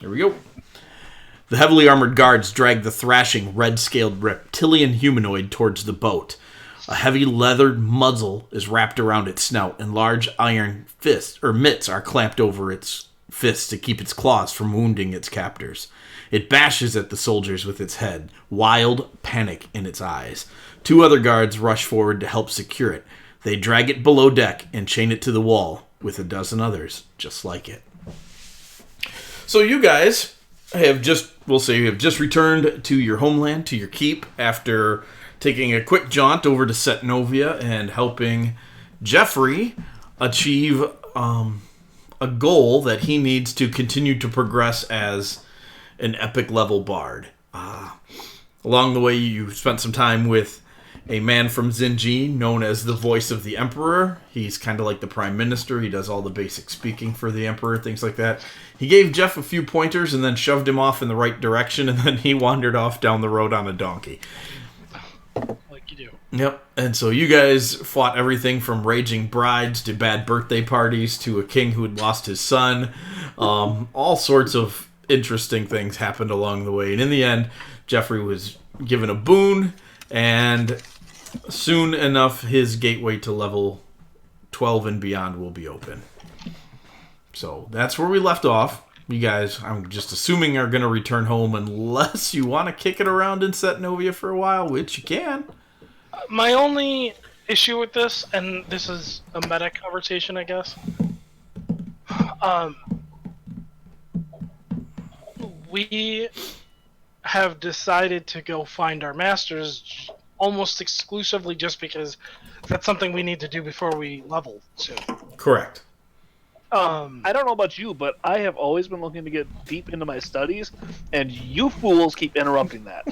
Here we go. The heavily armored guards drag the thrashing, red-scaled reptilian humanoid towards the boat. A heavy leathered muzzle is wrapped around its snout, and large iron fists or mitts are clamped over its fists to keep its claws from wounding its captors. It bashes at the soldiers with its head, wild panic in its eyes. Two other guards rush forward to help secure it. They drag it below deck and chain it to the wall, with a dozen others just like it. So you guys have just returned to your homeland, to your keep, after taking a quick jaunt over to Setnovia and helping Jeffrey achieve a goal that he needs to continue to progress as an epic level bard. Along the way, you spent some time with a man from Zinji known as the Voice of the Emperor. He's kind of like the Prime Minister. He does all the basic speaking for the Emperor, things like that. He gave Jeff a few pointers and then shoved him off in the right direction, and then he wandered off down the road on a donkey. Like you do. Yep. And so you guys fought everything from raging brides to bad birthday parties to a king who had lost his son. All sorts of interesting things happened along the way. And in the end, Jeffrey was given a boon, and soon enough, his gateway to level 12 and beyond will be open. So that's where we left off. You guys, I'm just assuming, are going to return home unless you want to kick it around in Setnovia for a while, which you can. My only issue with this, and this is a meta conversation, I guess. We have decided to go find our masters almost exclusively just because that's something we need to do before we level soon. Correct. I don't know about you, but I have always been looking to get deep into my studies, and you fools keep interrupting that.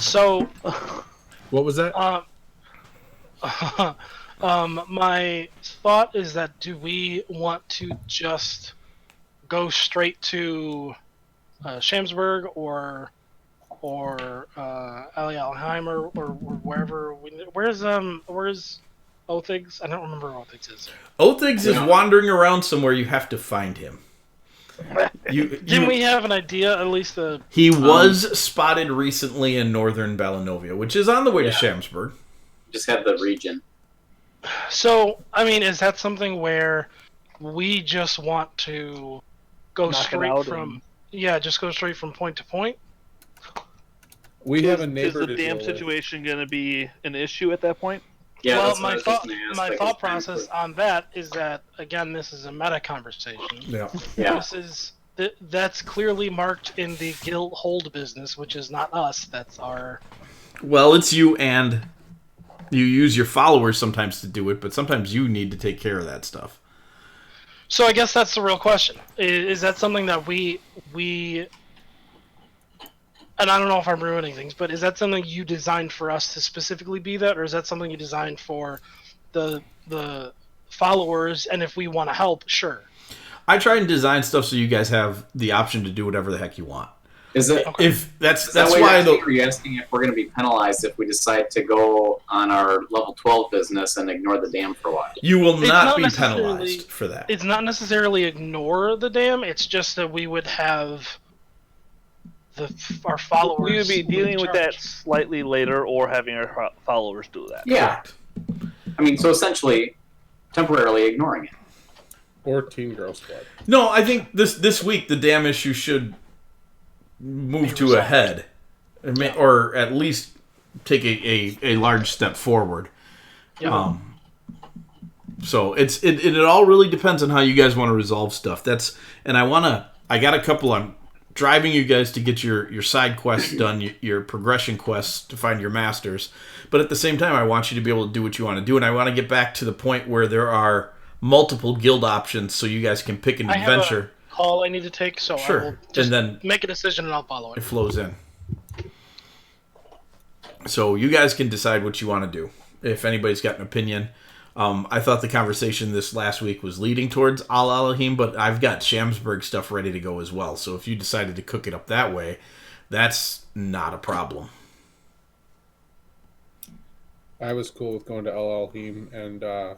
So, What was that? my thought is that do we want to just go straight to Shamsburg or Alialheimer or wherever? Where's Othigs? I don't remember where Othigs is. Othigs is wandering around somewhere. You have to find him. Didn't we have an idea, at least He was spotted recently in northern Balanovia, which is on the way to Shamsburg. Just have the region. So, I mean, is that something where we just want to go straight from... Yeah, just go straight from point to point? We have a neighbor. Is the dam situation going to be an issue at that point? Yeah, well, that's what I my was just gonna ask, my like, thought what time process for- on that is that, again, this is a meta conversation. Yeah. Yeah. This is... That's clearly marked in the guild hold business, which is not us. That's our... Well, it's you, and you use your followers sometimes to do it, but sometimes you need to take care of that stuff. So I guess that's the real question. Is that something that we and I don't know if I'm ruining things, but is that something you designed for us to specifically be that, or is that something you designed for the followers, and if we want to help, sure. I try and design stuff so you guys have the option to do whatever the heck you want. Is it? Okay. If that's That why are you asking if we're going to be penalized if we decide to go on our level 12 business and ignore the dam for a while? you will It's not not be necessarily- penalized for that. It's not necessarily ignore the dam. It's just that we would have our followers. We would be dealing with that charge. slightly later, or having our followers do that. Yeah. Correct. I mean, so essentially, temporarily ignoring it. Or Teen Girl Squad. No, I think this week the dam issue should move to a head, or at least take a large step forward. Yeah. So it all really depends on how you guys want to resolve stuff. I got a couple. I'm driving you guys to get your side quests done, your progression quests to find your masters. But at the same time, I want you to be able to do what you want to do, and I want to get back to the point where there are multiple guild options, so you guys can pick an adventure. I have a call I need to take, so Sure. I will just And then make a decision and I'll follow it it. flows in. So you guys can decide what you want to do. If anybody's got an opinion. I thought the conversation this last week was leading towards Al Alahim, but I've got Shamsburg stuff ready to go as well. So if you decided to cook it up that way, that's not a problem. I was cool with going to El Alhim and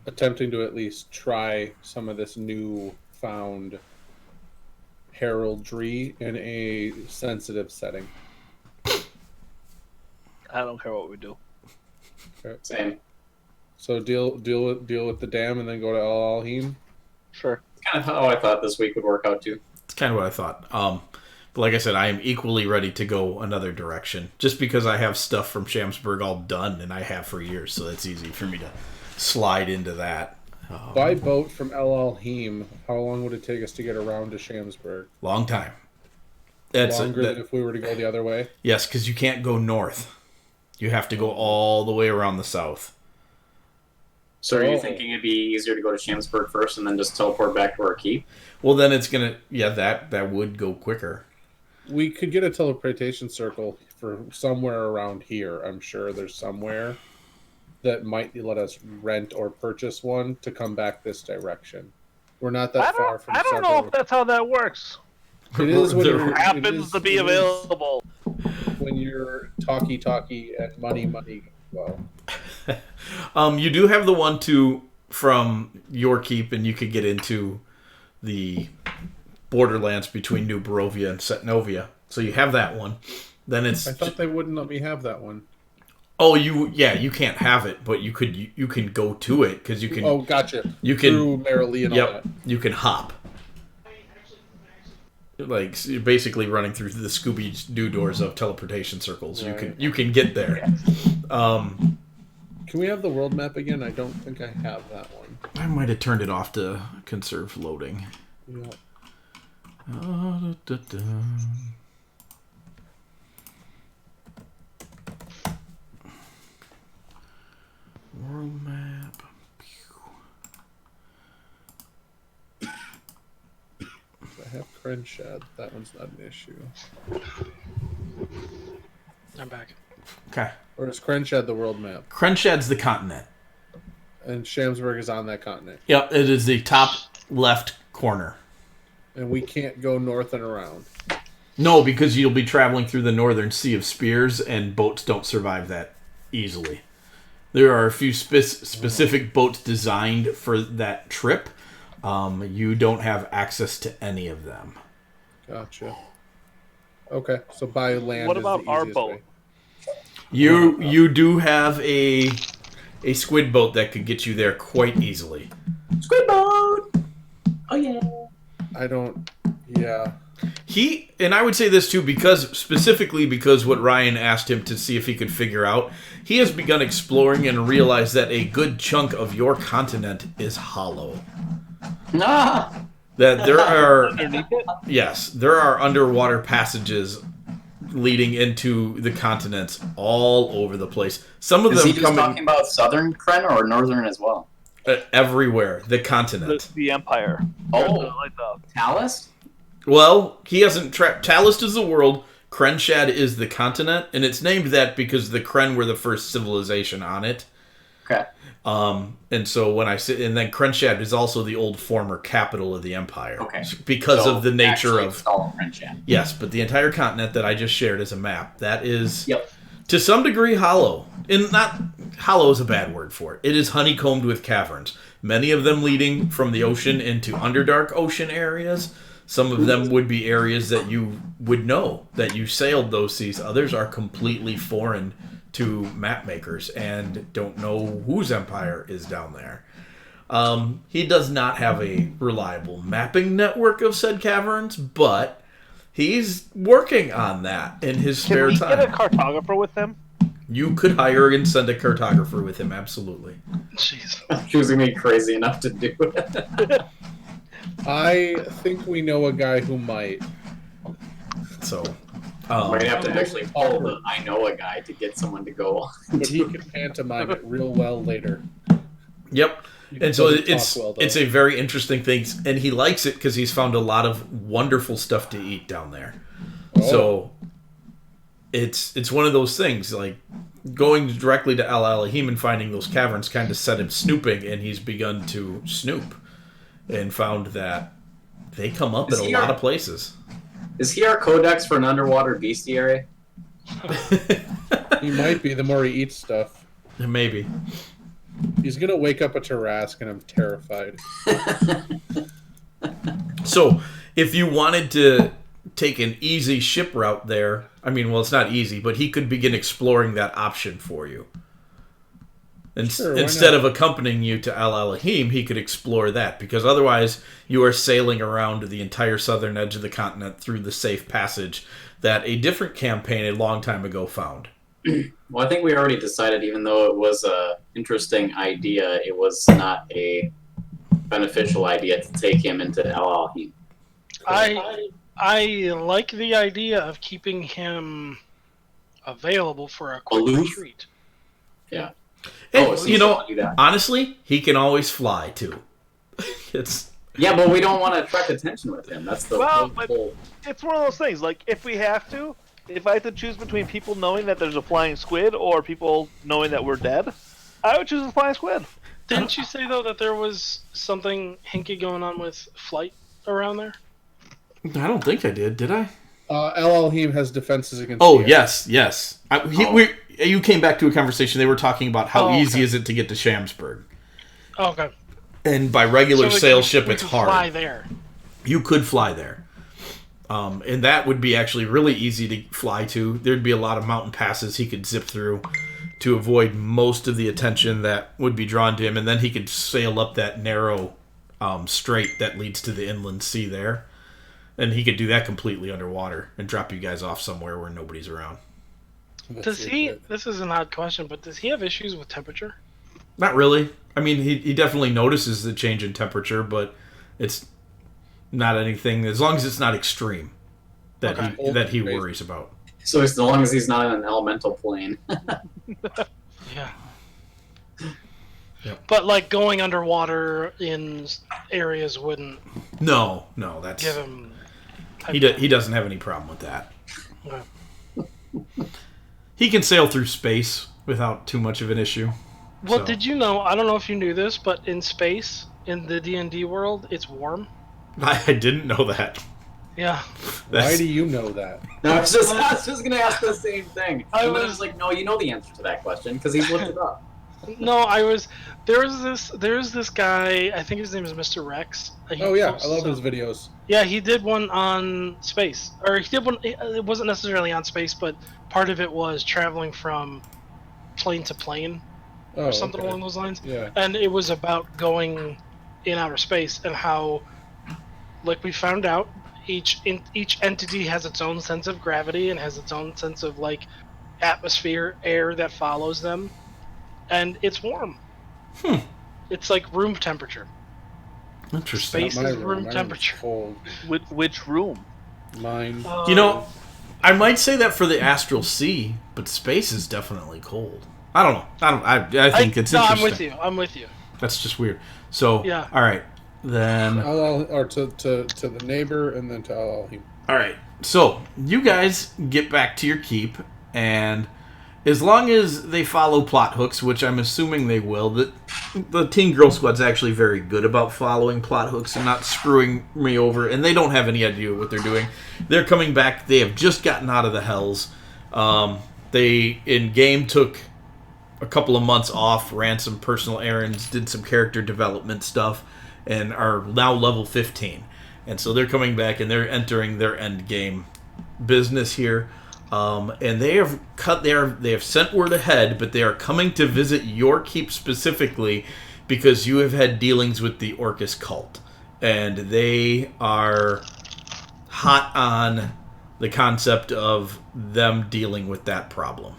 attempting to at least try some of this new found heraldry in a sensitive setting. I don't care what we do. Okay. Same. So deal with the dam and then go to El Alhim. Sure. Kind of how I thought this week would work out too. It's kind of what I thought. But like I said, I am equally ready to go another direction. Just because I have stuff from Shamsburg all done, and I have for years, so it's easy for me to slide into that. By boat from El Alhim, how long would it take us to get around to Shamsburg? Long time. That's Longer than if we were to go the other way? Yes, because you can't go north. You have to go all the way around the south. So are you thinking it'd be easier to go to Shamsburg first and then just teleport back to our keep? Well, then it's gonna that would go quicker. We could get a teleportation circle for somewhere around here. I'm sure there's somewhere that might let us rent or purchase one to come back this direction. We're not that far from. I don't know if that's how that works. It is when There you're, Happens to be available. when you're talky and money. Well, You do have the one from your keep, and you could get into the borderlands between New Barovia and Setnovia. So you have that one. Then it's. I thought they wouldn't let me have that one. Oh, you can't have it, but you can go to it because you can. Oh, gotcha. You can through Marilee and all Yep, that. you can hop. Like you're basically running through the Scooby-Doo doors of teleportation circles. Right. You can get there. Can we have the world map again? I don't think I have that one. I might have turned it off to conserve loading. Yeah. World map. I have Crenshaw. That one's not an issue. I'm back. Okay. Or is Crenshaw the world map? Crenshad's the continent. And Shamsburg is on that continent. Yep, it is the top left corner. And we can't go north and around. No, because you'll be traveling through the northern Sea of Spears, and boats don't survive that easily. There are a few specific boats designed for that trip. You don't have access to any of them. Gotcha. Okay, so by land. What is about the our easiest boat? way. You do have a squid boat that could get you there quite easily. Squid boat! Oh yeah. I don't. Yeah. And I would say this too, because what Ryan asked him to see if he could figure out, he has begun exploring and realized that a good chunk of your continent is hollow. Ah! That there are, Underneath it? yes, there are underwater passages leading into the continents all over the place. Some of Is them he just coming talking about southern Kren or northern as well? everywhere, the continent. The Empire. Oh. Like the Talus? Well, he hasn't Talist is the world, Krenshad is the continent, and it's named that because the Kren were the first civilization on it. Okay. And so when I say, and then Krenshad is also the old former capital of the empire. Okay. Because So, of the nature actually, of it's all Krenshad. yes, but the entire continent that I just shared as a map, that is Yep. to some degree hollow. And not hollow is a bad word for it. It is honeycombed with caverns. Many of them leading from the ocean into Underdark ocean areas. Some of them would be areas that you would know that you sailed those seas. Others are completely foreign to map makers and don't know whose empire is down there. He does not have a reliable mapping network of said caverns, but he's working on that in his Can spare we time. get a cartographer with him? You could hire and send a cartographer with him, absolutely. Jeez. Choosing me crazy enough to do it. I think we know a guy who might. So, We're gonna have to actually pull the I know a guy to get someone to go. But he can pantomime it real well later. yep. He And so doesn't it's talk well, though. it's a very interesting thing, and he likes it because he's found a lot of wonderful stuff to eat down there. Oh. So it's one of those things like going directly to Al Alahim and finding those caverns kind of set him snooping, and he's begun to snoop and found that they come up Is in a he lot our- of places. Is he our codex for an underwater bestiary? He might be the more he eats stuff. Maybe. He's gonna wake up a Tarask and I'm terrified. So, if you wanted to take an easy ship route there, I mean, well, it's not easy, but he could begin exploring that option for you. Sure, Instead of accompanying you to Al Alahim, he could explore that, because otherwise you are sailing around the entire southern edge of the continent through the safe passage that a different campaign a long time ago found. Well, I think we already decided, even though it was a interesting idea, it was not a beneficial idea to take him into Al Alahim. I like the idea of keeping him available for a quick Aloof? retreat. Yeah. And, so you know, do that. honestly, he can always fly, too. Yeah, but we don't want to attract attention with him. That's the Well, whole... It's one of those things. Like, if we have to, if I had to choose between people knowing that there's a flying squid or people knowing that we're dead, I would choose the flying squid. Didn't you say, though, that there was something hinky going on with flight around there? I don't think I did I? Al Alhim has defenses against. Oh, the air. yes. You came back to a conversation. They were talking about how easy is it to get to Shamsburg. Oh, okay. And by regular sail ship, it's hard. Fly there. You could fly there. And that would be actually really easy to fly to. There'd be a lot of mountain passes he could zip through to avoid most of the attention that would be drawn to him. And then he could sail up that narrow strait that leads to the inland sea there. And he could do that completely underwater and drop you guys off somewhere where nobody's around. Does he? This is an odd question, but does he have issues with temperature? Not really. I mean, he definitely notices the change in temperature, but it's not anything, as long as it's not extreme, that he worries about. So as long as he's not in an elemental plane. Yeah. Yep. But like going underwater in areas wouldn't No, that's give him. he doesn't have any problem with that. Okay. He can sail through space without too much of an issue. Well, So. did you know? I don't know if you knew this, but in space, in the D&D world, it's warm. I didn't know that. Yeah. Why do you know that? No, I was just going to ask the same thing. I And then I was- was like, no, you know the answer to that question because he's looked it up. No, there's this guy, I think his name is Mr. Rex. He Oh yeah, I posts love some- his videos. Yeah, he did one on space. Or he did one, it wasn't necessarily on space, but part of it was traveling from plane to plane Oh, or something okay. along those lines. Yeah. And it was about going in outer space and how, like we found out, each entity has its own sense of gravity and has its own sense of like atmosphere, air that follows them, and it's warm. It's like room temperature. Interesting. Space Not my is room. room Mine temperature. was cold. Which room? Mine. You know, I might say that for the astral sea, but space is definitely cold. I don't know. I think it's no, interesting. I'm with you. That's just weird. So, Yeah. all right. Then, Or to the neighbor and then to Al Alhim. all right. So, you guys get back to your keep, and as long as they follow plot hooks, which I'm assuming they will, the Teen Girl Squad's actually very good about following plot hooks and not screwing me over, and they don't have any idea what they're doing. They're coming back. They have just gotten out of the Hells. They, in game, took a couple of months off, ran some personal errands, did some character development stuff, and are now level 15. And so they're coming back and they're entering their end game business here. And they have sent word ahead, but they are coming to visit your keep specifically because you have had dealings with the Orcus cult. And they are hot on the concept of them dealing with that problem.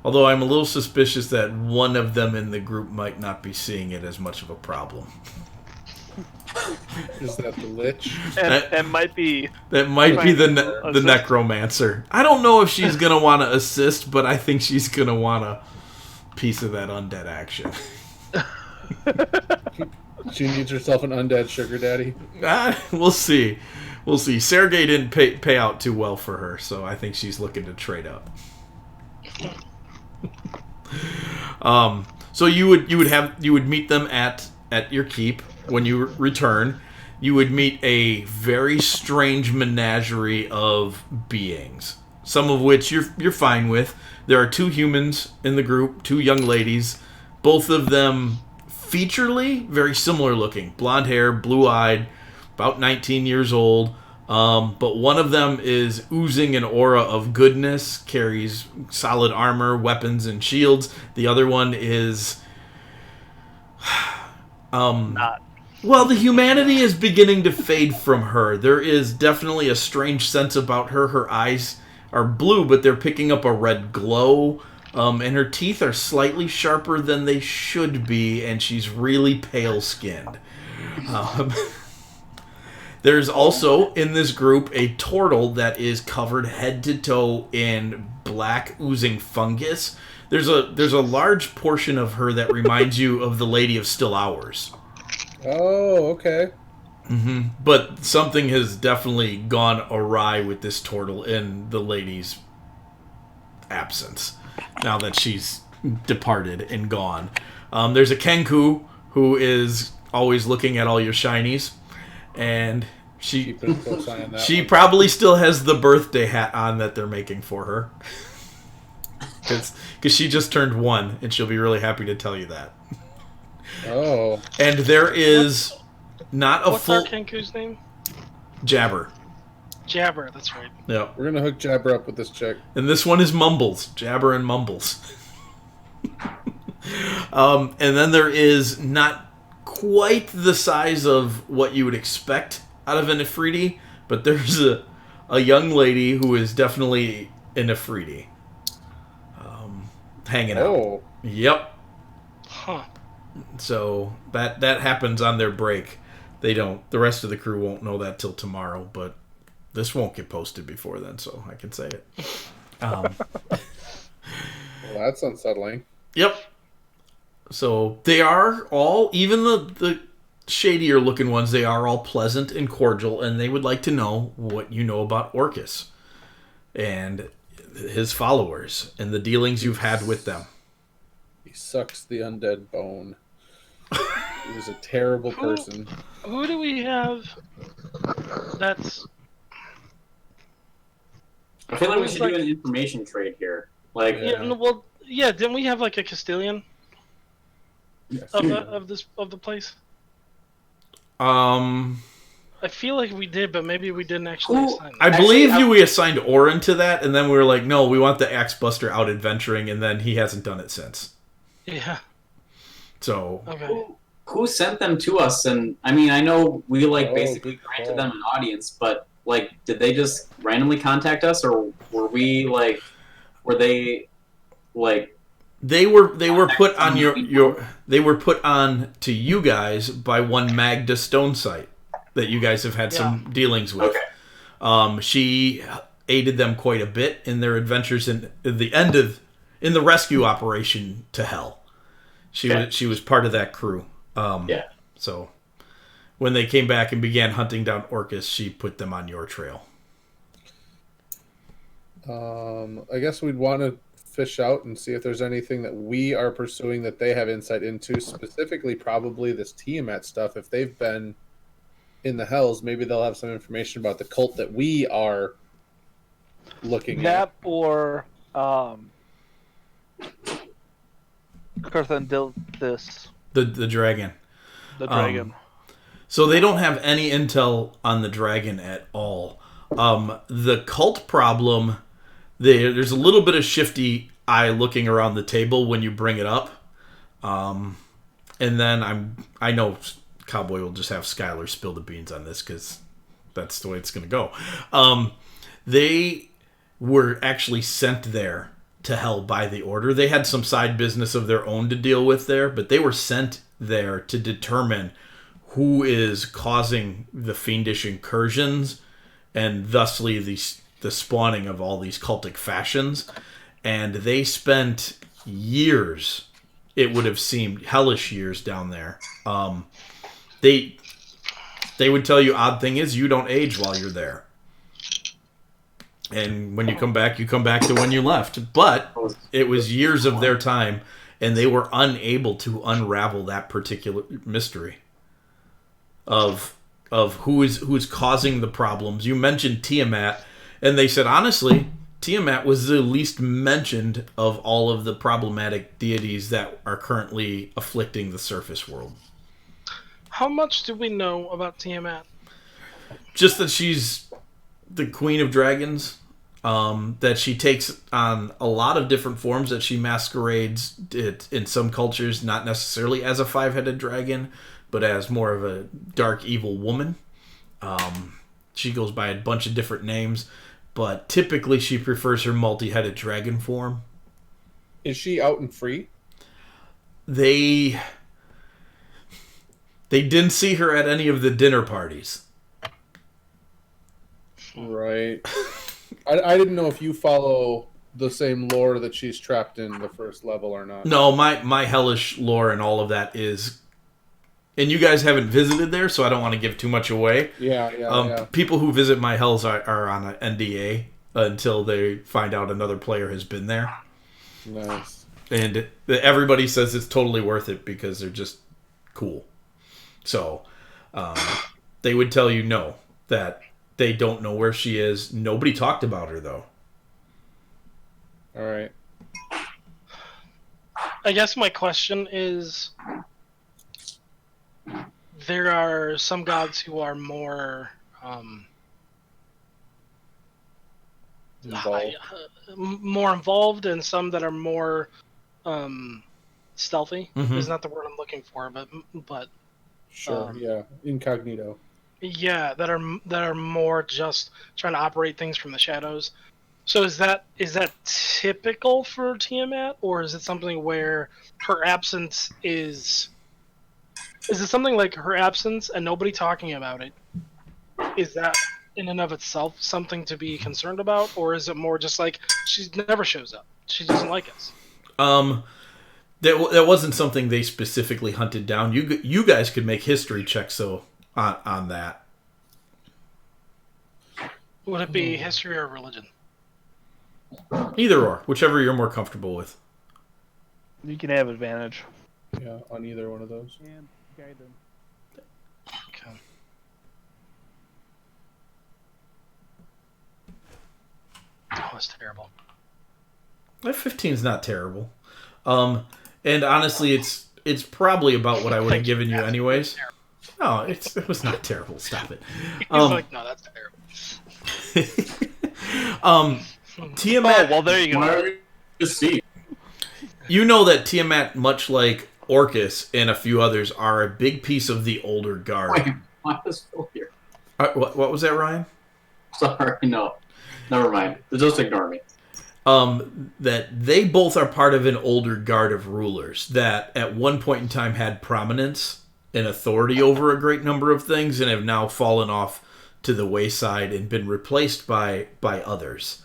Although I'm a little suspicious that one of them in the group might not be seeing it as much of a problem. Is that the Lich? And might be. That might be the Assist. necromancer. I don't know if she's going to want to assist, but I think she's going to want a piece of that undead action. She needs herself an undead sugar daddy. We'll see. We'll see. Sergey didn't pay out too well for her, so I think she's looking to trade up. So you would meet them at your keep when you return. You would meet a very strange menagerie of beings, some of which you're fine with. There are two humans in the group, two young ladies, both of them featurely, very similar looking. Blonde hair, blue-eyed, about 19 years old. But one of them is oozing an aura of goodness, carries solid armor, weapons, and shields. The other one is... Not. Well, the humanity is beginning to fade from her. There is definitely a strange sense about her. Her eyes are blue, but they're picking up a red glow. And her teeth are slightly sharper than they should be, and she's really pale-skinned. There's also, in this group, a turtle that is covered head to toe in black oozing fungus. There's a large portion of her that reminds you of the Lady of Still Hours. Oh, okay. Mm-hmm. But something has definitely gone awry with this turtle in the lady's absence, now that she's departed and gone. There's a Kenku who is always looking at all your shinies, and she probably still has the birthday hat on that they're making for her. Because she just turned 1, and she'll be really happy to tell you that. Oh. And there is not a What's full... our Kenku's name? Jabber. Jabber, that's right. Yep. We're going to hook Jabber up with this chick. And this one is Mumbles. Jabber and Mumbles. And then there is not quite the size of what you would expect out of an Ifriti, but there's a young lady who is definitely an Ifriti. Hanging out. Oh. Yep. Huh. So that happens on their break. They don't. The rest of the crew won't know that till tomorrow, but this won't get posted before then, so I can say it. Well, that's unsettling. Yep. So they are all, even the shadier looking ones, they are all pleasant and cordial, and they would like to know what you know about Orcus and his followers and the dealings you've had with them. He sucks the undead bone. He was a terrible person. Who do we have that's... I feel like we should do an information trade here. Like, didn't we have like a Castilian Yes. of the place? I feel like we did, but maybe we didn't actually assign I that. believe we assigned Orin to that, and then we were like, no, we want the Axe Buster out adventuring, and then he hasn't done it since. Yeah. So Okay. who sent them to us? And I mean, I know we basically good granted call. them an audience, but did they just randomly contact us, or were we were they they were put on they were put on to you guys by one Magda Stone site that you guys have had some dealings with. Okay. She aided them quite a bit in their adventures in the rescue operation to Hell. She was part of that crew. So when they came back and began hunting down Orcus, she put them on your trail. I guess we'd want to fish out and see if there's anything that we are pursuing that they have insight into, specifically probably this Tiamat stuff. If they've been in the Hells, maybe they'll have some information about the cult that we are looking at. That or Carthandiltis, The dragon. the dragon. So they don't have any intel on the dragon at all. The cult problem, there's a little bit of shifty eye looking around the table when you bring it up. And then I know Cowboy will just have Skylar spill the beans on this because that's the way it's going to go. They were actually sent there to Hell by the Order. They had some side business of their own to deal with there, but they were sent there to determine who is causing the fiendish incursions and thusly the spawning of all these cultic fashions. And they spent years, it would have seemed hellish years down there. They would tell you, odd thing is, you don't age while you're there. And when you come back to when you left. But it was years of their time, and they were unable to unravel that particular mystery of who is causing the problems. You mentioned Tiamat, and they said, honestly, Tiamat was the least mentioned of all of the problematic deities that are currently afflicting the surface world. How much do we know about Tiamat? Just that she's the queen of dragons, that she takes on a lot of different forms, that she masquerades it in some cultures not necessarily as a five-headed dragon, but as more of a dark evil woman. She goes by a bunch of different names, but typically she prefers her multi-headed dragon form. Is she out and free? They didn't see her at any of the dinner parties. Right. I didn't know if you follow the same lore that she's trapped in the first level or not. No, my hellish lore and all of that is... And you guys haven't visited there, so I don't want to give too much away. Yeah. People who visit my hells are on an NDA until they find out another player has been there. Nice. And everybody says it's totally worth it because they're just cool. So they would tell you no, that they don't know where she is. Nobody talked about her, though. All right. I guess my question is, there are some gods who are more Involved. more involved, and some that are more stealthy. Mhm. Is not the word I'm looking for, but Sure. Yeah. Incognito. yeah, that are more just trying to operate things from the shadows. So is that typical for Tiamat, or is it something where her absence is? Is it something like her absence and nobody talking about it? Is that in and of itself something to be concerned about, or is it more just like she never shows up, she doesn't like us? That wasn't something they specifically hunted down. You guys could make history checks on that. Would it be history or religion? Either or, whichever you're more comfortable with. You can have advantage. Yeah, on either one of those. And guidance. Okay. Oh, that's terrible. That 15 is not terrible. And honestly, it's probably about what I would have given you anyways. No, it was not terrible. Stop it. He's like, no, that's terrible. Tiamat. Oh, well, there you Why go. are we just see? You know that Tiamat, much like Orcus and a few others, are a big piece of the older guard. Wait, why is Phil here? What was that, Ryan? Sorry, no. Never mind. Just ignore me. That they both are part of an older guard of rulers that at one point in time had prominence and authority over a great number of things and have now fallen off to the wayside and been replaced by others.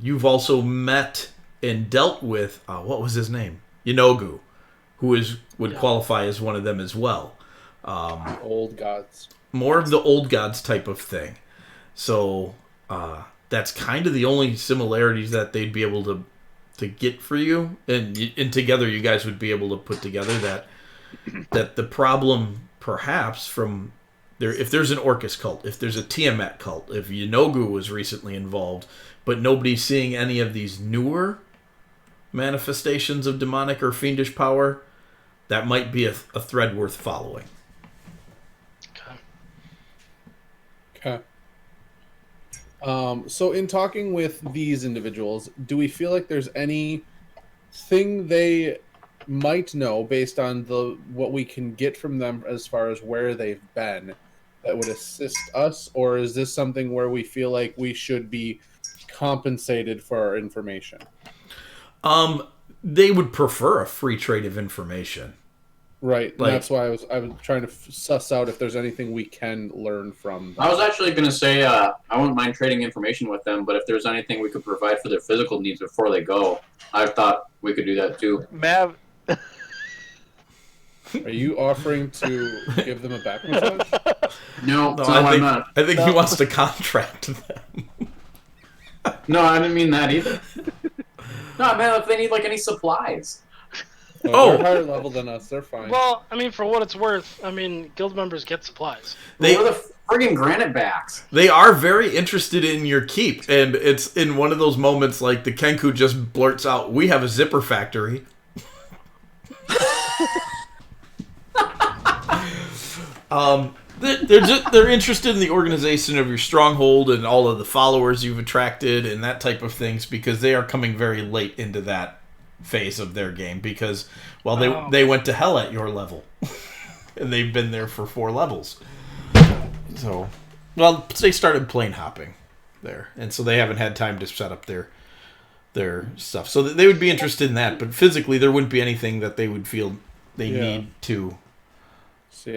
You've also met and dealt with, what was his name? Yanogu, who would qualify as one of them as well. Old gods. More of the old gods type of thing. So that's kind of the only similarities that they'd be able to get for you, and together you guys would be able to put together that the problem perhaps from there, if there's an Orcus cult, if there's a Tiamat cult, if Yanogu was recently involved, but nobody's seeing any of these newer manifestations of demonic or fiendish power, that might be a thread worth following. Okay. So in talking with these individuals, do we feel like there's anything they might know based on what we can get from them as far as where they've been that would assist us, or is this something where we feel like we should be compensated for our information? They would prefer a free trade of information. Right. Like- That's why I was trying to suss out if there's anything we can learn from them. I was actually going to say I wouldn't mind trading information with them, but if there's anything we could provide for their physical needs before they go, I thought we could do that too. Mav, Are you offering to give them a back massage? No, No, I'm not. I think he wants to contract them. No, I didn't mean that either. No, man, if they need like any supplies. Oh. They're higher level than us. They're fine. Well, I mean, for what it's worth, I mean, guild members get supplies. They- We're the friggin' granite backs. They are very interested in your keep, and it's in one of those moments like the Kenku just blurts out, "We have a zipper factory." They're interested in the organization of your stronghold and all of the followers you've attracted and that type of things, because they are coming very late into that phase of their game, because they went to hell at your level and they've been there for 4 levels. So, well, they started plane hopping there, and so they haven't had time to set up their stuff. So they would be interested in that, but physically there wouldn't be anything that they would feel they need to. So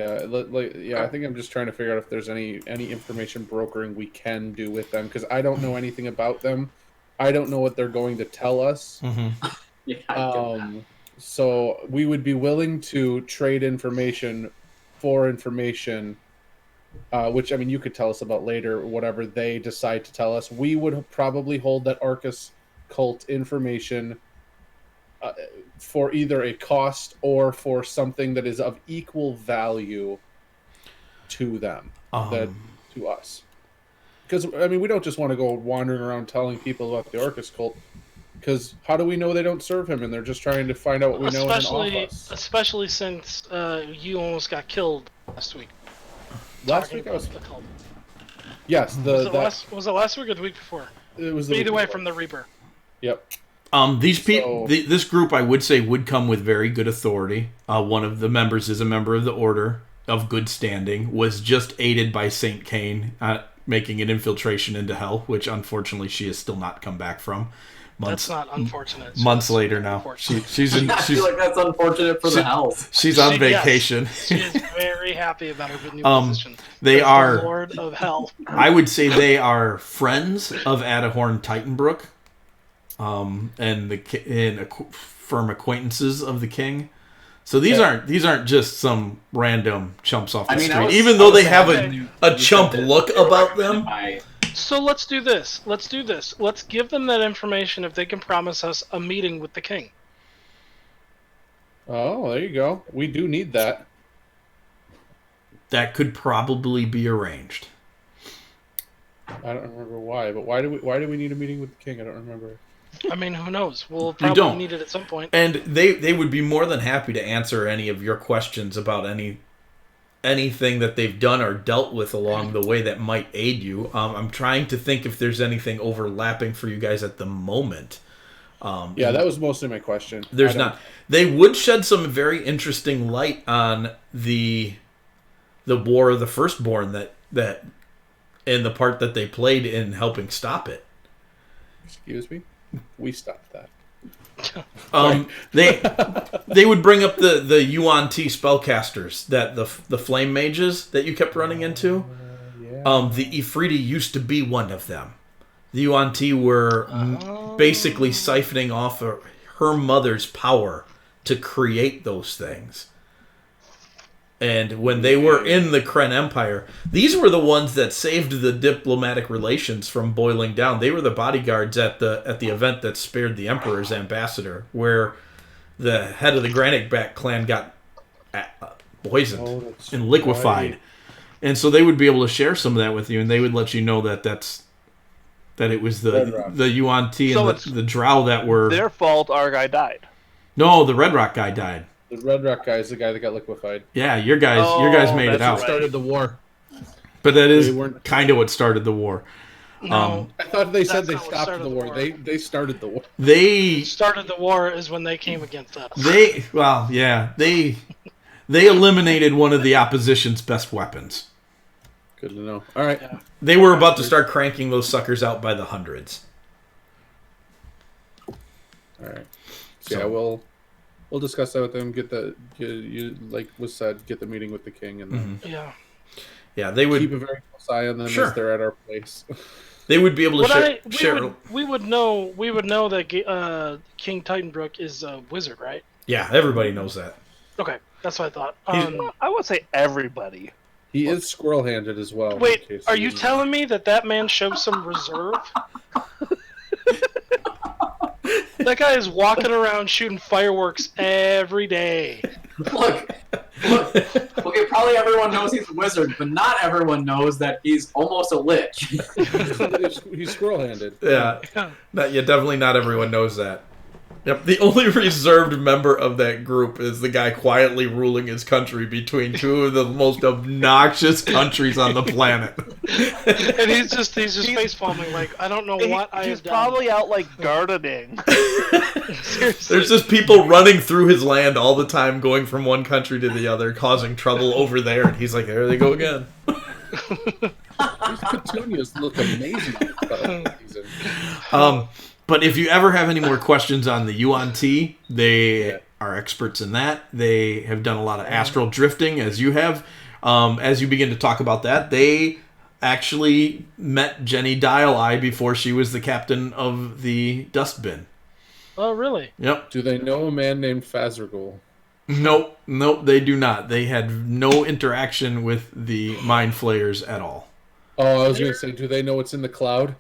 I think I'm just trying to figure out if there's any information brokering we can do with them, because I don't know anything about them. I don't know what they're going to tell us. Mm-hmm. Yeah, I get that. So we would be willing to trade information for information, which, I mean, you could tell us about later, whatever they decide to tell us. We would probably hold that Arcus cult information for either a cost or for something that is of equal value to them, to us. Because, I mean, we don't just want to go wandering around telling people about the Arcus cult, because how do we know they don't serve him and they're just trying to find out what we know and then off us? Especially since you almost got killed last week. Last week I was... Yes, was it last week or the week before? It was the Either week way, before. from the Reaper. Yep. These people, this group, I would say, would come with very good authority. One of the members is a member of the Order of good standing, was just aided by Saint Cain making an infiltration into Hell, which unfortunately she has still not come back from. That's not unfortunate. Months later now. She's in. I feel like that's unfortunate for the Hells. She's on vacation. Yes, she is very happy about her new position. They are the Lord of Hell. I would say they are friends of Adahorn Titanbrook, and firm acquaintances of the king. So these aren't just some random chumps off the street, even though they have a chump look about them. So let's do this. Let's give them that information if they can promise us a meeting with the king. Oh, there you go. We do need that. That could probably be arranged. I don't remember why, but why do we need a meeting with the king? I don't remember. I mean, who knows? We'll probably need it at some point. And they would be more than happy to answer any of your questions about anything that they've done or dealt with along the way that might aid you. I'm trying to think if there's anything overlapping for you guys at the moment. Yeah, that was mostly my question. There's not. They would shed some very interesting light on the War of the Firstborn that and the part that they played in helping stop it. Excuse me? We stopped that. They would bring up the Yuan Ti spellcasters, that the flame mages that you kept running into. Yeah. The Ifriti used to be one of them. The Yuan Ti were basically siphoning off her mother's power to create those things. And when they were in the Kren Empire, these were the ones that saved the diplomatic relations from boiling down. They were the bodyguards at the event that spared the Emperor's ambassador, where the head of the Granite Back clan got poisoned and liquefied. Right. And so they would be able to share some of that with you, and they would let you know that it was the Yuan Ti and the Drow that were... Their fault our guy died. No, the Red Rock guy died. The Red Rock guy is the guy that got liquefied. Yeah, your guys made it out. What started the war. But that is kind of what started the war. No, I thought they said they stopped the war. They started the war. They started the war is when they came against us. They eliminated one of the opposition's best weapons. Good to know. All right. Yeah. They were about to start cranking those suckers out by the hundreds. All right. So, yeah, we'll discuss that with them. Get like was said, get the meeting with the king, and then yeah, they would keep a very close eye on them as they're at our place. They would be able to share. We would know that King Titanbrook is a wizard, right? Yeah, everybody knows that. Okay, that's what I thought. I would say everybody. He is squirrel-handed as well. Wait, are you telling me that man shows some reserve? That guy is walking around shooting fireworks every day. Look, Okay, probably everyone knows he's a wizard, but not everyone knows that he's almost a lich. He's squirrel-handed. Yeah. Definitely not everyone knows that. Yep, the only reserved member of that group is the guy quietly ruling his country between two of the most obnoxious countries on the planet. And he's just face palming like, I don't know what I He's have done. probably out like gardening. There's just people running through his land all the time, going from one country to the other, causing trouble over there, and he's like, there they go again. These petunias look amazing on this season. But if you ever have any more questions on the Yuan Ti, they are experts in that. They have done a lot of astral drifting, as you have. As you begin to talk about that, they actually met Jenny Dial-Eye before she was the captain of the dustbin. Oh, really? Yep. Do they know a man named Fazergul? Nope, they do not. They had no interaction with the Mind Flayers at all. Oh, I was going to say, do they know what's in the cloud?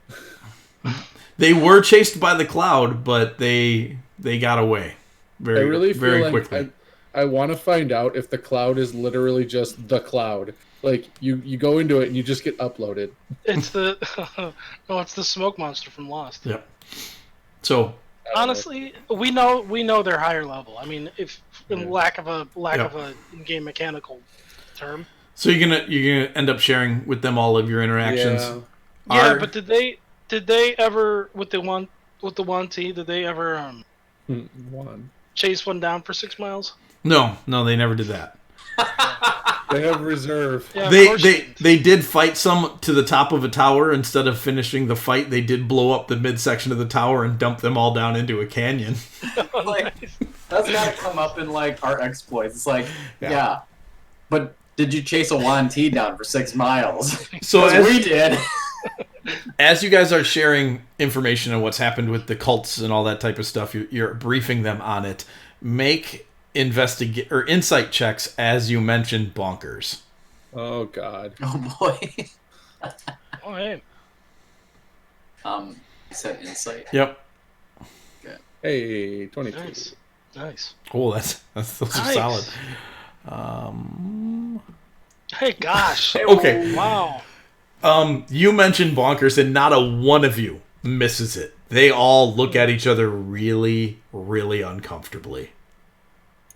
They were chased by the cloud, but they got away very, I really feel very like quickly. I want to find out if the cloud is literally just the cloud. Like, you go into it and you just get uploaded. It's the it's the smoke monster from Lost. Yep. So Honestly, we know they're higher level. I mean, if in lack of a in-game mechanical term. So you're gonna end up sharing with them all of your interactions. Yeah. Yeah, but did they ever with the one T? Did they ever One. chase one down for 6 miles? No, they never did that. They have reserve. Yeah, They did fight some to the top of a tower. Instead of finishing the fight, they did blow up the midsection of the tower and dump them all down into a canyon. Like, that's gotta come up in like our exploits. It's like, yeah, but did you chase a Yuan Ti down for 6 miles? So as we did. As you guys are sharing information on what's happened with the cults and all that type of stuff, you're briefing them on it. Make insight checks as you mentioned bonkers. Oh, God. Oh boy. Oh, hey. You said insight. Yep. Hey, 22. Nice. Oh, those are Nice. solid. Hey, gosh. Okay. Wow. You mentioned bonkers, and not a one of you misses it. They all look at each other really, really uncomfortably.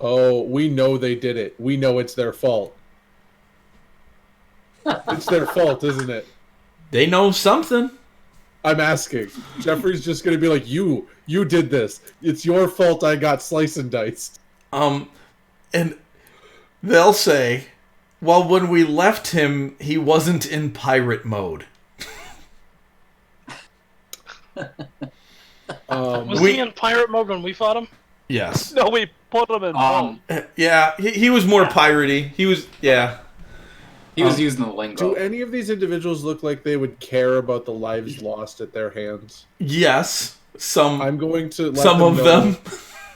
Oh, we know they did it. We know it's their fault. It's their fault, isn't it? They know something. I'm asking. Jeffrey's just going to be like, you did this. It's your fault I got sliced and diced. And they'll say, well, when we left him, he wasn't in pirate mode. Was he in pirate mode when we fought him? Yes. No, we put him in both. Yeah, he was more piratey. He was, yeah. He was using the lingo. Do any of these individuals look like they would care about the lives lost at their hands? Yes. Some I'm going to let some of them.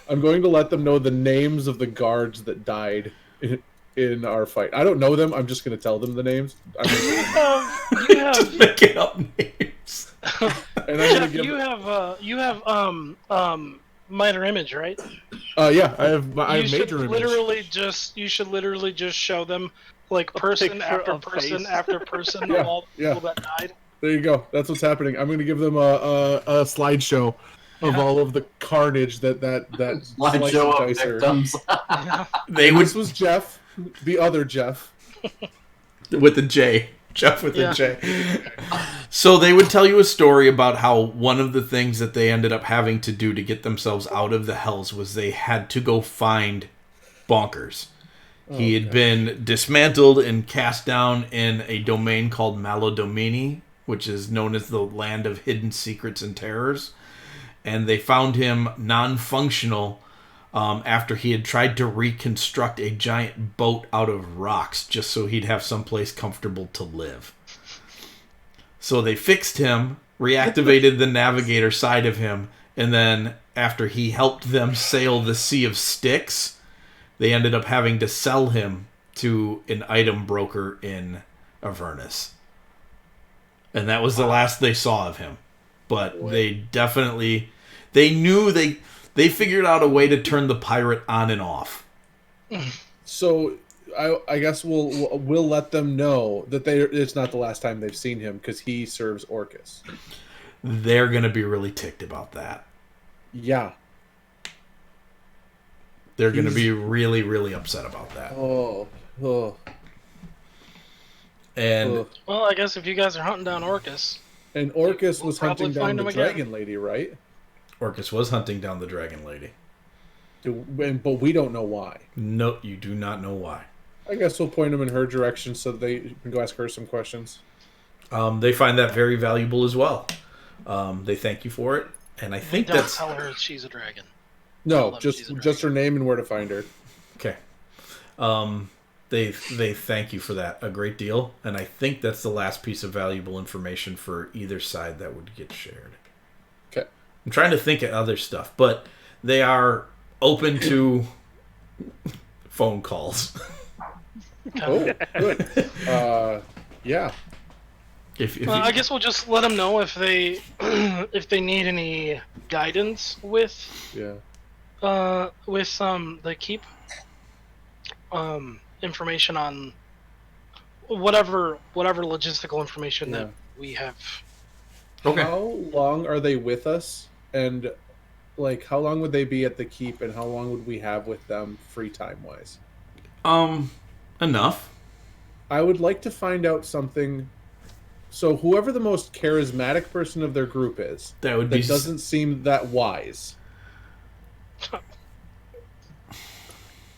I'm going to let them know the names of the guards that died in our fight. I don't know them. I'm just going to tell them the names. You have Just making up names. And I'm Jeff, you have minor image, right? Yeah, I have major image. You should literally just show them like person picture after of person face. after person Yeah, of all the yeah. people that died. There you go. That's what's happening. I'm going to give them a slideshow of all of the carnage that slice Show and up dicer. victims. They would This was Jeff, the other Jeff. with the J. Jeff with Yeah. the J. So they would tell you a story about how one of the things that they ended up having to do to get themselves out of the hells was they had to go find Bonkers. He had been dismantled and cast down in a domain called Maladomini, which is known as the land of hidden secrets and terrors. And they found him non-functional after he had tried to reconstruct a giant boat out of rocks just so he'd have someplace comfortable to live. So they fixed him, reactivated the navigator side of him, and then after he helped them sail the Sea of Styx, they ended up having to sell him to an item broker in Avernus. And that was the last they saw of him. But they definitely... They knew they figured out a way to turn the pirate on and off. So I guess we'll let them know that it's not the last time they've seen him because he serves Orcus. They're going to be really ticked about that. Yeah. They're going to be really, really upset about that. Oh. And well, I guess if you guys are hunting down Orcus, and Orcus was probably hunting down find the him again. Dragon Lady, right? Orcus was hunting down the Dragon Lady. But we don't know why. No, you do not know why. I guess we'll point them in her direction so they can go ask her some questions. They find that very valuable as well. They thank you for it, and I think don't that's tell her she's a dragon. No, just her name and where to find her. okay. They thank you for that a great deal, and I think that's the last piece of valuable information for either side that would get shared. Okay. I'm trying to think of other stuff, but they are open to phone calls. Oh, good. Yeah. I guess we'll just let them know if they if they need any guidance with the keep information on whatever logistical information that we have. Okay. How long are they with us? And how long would they be at the keep and how long would we have with them free time wise? Enough. I would like to find out something. So whoever the most charismatic person of their group is, that doesn't seem that wise.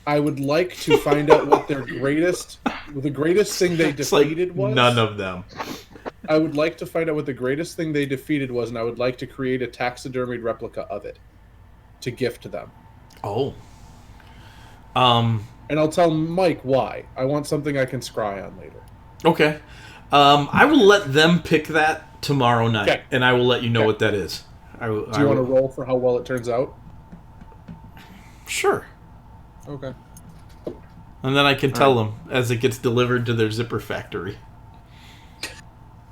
I would like to find out what the greatest thing they defeated was. None of them. I would like to find out what the greatest thing they defeated was, and I would like to create a taxidermied replica of it to gift to them. Oh. And I'll tell Mike why. I want something I can scry on later. Okay. I will let them pick that tomorrow night, okay. And I will let you know what that is. Do you want to roll for how well it turns out? Sure. Okay. And then I can tell them as it gets delivered to their zipper factory.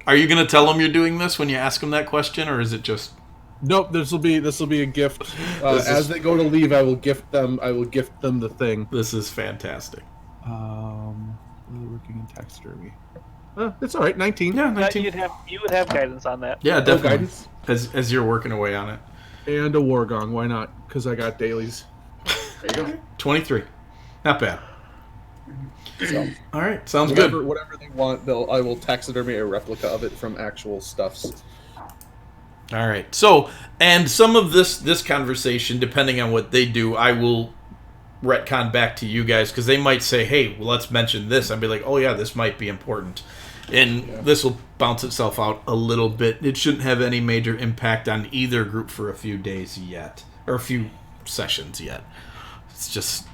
Are you going to tell them you're doing this when you ask them that question, or is it just... Nope, this will be a gift. As they go to leave, I will gift them the thing. This is fantastic. Working in taxidermy. It's all right. 19. Yeah, 19. You would have guidance on that. Yeah, definitely. Guidance. As you're working away on it. And a war gong. Why not? Because I got dailies. There you go. 23. Not bad. So, all right, sounds good. Whatever they want, I will taxidermy a replica of it from actual stuffs. All right. So, and some of this conversation, depending on what they do, I will retcon back to you guys because they might say, "Hey, well, let's mention this." I'd be like, "Oh yeah, this might be important," and this will bounce itself out a little bit. It shouldn't have any major impact on either group for a few days yet, or a few sessions yet. It's just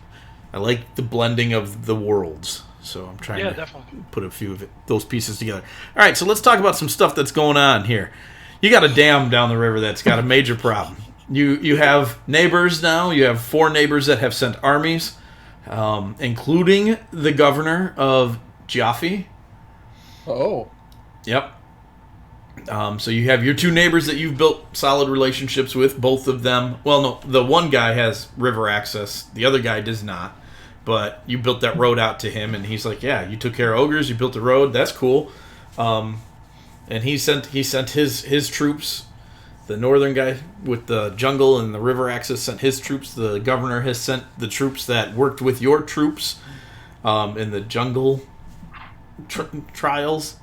I like the blending of the worlds, so I'm trying to put a few of those pieces together. All right, so let's talk about some stuff that's going on here. You got a dam down the river that's got a major problem. You have neighbors now. You have 4 neighbors that have sent armies, including the governor of Jaffe. Oh. Yep. So you have your 2 neighbors that you've built solid relationships with. Both of them. Well, no, the one guy has river access. The other guy does not. But you built that road out to him, and he's like, "Yeah, you took care of ogres. You built a road. That's cool." And he sent his troops. The northern guy with the jungle and the river access sent his troops. The governor has sent the troops that worked with your troops in the jungle trials.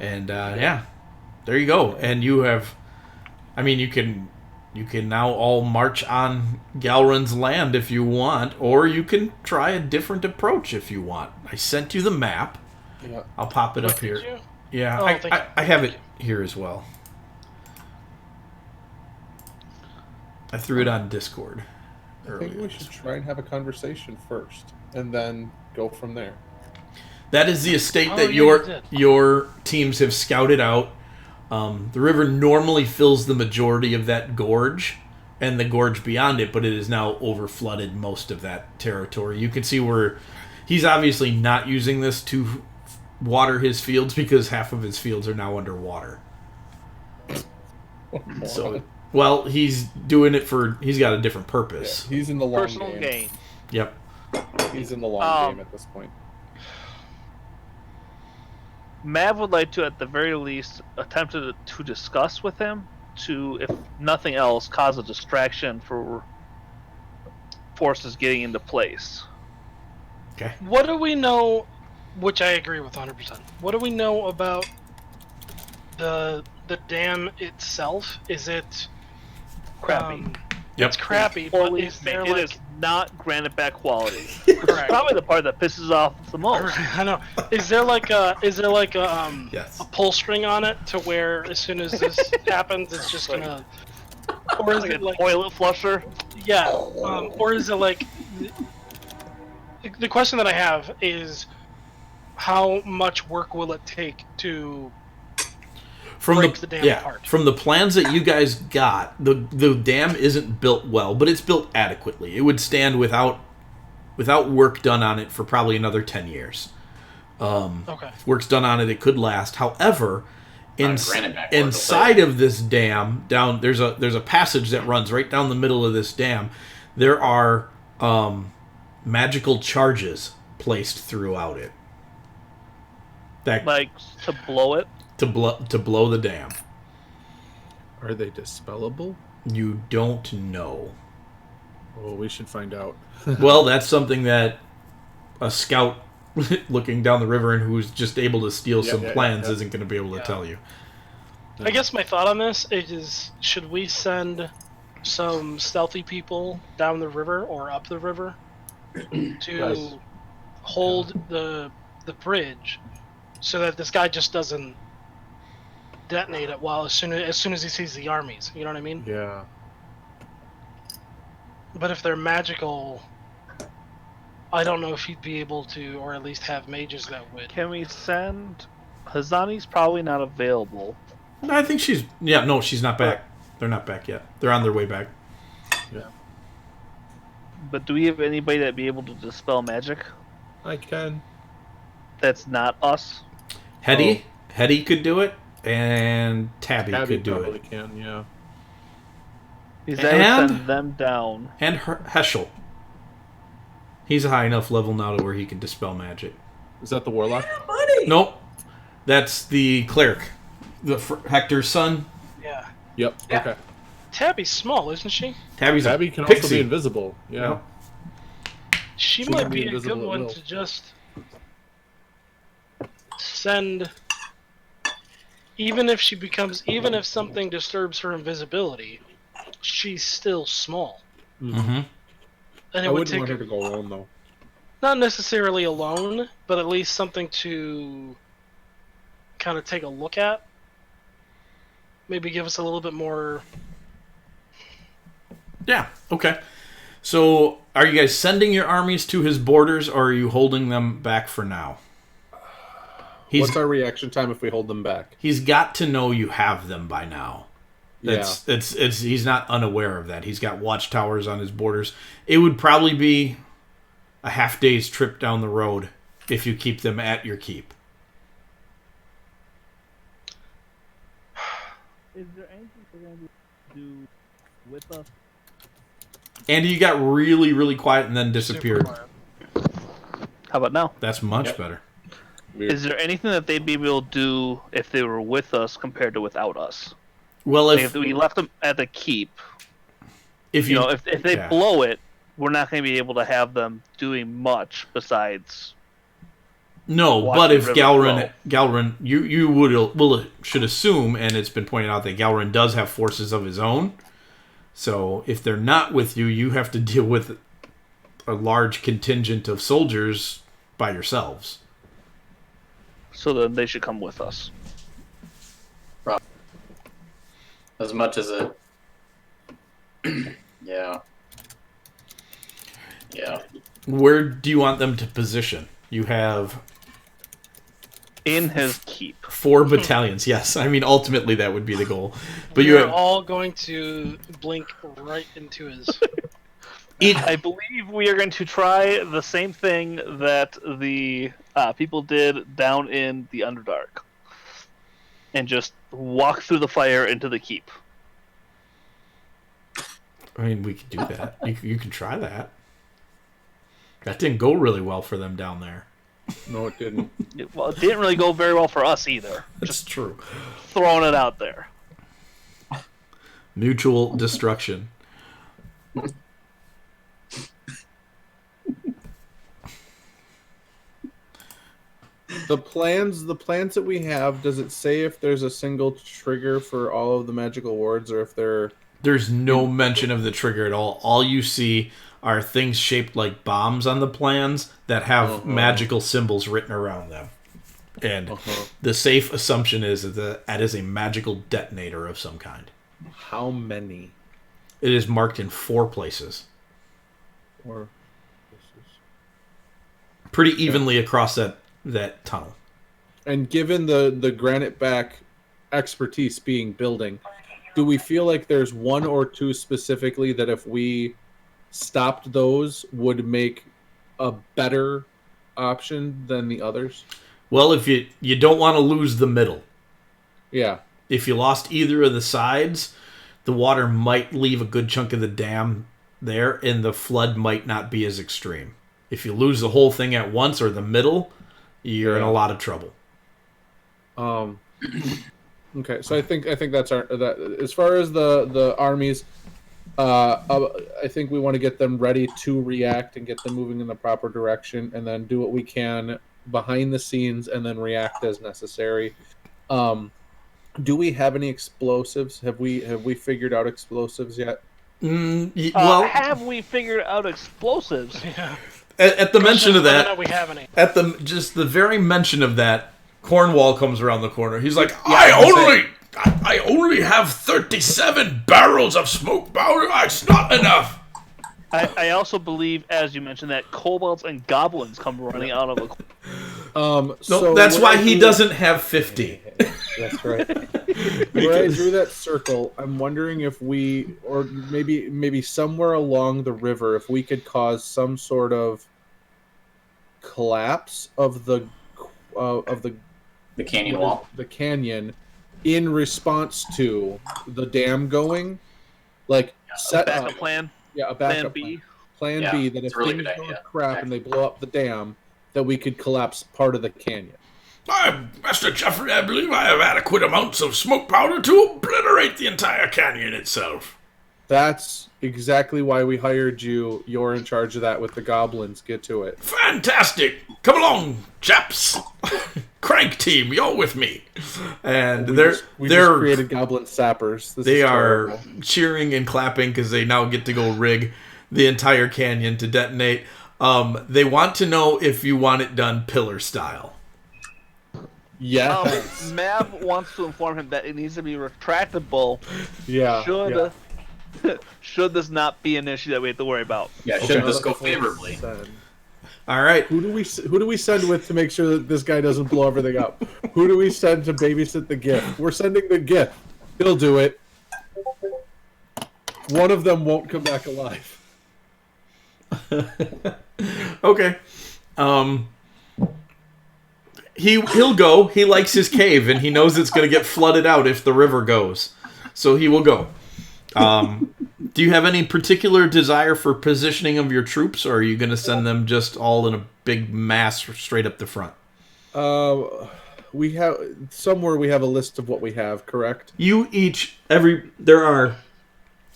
And there you go. And you have, you can now all march on Galrin's land if you want, or you can try a different approach if you want. I sent you the map. Yeah. I'll pop it up here. Yeah, I have it here as well. I threw it on Discord. I think we should try and have a conversation first, and then go from there. That is the estate that your teams have scouted out. The river normally fills the majority of that gorge, and the gorge beyond it, but it is now overflooded most of that territory. You can see where he's obviously not using this to water his fields because half of his fields are now underwater. So... Well, he's doing it he's got a different purpose. Yeah, he's in the long Personal gain. Yep. He's in the long game at this point. Mav would like to, at the very least, attempt to discuss with him to, if nothing else, cause a distraction for forces getting into place. Okay. What do we know? Which I agree with 100%. What do we know about the dam itself? Is it Crappy. Yep. It's crappy, Or but is there it like is not granite back quality. correct? Probably the part that pisses off the most. I know. Is there like a Yes. a pull string on it to where as soon as this happens, it's just gonna, or is Like it a like toilet flusher. yeah, or is it like the question that I have is how much work will it take to break the dam apart? From the plans that you guys got, the dam isn't built well, but it's built adequately. It would stand without work done on it for probably another 10 years. Okay. If work's done on it, it could last. However, granite back inside of this dam, down there's a passage that runs right down the middle of this dam. There are magical charges placed throughout it. That Like, to blow it. to blow the dam. Are they dispellable? You don't know. Oh, we should find out. Well, that's something that a scout looking down the river and who's just able to steal some plans isn't going to be able to tell you. I guess my thought on this is, should we send some stealthy people down the river or up the river to hold the bridge so that this guy just doesn't detonate it while as soon as he sees the armies, you know what I mean? Yeah. But if they're magical, I don't know if he'd be able to, or at least have mages that would. Can we send... Hazani's probably not available. I think she's... Yeah, no, she's not back. They're not back yet. They're on their way back. Yeah. But do we have anybody that'd be able to dispel magic? I can. That's not us? Hetty could do it, and Tabby could do probably it. can, yeah. Because that would send them down. And Heschel. He's a high enough level now to where he can dispel magic. Is that the warlock? Nope. That's the cleric. Hector's son. Yeah. Yep. Yeah. Okay. Tabby's small, isn't she? Tabby can pixie. also be invisible. Yeah. Yep. She She might can be be a good invisible at one will. to just send. Even if something disturbs her invisibility, she's still small. Mm-hmm. And I it would wouldn't take want her, her to go alone, though. not necessarily alone, but at least something to kind of take a look at. Maybe give us a little bit more. Yeah, okay. So, are you guys sending your armies to his borders, or are you holding them back for now? What's our reaction time if we hold them back? He's got to know you have them by now. It's he's not unaware of that. He's got watchtowers on his borders. It would probably be a half day's trip down the road if you keep them at your keep. Is there anything we're going to do with us? Andy, you got really, really quiet and then disappeared. How about now? That's much better. Weird. Is there anything that they'd be able to do if they were with us compared to without us? Well, Like if we left them at the keep, if you know, if they yeah. blow it, we're not going to be able to have them doing much besides. No, watch but the if river Galrin, you should assume, and it's been pointed out that Galrin does have forces of his own. So if they're not with you, you have to deal with a large contingent of soldiers by yourselves. So then they should come with us. As much as it. Yeah. Yeah. Where do you want them to position? You have In his keep. 4 battalions. Yes, I mean ultimately that would be the goal. But you We're have all going to blink right into his. I believe we are going to try the same thing that the people did down in the Underdark. And just walk through the fire into the keep. I mean, we could do that. You can try that. That didn't go really well for them down there. No, it didn't. Well, it didn't really go very well for us either. That's true. Throwing it out there. Mutual destruction. The plans that we have, does it say if there's a single trigger for all of the magical wards, or if they're... There's no mention of the trigger at all. All you see are things shaped like bombs on the plans that have magical symbols written around them. And the safe assumption is that that is a magical detonator of some kind. How many? It is marked in 4 places. Or pretty evenly across that tunnel. And given the granite back expertise being building, do we feel like there's 1 or 2 specifically that if we stopped those would make a better option than the others? Well, if you don't want to lose the middle. Yeah. If you lost either of the sides, the water might leave a good chunk of the dam there, and the flood might not be as extreme. If you lose the whole thing at once or the middle, you're in a lot of trouble. Okay, so I think that's that. As far as the armies, I think we want to get them ready to react and get them moving in the proper direction, and then do what we can behind the scenes, and then react as necessary. Do we have any explosives? Have we figured out explosives yet? Well, have we figured out explosives? Yeah. At the mention of that, we have any. at the very mention of that, Cornwall comes around the corner. He's like, I only have 37 barrels of smoke powder. That's not enough. I also believe, as you mentioned, that kobolds and goblins come running out of a... No, that's why he doesn't have 50. That's right. Where I drew that circle, I'm wondering if we, or maybe somewhere along the river, if we could cause some sort of collapse of the canyon wall. The canyon, in response to the dam going, like set backup up plan. Yeah, a backup Plan B. Plan Yeah, B, that if it's a really things good go idea. crap and they blow up the dam, that we could collapse part of the canyon. Master Jeffrey, I believe I have adequate amounts of smoke powder to obliterate the entire canyon itself. That's exactly why we hired you. You're in charge of that with the goblins. Get to it. Fantastic! Come along, chaps. Crank team, you're with me. And We they're just created goblin sappers. they are cheering and clapping because they now get to go rig the entire canyon to detonate. They want to know if you want it done pillar style. Yeah. Mav wants to inform him that it needs to be retractable. Yeah. Should this not be an issue that we have to worry about? Yeah, should this go favorably? All right. Who do we send with to make sure that this guy doesn't blow everything up? Who do we send to babysit the gift? We're sending the gift. He'll do it. One of them won't come back alive. Okay. He'll go. He likes his cave, and he knows it's going to get flooded out if the river goes. So he will go. Do you have any particular desire for positioning of your troops, or are you going to send them just all in a big mass straight up the front? We have a list of what we have, correct? There are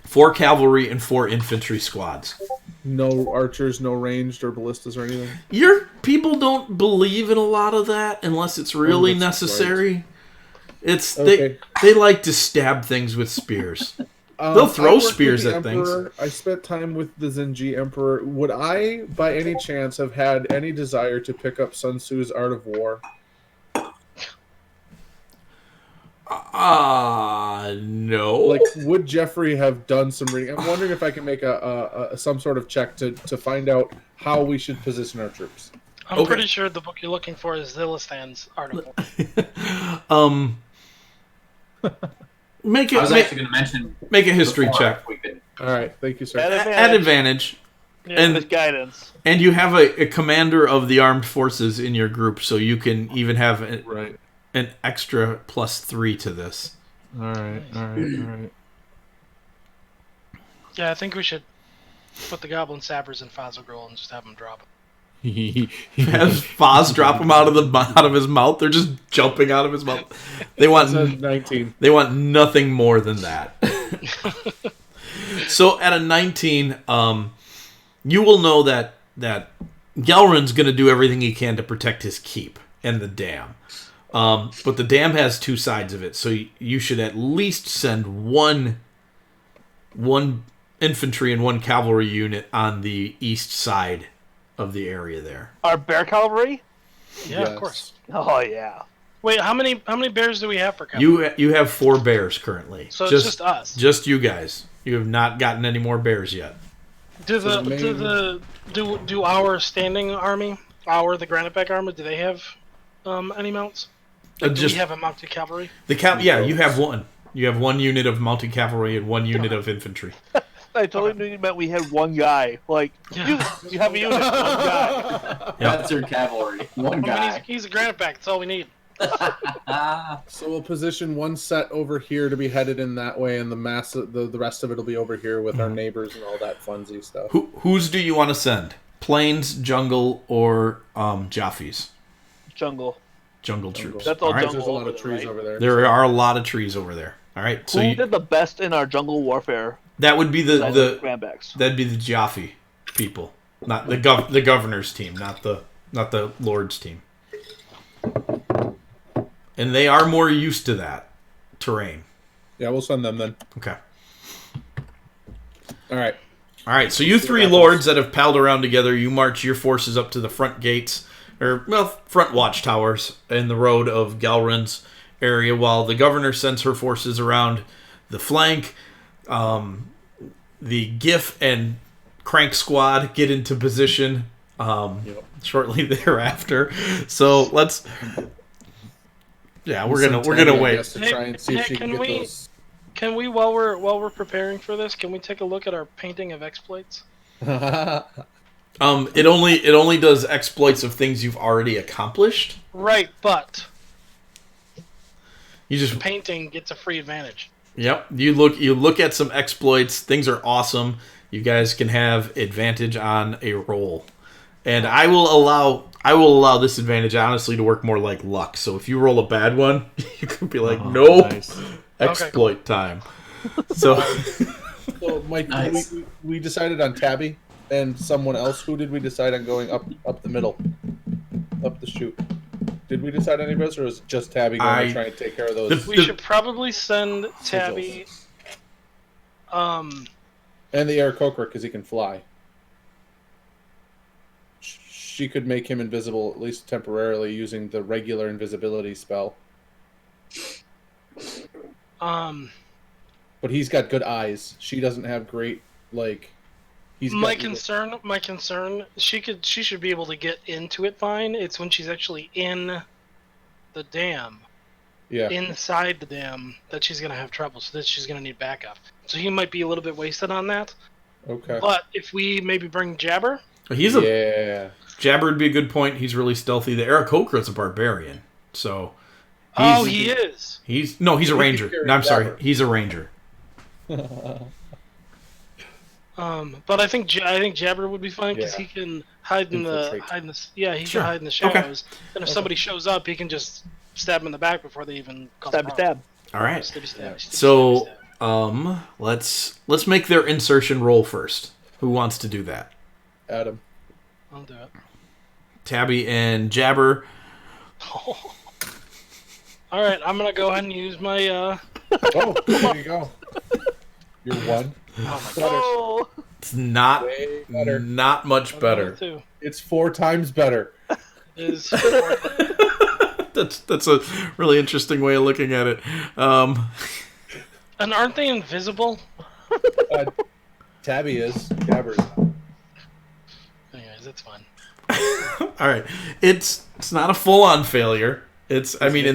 4 cavalry and 4 infantry squads. No archers, no ranged or ballistas or anything? Your people don't believe in a lot of that unless it's really necessary. Right. They like to stab things with spears. They'll throw spears at things. I spent time with the Zenji Emperor. Would I, by any chance, have had any desire to pick up Sun Tzu's Art of War? No. Like, would Jeffrey have done some reading? I'm wondering if I can make some sort of check to find out how we should position our troops. I'm pretty sure the book you're looking for is Zilistan's article. Make I was actually going to mention. Make a history check. All right, thank you, sir. At advantage. And with guidance. And you have a commander of the armed forces in your group, so you can even have an extra +3 to this. All right. Yeah, I think we should put the goblin sappers in Fazogirl and just have them drop. Has Foz drop them out of his mouth. They're just jumping out of his mouth. They want 19. They want nothing more than that. So at a 19, you will know that Gelrin's going to do everything he can to protect his keep and the dam. But the dam has two sides of it, so you should at least send one infantry and one cavalry unit on the east side of the area there. Our bear cavalry? Yeah, of course. Oh yeah. Wait, how many bears do we have per cavalry? You have 4 bears currently. So it's just us. Just you guys. You have not gotten any more bears yet. Do our standing army, the Graniteback army, do they have any mounts? Do we have a mounted cavalry? You have one. You have one unit of mounted cavalry and one unit of infantry. I totally knew you meant we had one guy. Like, you have a unit, one guy. That's your cavalry. One guy. I mean, he's a Graniteback. That's all we need. So we'll position one set over here to be headed in that way, and the rest of it will be over here with our neighbors and all that funsy stuff. Whose do you want to send? Plains, jungle, or Jaffis? Jungle Troops. That's all right. jungle. There's a lot of there, trees right? over there. There are a lot of trees over there. All right. So Who did the best in our jungle warfare? that would be the Grandbacks. that'd be the Jaffe people, not the governor's team, not the lord's team. And they are more used to that terrain. Yeah, we'll send them then. Okay. All right. So you 3 lords that have palled around together, you march your forces up to the front gates, front watchtowers in the road of Gelrin's area, while the governor sends her forces around the flank. The GIF and Crank Squad get into position shortly thereafter. So let's. Yeah, we're gonna wait. To try and see if she can get those. Can we, while we're preparing for this, can we take a look at our painting of exploits? It only does exploits of things you've already accomplished. Right, but you just painting gets a free advantage. Yep. You look at some exploits. Things are awesome. You guys can have advantage on a roll, and I will allow this advantage honestly to work more like luck. So if you roll a bad one, you can be like, nope, nice. Exploit time. So Mike, nice. we decided on Tabby and someone else. Who did we decide on going up the middle, up the chute? Did we decide on any of us, or was it just Tabby going to try and take care of those? We should probably send Tabby. And the Aarakocra, because he can fly. She could make him invisible, at least temporarily, using the regular invisibility spell. But he's got good eyes. She doesn't have great, My concern. She should be able to get into it fine. It's when she's actually in the dam. Yeah. Inside the dam that she's gonna have trouble. So that she's gonna need backup. So he might be a little bit wasted on that. Okay. But if we maybe bring Jabber. Jabber would be a good point. He's really stealthy. The Aarakocra's a barbarian, so. He is. He's a ranger. No, I'm sorry. He's a ranger. But I think Jabber would be fine because he can hide in the can hide in the shadows. Okay. And if somebody shows up, he can just stab him in the back before they even stab. All right. So let's make their insertion roll first. Who wants to do that? Adam. I'll do it. Tabby and Jabber. All right, I'm gonna go ahead and use my. Oh, there you go. You're 1. Oh my gosh. It's not much better. It's 4 times better. Is that's a really interesting way of looking at it. And aren't they invisible? Tabby is. Jabber's. Anyways, it's fine. All right, it's not a full-on failure. And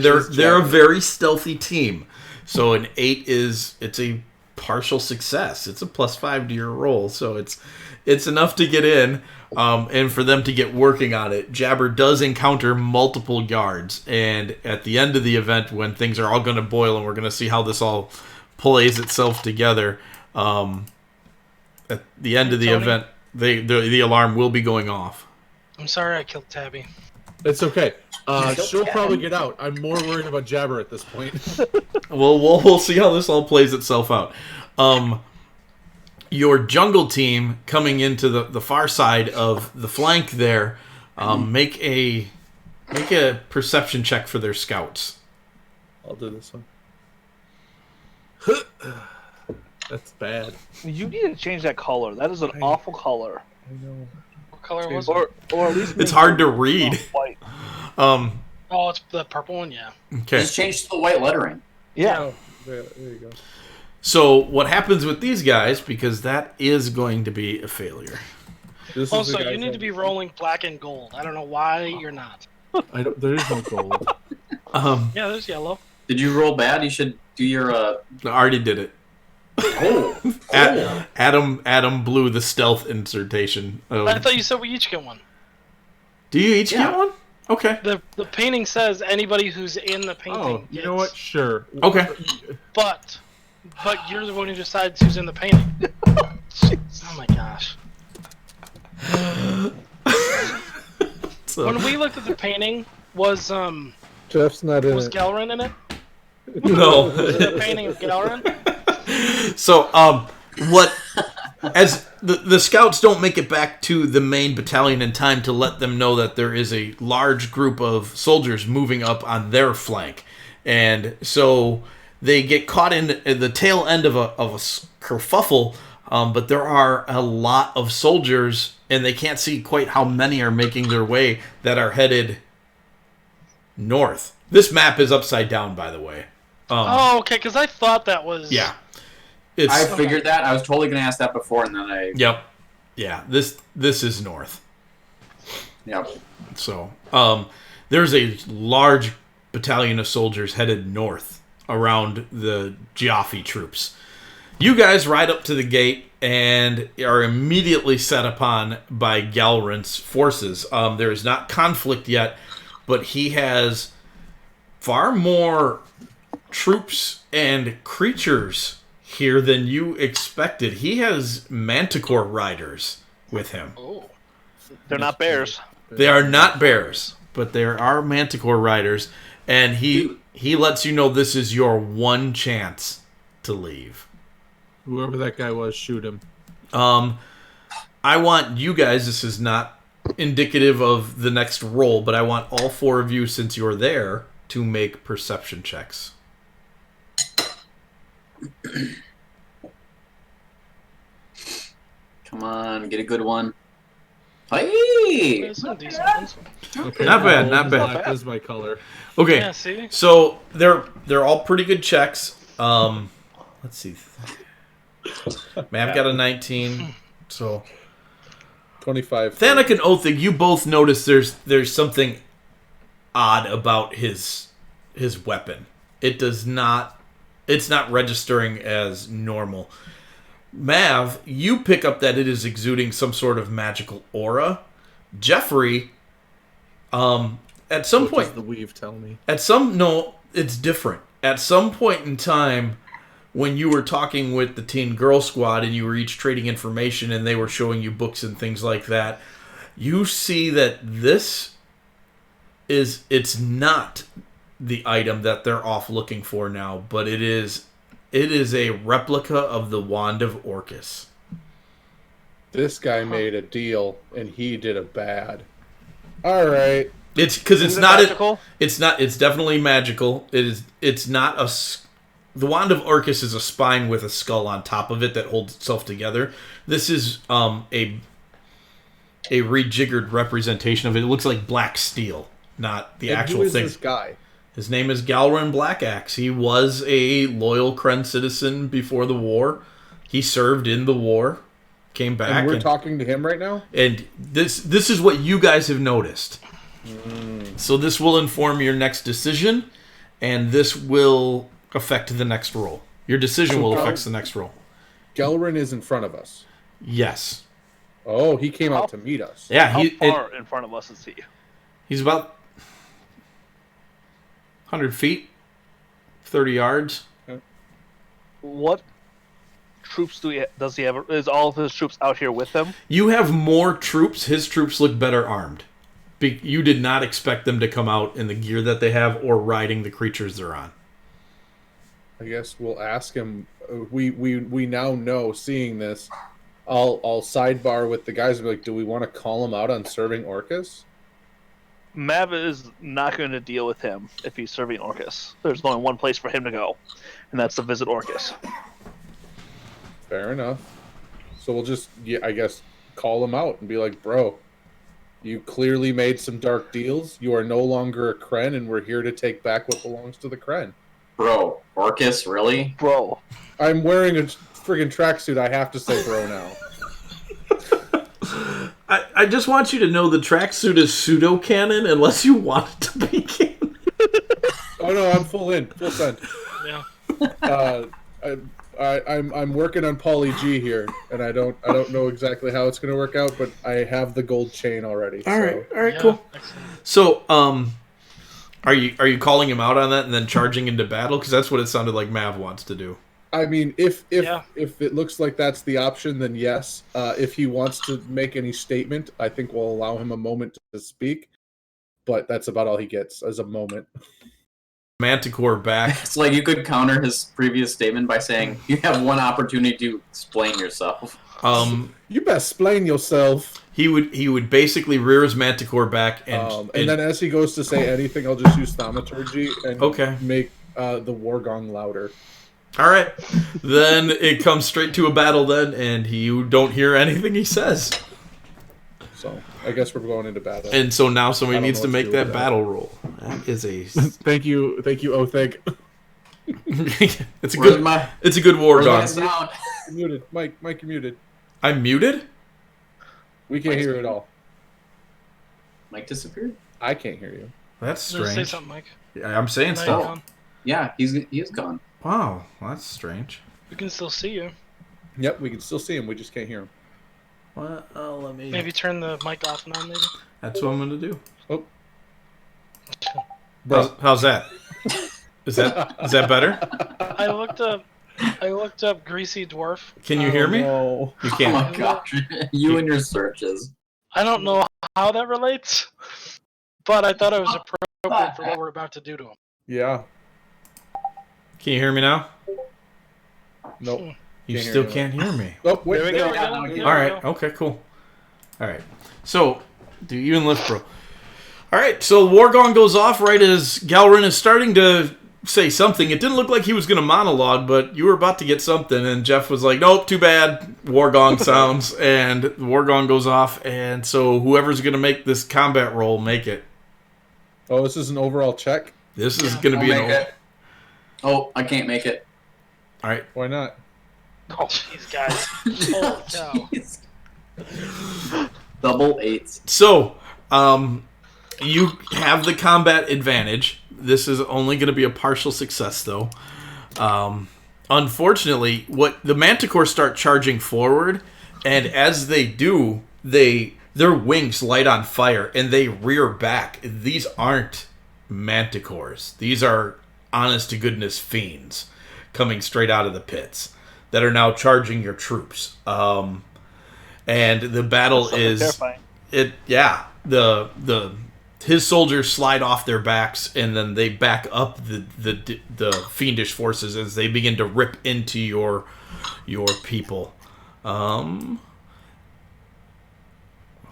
they're a very stealthy team. So an 8 it's a partial success. It's a +5 to your roll, so it's enough to get in, and for them to get working on it. Jabber does encounter multiple guards, and at the end of the event, when things are all going to boil, and we're going to see how this all plays itself together, at the end of the event, the alarm will be going off. I'm sorry I killed Tabby. It's okay. She'll probably get out. I'm more worried about Jabber at this point. Well, we'll see how this all plays itself out. Your jungle team coming into the far side of the flank there, make a perception check for their scouts. I'll do this one. That's bad. You need to change that color. That is an awful color. I know. What color was it? Or at least It's hard to read. White. Oh, it's the purple one, yeah. Okay. Just change to the white lettering. Yeah. Oh, there you go. So what happens with these guys, because that is going to be a failure. This is Also, the guy you need to be rolling black and gold. I don't know why you're not. there is no gold. Yeah, there's yellow. Did you roll bad? You should do your. I already did it. Adam blew the stealth insertion. I thought you said we each get one. Do you each get one? Okay. The painting says anybody who's in the painting. Oh, you know gets- what? Sure. Okay. But you're the one who decides who's in the painting. Oh my gosh. So, When we looked at the painting, was Jeff's not in was Galrin in it? no. Was it a painting of Galrin? So, what? As the scouts don't make it back to the main battalion in time to let them know that there is a large group of soldiers moving up on their flank, and so they get caught in the tail end of a kerfuffle. But there are a lot of soldiers, and they can't see quite how many are making their way that are headed north. This map is upside down, by the way. Oh, okay, because I thought that was... Yeah. I figured that. I was totally going to ask that before, and then I. Yep. Yeah. This is north. Yep. So there's a large battalion of soldiers headed north around the Jaffe troops. You guys ride up to the gate and are immediately set upon by Galrin's forces. There is not conflict yet, but he has far more troops and creatures here than you expected. He has manticore riders with him. Oh. They're not bears. They are not bears, but there are manticore riders, and he lets you know this is your one chance to leave. Whoever that guy was, shoot him. I want you guys, this is not indicative of the next roll, but I want all four of you, since you're there, to make perception checks. Come on, get a good one. Hey! There's some decent ones. Okay, Not bad, not bad. Black is my color. Okay, Yeah, see? so they're all pretty good checks. Let's see. Mav got a 19, so 25. Thanik and Othig, you both notice there's something odd about his weapon. It's not registering as normal. Mav, you pick up that it is exuding some sort of magical aura. Jeffrey, at some What point, does the weave tell me? it's different. At some point in time, when you were talking with the Teen Girl Squad and you were each trading information and they were showing you books and things like that, you see that it's not the item that they're off looking for now, but it is a replica of the Wand of Orcus. This guy made a deal and he did a bad. All right. It's because it's Is it not magical? it's definitely magical. It's not the Wand of Orcus is a spine with a skull on top of it that holds itself together. This is a rejiggered representation of it. It looks like black steel, not the And actual who is thing. this guy? His name is Galrin Blackaxe. He was a loyal Kren citizen before the war. He served in the war, came back, And we're talking to him right now? and this is what you guys have noticed. So this will inform your next decision, and this will affect the next roll. Your decision will affect the next roll. Gelrin is in front of us. Yes. Oh, he came out to meet us. Yeah. How far in front of us is he? He's about 100 feet, 30 yards. What troops does he have? Is all of his troops out here with him? You have more troops. His troops look better armed. You did not expect them to come out in the gear that they have or riding the creatures they're on. I guess we'll ask him. We now know, seeing this, I'll sidebar with the guys and be like, do we want to call him out on serving Orcus? Mav is not going to deal with him if he's serving Orcus. There's only one place for him to go, and that's to visit Orcus. Fair enough. So we'll just, I guess, call him out and be like, bro, you clearly made some dark deals. You are no longer a Kren, and we're here to take back what belongs to the Kren. Bro, Orcus, really? Bro. I'm wearing a friggin' tracksuit. I have to say bro now. I just want you to know the tracksuit is pseudo-canon unless you want it to be canon. Oh no, I'm full send. Yeah. I'm working on Poly G here, and I don't know exactly how it's going to work out, but I have the gold chain already. All right, Yeah, cool. excellent. So, are you calling him out on that and then charging into battle? Because that's what it sounded like Mav wants to do. I mean, if Yeah. it looks like that's the option, then yes. If he wants to make any statement, I think we'll allow him a moment to speak. But that's about all he gets, as a moment. Manticore back. It's like you could counter his previous statement by saying, you have one opportunity to explain yourself. You best explain yourself. He would basically rear his Manticore back And then as he goes to say anything, I'll just use thaumaturgy and make the war gong louder. All right, then it comes straight to a battle then, and you don't hear anything he says. So I guess we're going into battle. And so now somebody I don't needs know to what make to do that with battle roll. That is a. Thank you. Oh, thank. It's a good. It's a good war Where's my gong. sound? You're muted, Mike. Mike, you're muted. I'm muted. We can't hear it at all. Mike disappeared? I can't hear you. That's Say strange. something, Mike. Yeah, I'm saying Now stuff. you're gone. Yeah, he's gone. Wow, that's strange. We can still see you. Yep, we can still see him. We just can't hear him. Well, let me. Maybe turn the mic off and on, maybe? That's what I'm gonna do. Oh, How's that? Is that better? I looked up greasy dwarf. Can you hear me? No. You Oh can't. my gosh, you and your searches. I don't know how that relates, but I thought it was appropriate for what we're about to do to him. Yeah. Can you hear me now? Nope. You Can't hear still you. can't hear me. Oh, wait. There we go. Yeah, There we All right. go. Okay. Cool. All right. So, do you and Lift Bro? All right. So War Gong goes off right as Galrin is starting to say something. It didn't look like he was going to monologue, but you were about to get something, and Jeff was like, "Nope, too bad." War Gong sounds, and the War Gong goes off, and so whoever's going to make this combat roll, make it. Oh, this is an overall check? This is going to I'll be make it. Oh, I can't make it. All right. Why not? Oh, jeez, guys. Holy cow. Jeez. Double eights. So, you have the combat advantage. This is only going to be a partial success, though. Unfortunately, what the Manticores start charging forward, and as they do, their wings light on fire, and they rear back. These aren't Manticores. These are honest-to-goodness fiends coming straight out of the pits that are now charging your troops. And the battle is terrifying. his soldiers slide off their backs, and then they back up the fiendish forces as they begin to rip into your people.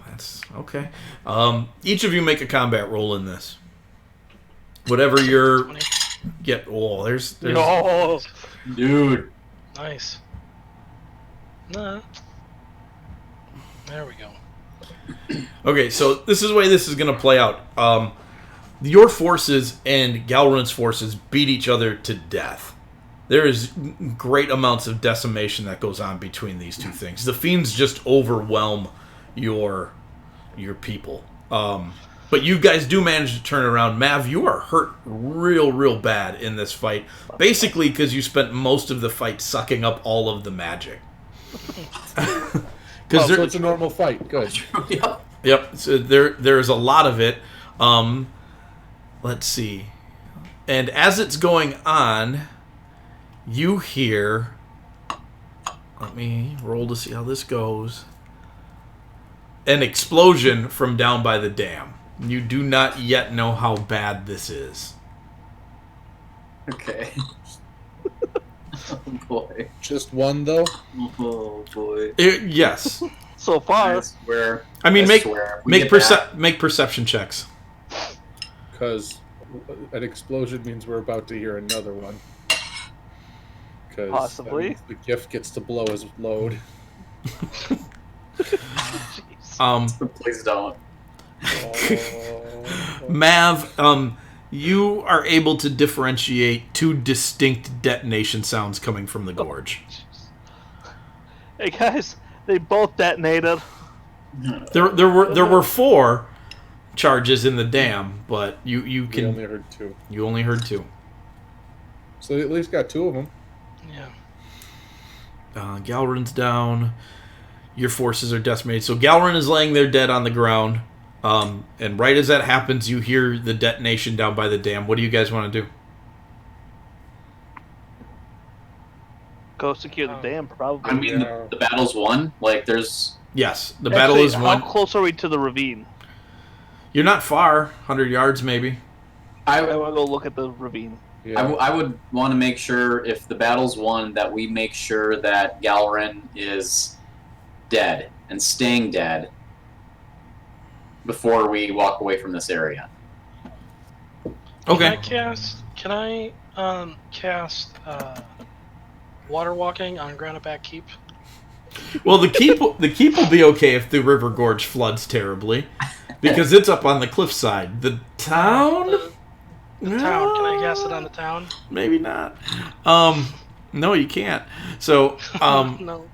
That's okay. Each of you make a combat roll in this. Whatever your 20. get. Oh, there's No. Dude. Nice. Nah. There we go. Okay, so this is the way this is going to play out. Your forces and Galrin's forces beat each other to death. There is great amounts of decimation that goes on between these two things. The fiends just overwhelm your people. But you guys do manage to turn around. Mav, you are hurt real bad in this fight. Basically because you spent most of the fight sucking up all of the magic. So it's a normal fight. Good. Yep. Yep. So there's a lot of it. Let's see. And as it's going on, you hear. Let me roll to see how this goes. An explosion from down by the dam. You do not yet know how bad this is. Okay. Oh boy. Just one though. Oh boy. Yes. So far, I swear. I mean, make swear. If we make get that- make perception checks. Because an explosion means we're about to hear another one. Because Possibly. the gift gets to blow his load. Please don't. Mav, you are able to differentiate two distinct detonation sounds coming from the gorge. hey guys, they both detonated. There were 4 charges in the dam, but you We can only heard 2. you only heard 2. So they at least got 2 of them. Yeah. Galrin's down. Your forces are decimated. So Galrin is laying there dead on the ground. And right as that happens, you hear the detonation down by the dam. What do you guys want to do? Go secure the dam, probably. I mean, Yeah. the battle's won. Like, there's. Yes, the battle Actually, is won. How close are we to the ravine? You're not far, 100 yards maybe. I want to go look at the ravine. Yeah. I would want to make sure, if the battle's won, that we make sure that Galrin is dead and staying dead before we walk away from this area. Okay. Can I cast water walking on Granaback Keep? Well, the keep will be okay if the river gorge floods terribly, because it's up on the cliffside. The town. The town. Can I cast it on the town? Maybe not. No, you can't. So, No.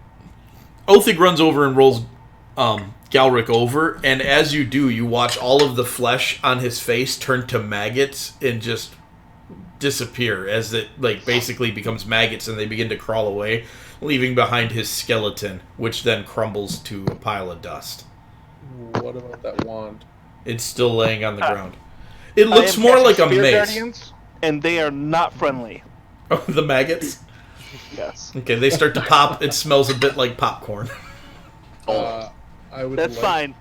Othig runs over and rolls Galric over, and as you do, you watch all of the flesh on his face turn to maggots and just disappear as it basically becomes maggots, and they begin to crawl away, leaving behind his skeleton, which then crumbles to a pile of dust. What about that wand? It's still laying on the ground. It I looks am more casting like a Spirit mace. Guardians, and they are not friendly. Oh, the maggots? Yes. Okay, they start to pop. It smells a bit like popcorn. I would That's like fine.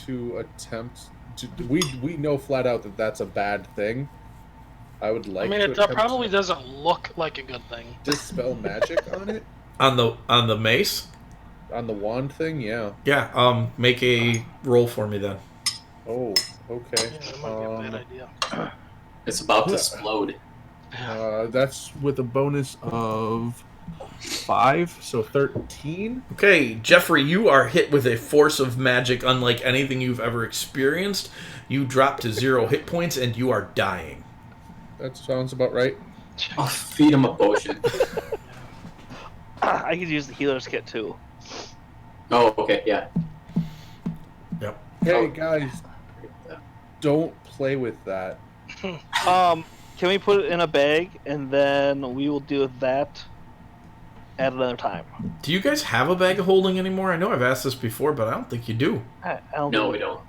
to attempt to. We know flat out that that's a bad thing. I would like. I mean, to it attempt probably to doesn't look like a good thing. dispel magic on it. On the mace? On the wand thing, yeah. Yeah, make a roll for me then. Oh, okay. Yeah, that might be a bad idea. It's about to explode. That's with a bonus of 5, so 13. Okay, Jeffrey, you are hit with a force of magic unlike anything you've ever experienced. You drop to 0 hit points and you are dying. That sounds about right. I'll feed him a potion. I could use the healer's kit too. Oh, okay, yeah. Yep. Hey Oh. guys, don't play with that. Can we put it in a bag and then we will deal with that at another time? Do you guys have a bag of holding anymore? I know I've asked this before, but I don't think you do. I don't No, think we don't.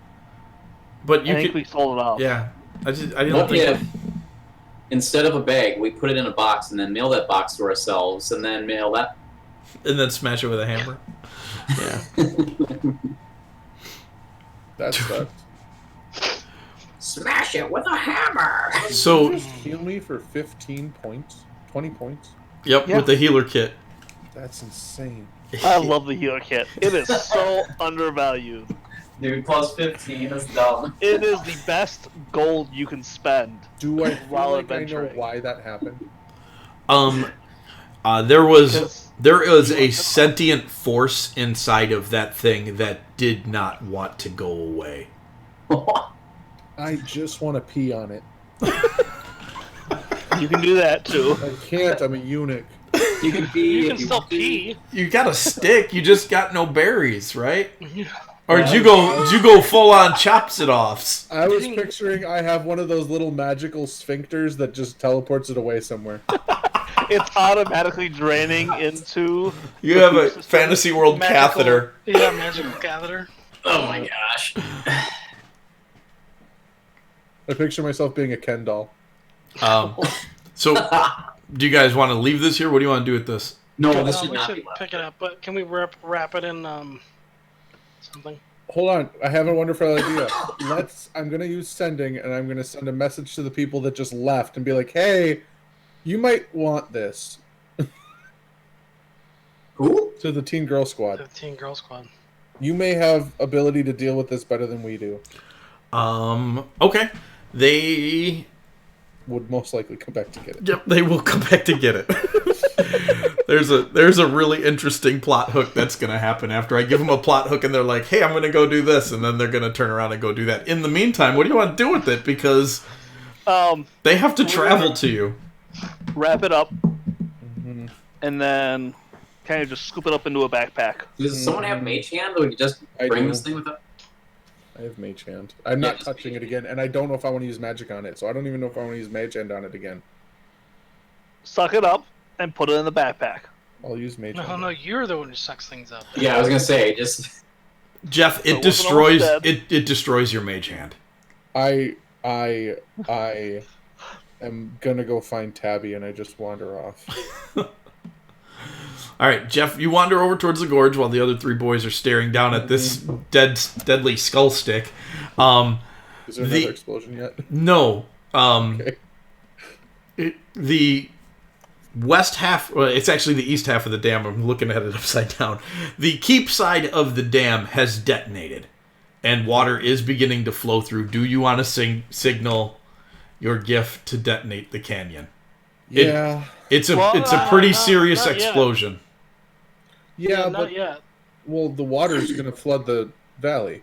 But you I think could. we sold it off. Yeah. I didn't What think. if, instead of a bag, we put it in a box and then mail that box to ourselves and then mail that? And then smash it with a hammer. Yeah. That sucked. Smash it with a hammer! So, Just heal me for 15 points, 20 points. yep, Yeah. with the healer kit. That's insane. I love the healer kit. It is so undervalued. Dude, plus 15 is dumb. It is the best gold you can spend. Do I feel While like I know adventuring. why that happened? There is a sentient force inside of that thing that did not want to go away. I just want to pee on it. You can do that too. I can't. I'm a eunuch. You can pee. You can still pee. You got a stick. You just got no berries, right? Or did you go full on chops it offs? I was picturing I have one of those little magical sphincters that just teleports it away somewhere. It's automatically draining into. You the have food a system. fantasy world catheter. Yeah, magical catheter. Oh my gosh. I picture myself being a Ken doll. So, do you guys want to leave this here? What do you want to do with this? No, this No, should we not should be left. pick it up, but can we wrap it in something? Hold on, I have a wonderful idea. I'm gonna use sending, and I'm gonna send a message to the people that just left and be like, "Hey, you might want this." Who? To the Teen Girl Squad. 15 Girl Squad. You may have ability to deal with this better than we do. Okay. They Would most likely come back to get it. Yep, they will come back to get it. There's a really interesting plot hook that's going to happen after I give them a plot hook and they're like, hey, I'm going to go do this, and then they're going to turn around and go do that. In the meantime, what do you want to do with it? Because they have to travel to you. Wrap it up, and then kind of just scoop it up into a backpack. Does someone have Mage Hand, or we could just bring this thing with us? I have Mage Hand. I'm not touching it again, and I don't know if I want to use magic on it, so I don't even know if I want to use Mage Hand on it again. Suck it up and put it in the backpack. I'll use Mage Hand. No, you're the one who sucks things up. Yeah, I was gonna say, just Jeff, it destroys it destroys your mage hand. I am gonna go find Tabby, and I just wander off. All right, Jeff, you wander over towards the gorge while the other three boys are staring down at this deadly skull stick. Is there another explosion yet? No. Okay. The west half, well, it's actually the east half of the dam. I'm looking at it upside down. The keep side of the dam has detonated, and water is beginning to flow through. Do you want to signal your gift to detonate the canyon? Yeah. It's a pretty serious explosion. Yeah, not but yet. well, the water's going to flood the valley.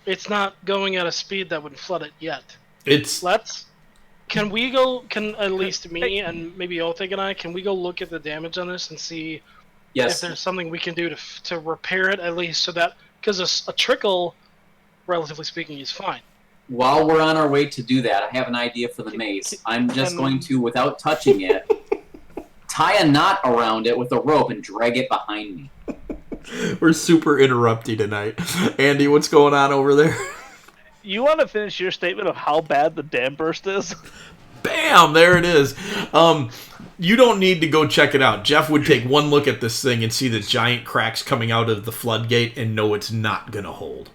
It's not going at a speed that would flood it yet. It's Can at least me and maybe Othig and I, can we go look at the damage on this and see if there's something we can do to repair it, at least so that, because a trickle, relatively speaking, is fine. while we're on our way to do that, I have an idea for the mace. I'm just going to, without touching it, tie a knot around it with a rope and drag it behind me. We're super interrupty tonight. Andy, what's going on over there? You want to finish your statement of how bad the dam burst is? Bam! There it is. You don't need to go check it out. Jeff would take one look at this thing and see the giant cracks coming out of the floodgate and know it's not going to hold.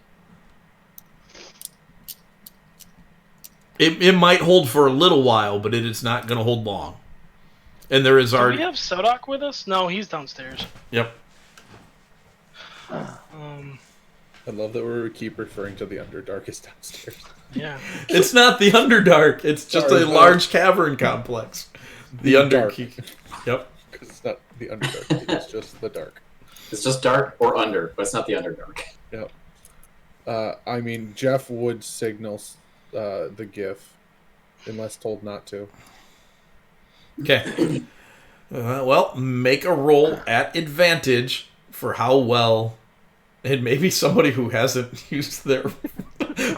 It might hold for a little while, but it is not going to hold long. And there is Do we have Sodok with us? No, he's downstairs. Yep. I love that we keep referring to the Underdark as downstairs. Yeah. It's not the Underdark. It's just a large cavern complex. The Underdark. Yep. Because it's not the Underdark. It's just the dark. It's just dark or under, but it's not the Underdark. Yep. I mean, Jeff would signal the GIF, unless told not to. Okay. Well, make a roll at advantage for how well, and maybe somebody who hasn't used their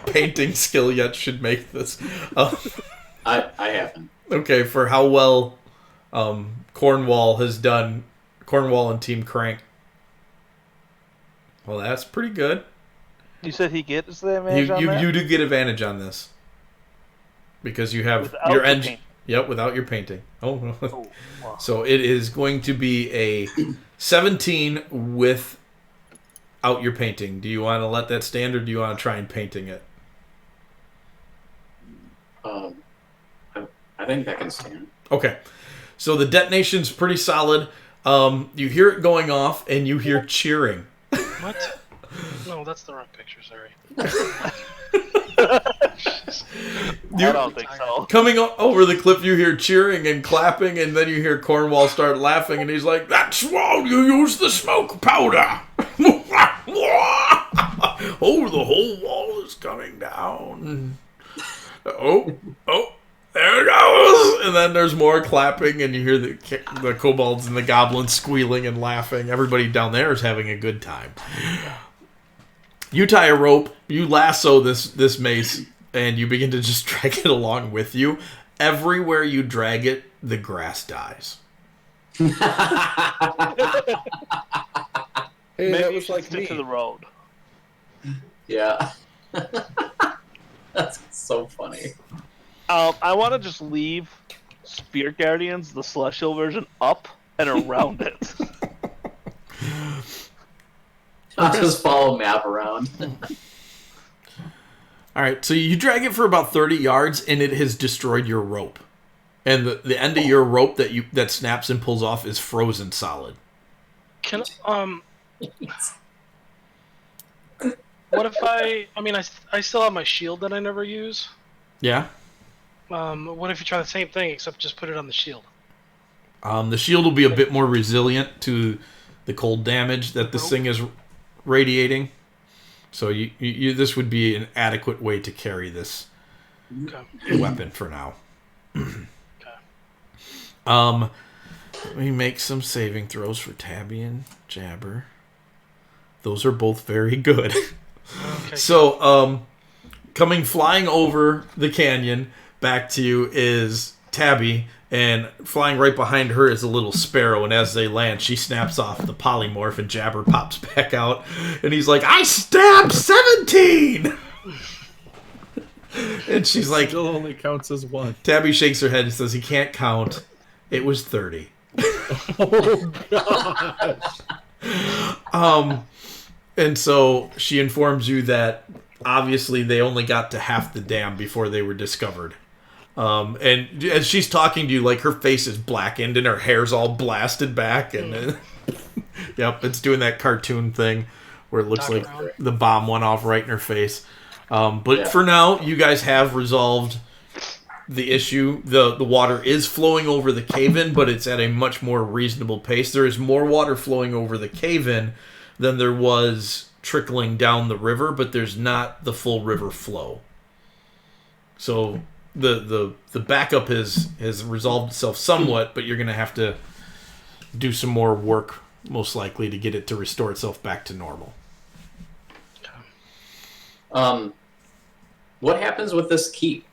painting skill yet should make this. I haven't. Okay, for how well Cornwall has done, Cornwall and Team Crank. Well, that's pretty good. You said he gets the advantage on that? You do get advantage on this. Because you have Without your the engine. paint. Yep, without your painting. Oh, Oh, wow. So it is going to be a 17 without your painting. Do you want to let that stand, or do you want to try and painting it? I think that can stand. Okay. So the detonation's pretty solid. You hear it going off, and you hear cheering. What? No, that's the wrong picture, sorry. I don't think so. Coming over the cliff, you hear cheering and clapping, and then you hear Cornwall start laughing, and he's like, "That's why you use the smoke powder." Oh, the whole wall is coming down. Oh, there it goes. And then there's more clapping, and you hear the kobolds and the goblins squealing and laughing. Everybody down there is having a good time. You tie a rope, you lasso this mace, and you begin to just drag it along with you. Everywhere you drag it, the grass dies. Hey, Maybe that you was should like stick me. to the road. Yeah. That's so funny. I want to just leave Spear Guardians, the Celestial version, up and around it. I'll just follow map around. All right, so you drag it for about 30 yards, and it has destroyed your rope. And the end of your rope that snaps and pulls off is frozen solid. Can what if I mean I still have my shield that I never use. Yeah. What if you try the same thing except just put it on the shield? The shield will be a bit more resilient to the cold damage that this thing is radiating. So you this would be an adequate way to carry this weapon for now. Let me make some saving throws for Tabby and Jabber. Those are both very good. Okay. So, coming flying over the canyon back to you is Tabby, and flying right behind her is a little sparrow, and as they land, she snaps off the polymorph, and Jabber pops back out, and he's like, I stabbed 17! And she's like... Still only counts as one. Tabby shakes her head and says, he can't count. It was 30. Oh, gosh. And so she informs you that obviously they only got to half the dam before they were discovered. And as she's talking to you, like, her face is blackened and her hair's all blasted back. And yep, it's doing that cartoon thing where it looks like the bomb went off right in her face. But for now, you guys have resolved the issue. The water is flowing over the cave-in, but it's at a much more reasonable pace. There is more water flowing over the cave-in than there was trickling down the river, but there's not the full river flow. So the backup has resolved itself somewhat, but you're going to have to do some more work, most likely, to get it to restore itself back to normal. What happens with this keep?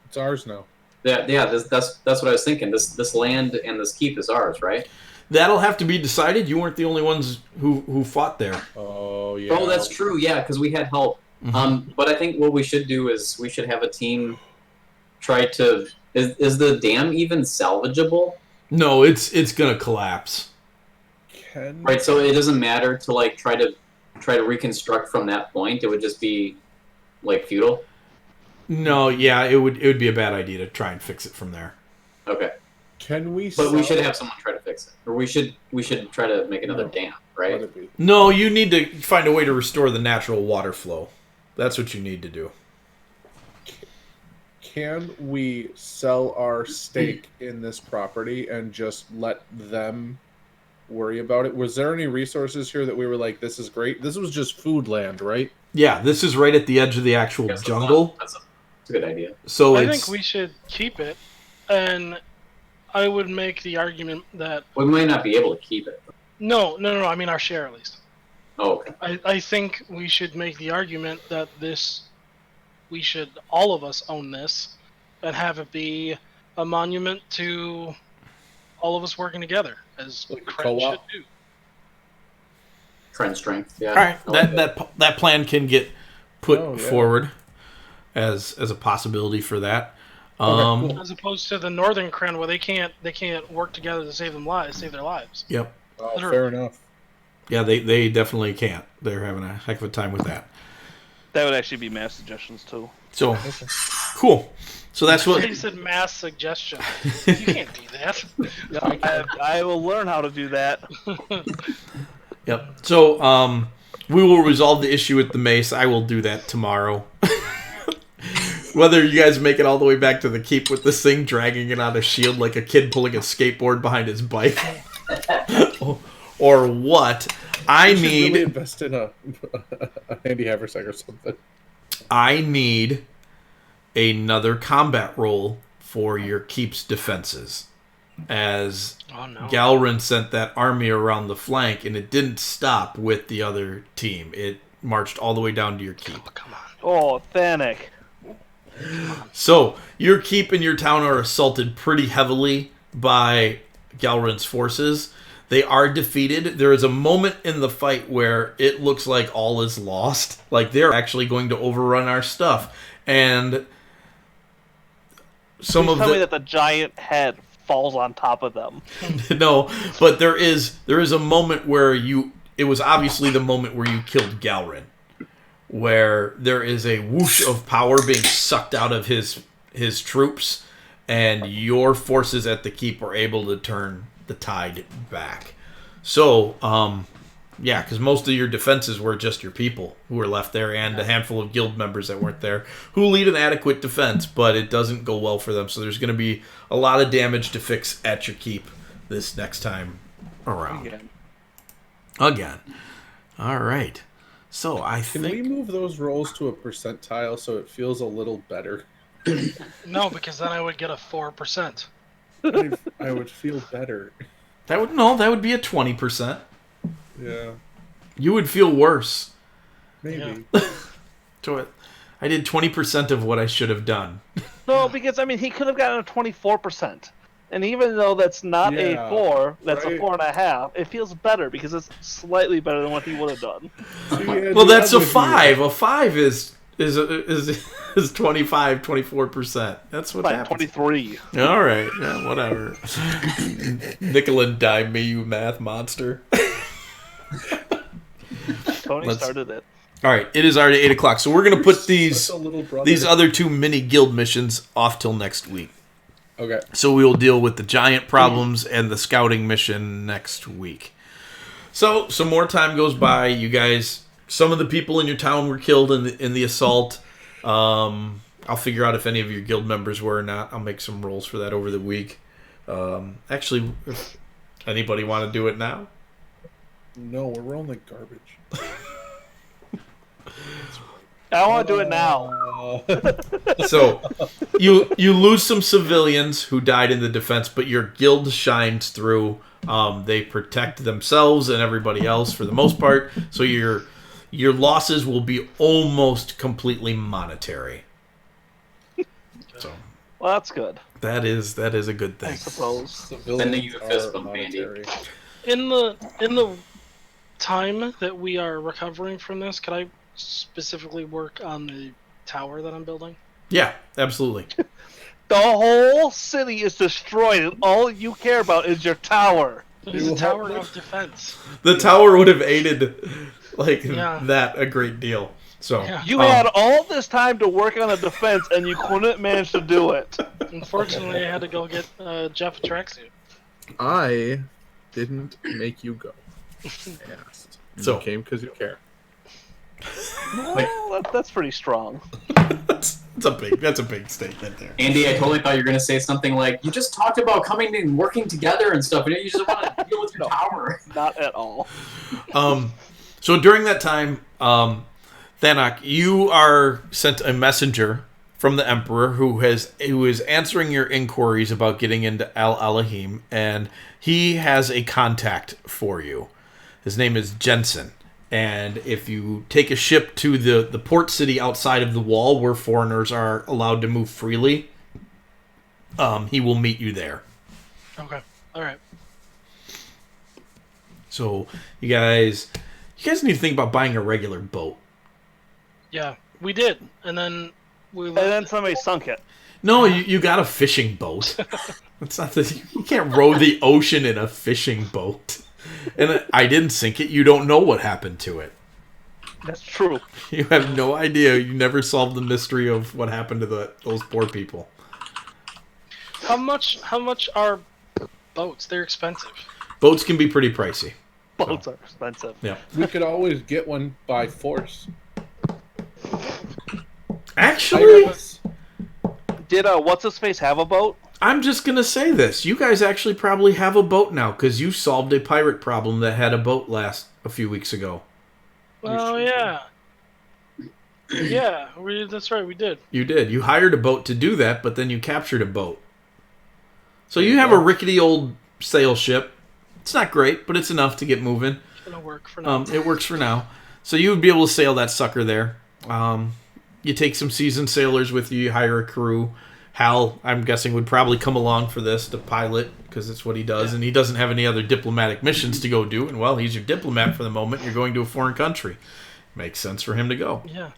It's ours now. Yeah, that's what I was thinking. This land and this keep is ours, right? That'll have to be decided. You weren't the only ones who fought there. Oh, yeah. Oh, that's true. Yeah, because we had help. Mm-hmm. But I think what we should do is we should have a team try to. Is the dam even salvageable? No, it's gonna collapse. Right. So it doesn't matter to like try to reconstruct from that point. It would just be like futile. No, yeah, it would be a bad idea to try and fix it from there. Okay. Can we? But we should have someone try to fix it, or we should try to make another dam, right? No, you need to find a way to restore the natural water flow. That's what you need to do. Can we sell our stake in this property and just let them worry about it? Was there any resources here that we were like, this is great? This was just food land, right? Yeah, this is right at the edge of the actual jungle. That's a good idea. So I think we should keep it, and I would make the argument that... We might not be able to keep it. No, I mean our share at least. Oh, okay. I think we should make the argument that we should, all of us own this, and have it be a monument to all of us working together, as Like a Kren should co-op? do. Trend strength, yeah. all right, that plan can get put forward as a possibility for that. Cool. As opposed to the Northern Kren, where they can't work together to save their lives. Yep. Oh, fair enough. Yeah, they definitely can't. They're having a heck of a time with that. That would actually be mass suggestions too. So, cool. So that's what... He said mass suggestion. You can't do that. I will learn how to do that. Yep. So, we will resolve the issue with the mace. I will do that tomorrow. Whether you guys make it all the way back to the keep with this thing dragging it on a shield like a kid pulling a skateboard behind his bike, or what, I need... really invest in a handy haversack or something. I need another combat roll for your keep's defenses. As Galrin sent that army around the flank, and it didn't stop with the other team. It marched all the way down to your keep. Oh, come on. Oh, Thanik. So, your keep and your town are assaulted pretty heavily by Galrin's forces. They are defeated. There is a moment in the fight where it looks like all is lost. Like, they're actually going to overrun our stuff. And some Please of tell me that the giant head falls on top of them. No, but there is a moment where it was obviously the moment where you killed Galrin, where there is a whoosh of power being sucked out of his troops, and your forces at the keep are able to turn the tide back. So, yeah, because most of your defenses were just your people who were left there and a handful of guild members that weren't there who lead an adequate defense, but it doesn't go well for them. So there's going to be a lot of damage to fix at your keep this next time around. Again. All right. So Can we move those rolls to a percentile so it feels a little better? No, because then I would get a 4%. I would feel better. That would be a 20%. Yeah. You would feel worse. Maybe. Yeah. I did 20% of what I should have done. No, because he could have gotten a 24%, and even though that's not a 4, that's a 4.5. It feels better because it's slightly better than what he would have done. Well, that's a 5. A 5 is 25, 24%. That's what happens. 23. All right, yeah, whatever. Nickel and dime me, you math monster. Tony started it. All right, it is already 8 o'clock, so we're gonna put these other 2 mini guild missions off till next week. Okay. So we will deal with the giant problems and the scouting mission next week. So some more time goes by. You guys, some of the people in your town were killed in the assault. I'll figure out if any of your guild members were or not. I'll make some rolls for that over the week. Actually, if anybody want to do it now? No, we're rolling like garbage. I want to do it now. So, you lose some civilians who died in the defense, but your guild shines through. They protect themselves and everybody else for the most part. So your losses will be almost completely monetary. So, well, that's good. That is a good thing. I suppose. Sending you a fist bump, Andy. In the time that we are recovering from this, could I specifically work on the tower that I'm building? Yeah, absolutely. The whole city is destroyed, and all you care about is your tower. It's a tower of defense. The tower would have aided that a great deal. So you had all this time to work on a defense, and you couldn't manage to do it. Unfortunately, I had to go get Jeff a tracksuit. I didn't make you go. I asked. So you came because you care. Well, that's pretty strong. that's a big statement there. Andy, I totally thought you were going to say something like, you just talked about coming and working together and stuff, and you just want to deal with your tower. Not at all. So during that time, Thanak, you are sent a messenger from the Emperor who is answering your inquiries about getting into Al Alahim, and he has a contact for you. His name is Jensen. And if you take a ship to the port city outside of the wall where foreigners are allowed to move freely, he will meet you there. Okay. All right. So you guys need to think about buying a regular boat. Yeah, we did, and then somebody sunk it. No, you got a fishing boat. It's not you can't row the ocean in a fishing boat. And I didn't sink it. You don't know what happened to it. That's true. You have no idea. You never solved the mystery of what happened to those poor people. How much are boats? They're expensive. Boats can be pretty pricey. Boats are expensive. Yeah. We could always get one by force. Actually, did what's his face have a boat? I'm just gonna say this. You guys actually probably have a boat now because you solved a pirate problem that had a boat a few weeks ago. Oh yeah. Yeah, that's right. We did. You did. You hired a boat to do that, but then you captured a boat. So you have a rickety old sail ship. It's not great, but it's enough to get moving. It's gonna work for now. It works for now. So you would be able to sail that sucker there. You take some seasoned sailors with you. You hire a crew. Hal, I'm guessing, would probably come along for this to pilot because it's what he does, and he doesn't have any other diplomatic missions to go do. And well, he's your diplomat for the moment. You're going to a foreign country. Makes sense for him to go. Yeah.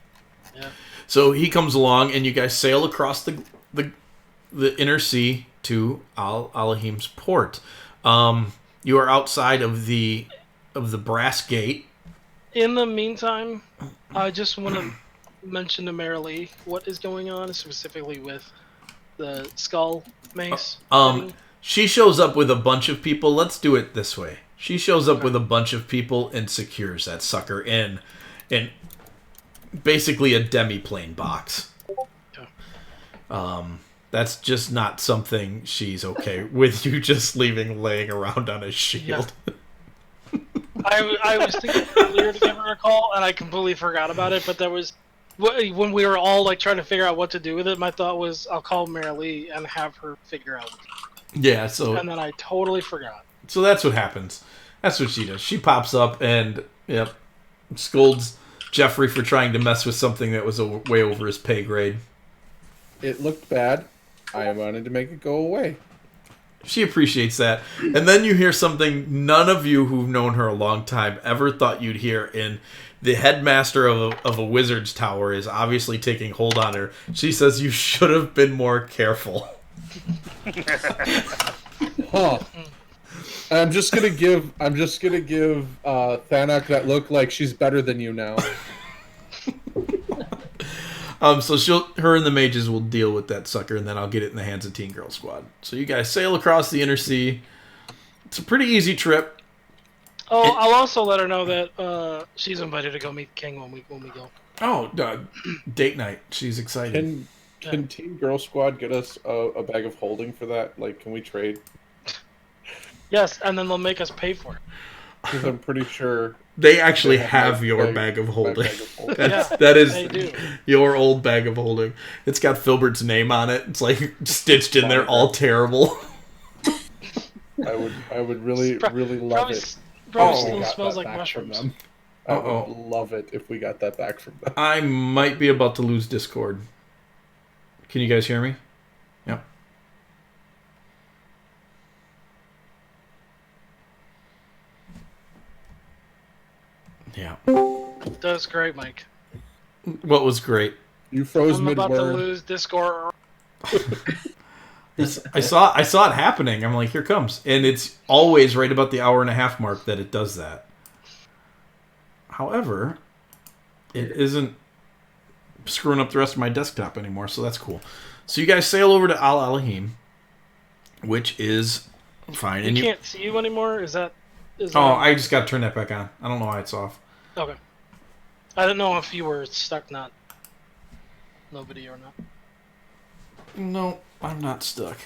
So he comes along, and you guys sail across the inner sea to Alahim's port. You are outside of the brass gate. In the meantime, I just want to mention to Marilee what is going on specifically with the skull mace. She shows up with a bunch of people. Let's do it this way. She shows up with a bunch of people and secures that sucker in basically a demi-plane box. That's just not something she's okay with you just leaving laying around on a shield. Yeah. I was thinking earlier to give her a call, and I completely forgot about it, but there was... When we were all like trying to figure out what to do with it, my thought was I'll call Marilee and have her figure out. Yeah, so... And then I totally forgot. So that's what happens. That's what she does. She pops up and, scolds Jeffrey for trying to mess with something that was way over his pay grade. It looked bad. I wanted to make it go away. She appreciates that. And then you hear something none of you who've known her a long time ever thought you'd hear. And the headmaster of a wizard's tower is obviously taking hold on her. She says, "You should have been more careful." Huh. I'm just gonna give Thanak that look like she's better than you now. So her and the mages will deal with that sucker, and then I'll get it in the hands of Teen Girl Squad. So you guys sail across the inner sea. It's a pretty easy trip. Oh, I'll also let her know that she's invited to go meet King when we go. Oh, date night. She's excited. Can Teen Girl Squad get us a bag of holding for that? Like, can we trade? Yes, and then they'll make us pay for it. Because I'm pretty sure they actually have your bag of holding. That is your old bag of holding. It's got Filbert's name on it. It's like stitched in there, all terrible. I would really love it. Probably still smells like mushrooms. I would love it if we got that back from them. I might be about to lose Discord. Can you guys hear me? Yep. Yeah. That's great, Mike. What was great? You froze I'm mid-word. about to lose Discord. I saw it happening. I'm like, here it comes. And it's always right about the hour and a half mark that it does that. However, it isn't screwing up the rest of my desktop anymore, so that's cool. So you guys sail over to Al Alahim, which is fine. And can't see you anymore? Is that... I just got to turn that back on. I don't know why it's off. Okay. I didn't know if you were stuck, nobody or not. No, I'm not stuck.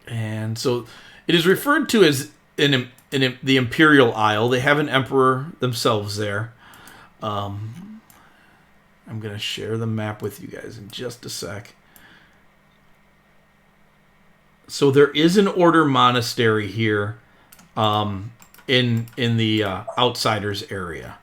And so it is referred to as in the Imperial Isle. They have an emperor themselves there. I'm going to share the map with you guys in just a sec. So there is an order monastery here in the Outsiders area.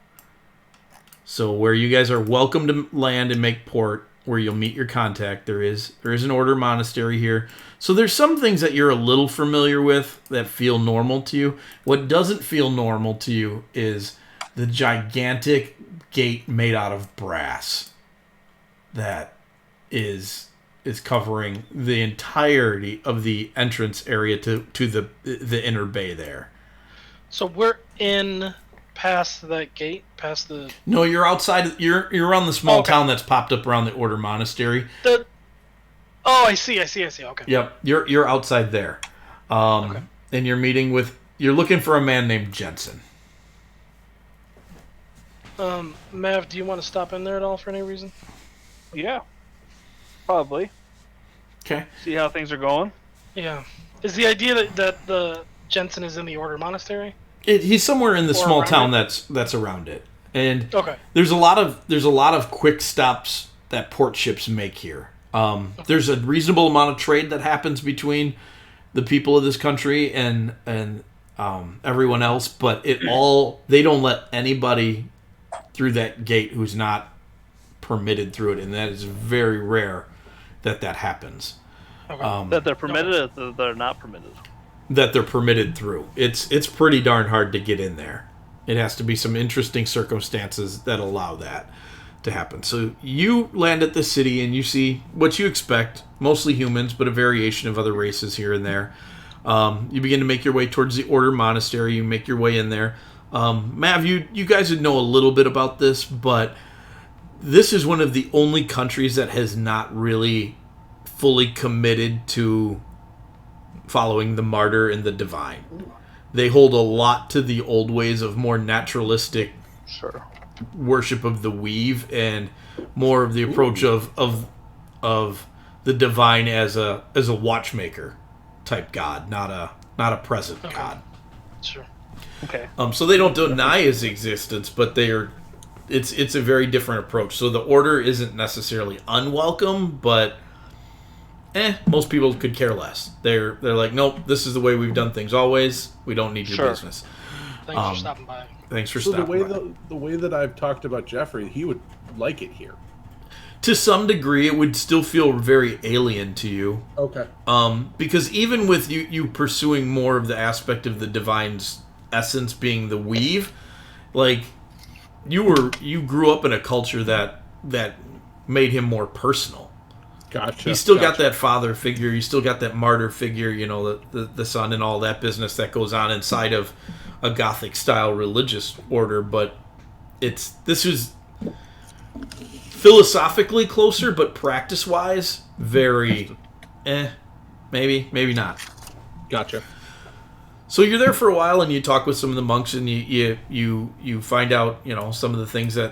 So where you guys are welcome to land and make port, where you'll meet your contact, there is an order monastery here. So there's some things that you're a little familiar with that feel normal to you. What doesn't feel normal to you is the gigantic gate made out of brass that is covering the entirety of the entrance area to the inner bay there. So we're in past that gate, past the... No, you're outside. You're around the small town that's popped up around the Order Monastery. Oh, I see. Okay. Yep, you're outside there, and you're meeting with. You're looking for a man named Jensen. Mav, do you want to stop in there at all for any reason? Yeah, probably. Okay. See how things are going. Yeah. Is the idea that the Jensen is in the Order Monastery? He's somewhere in the small town it? that's around it, and okay. There's a lot of quick stops that port ships make here. There's a reasonable amount of trade that happens between the people of this country and everyone else, but they don't let anybody through that gate who's not permitted through it, and that is very rare that happens. Okay. That they're permitted, or that they're not permitted. That they're permitted through. It's pretty darn hard to get in there. It has to be some interesting circumstances that allow that to happen. So you land at the city and you see what you expect, mostly humans, but a variation of other races here and there. You begin to make your way towards the Order Monastery. You make your way in there. Mav, you guys would know a little bit about this, but this is one of the only countries that has not really fully committed to following the martyr and the divine. They hold a lot to the old ways of more naturalistic worship of the weave and more of the approach of the divine as a watchmaker type god, not a present god. Sure. Okay. So they don't deny his existence, but it's a very different approach. So the order isn't necessarily unwelcome, but most people could care less. They're like, nope, this is the way we've done things always. We don't need your business. Thanks for stopping by. Thanks for stopping by. The way that I've talked about Jeffrey, he would like it here. To some degree, it would still feel very alien to you. Okay. Because even with you pursuing more of the aspect of the divine's essence being the weave, like you grew up in a culture that made him more personal. Gotcha. He's still got that father figure. He's still got that martyr figure. You know, the son and all that business that goes on inside of a Gothic style religious order. But this is philosophically closer, but practice wise, very maybe not. Gotcha. So you're there for a while, and you talk with some of the monks, and you find out, you know, some of the things some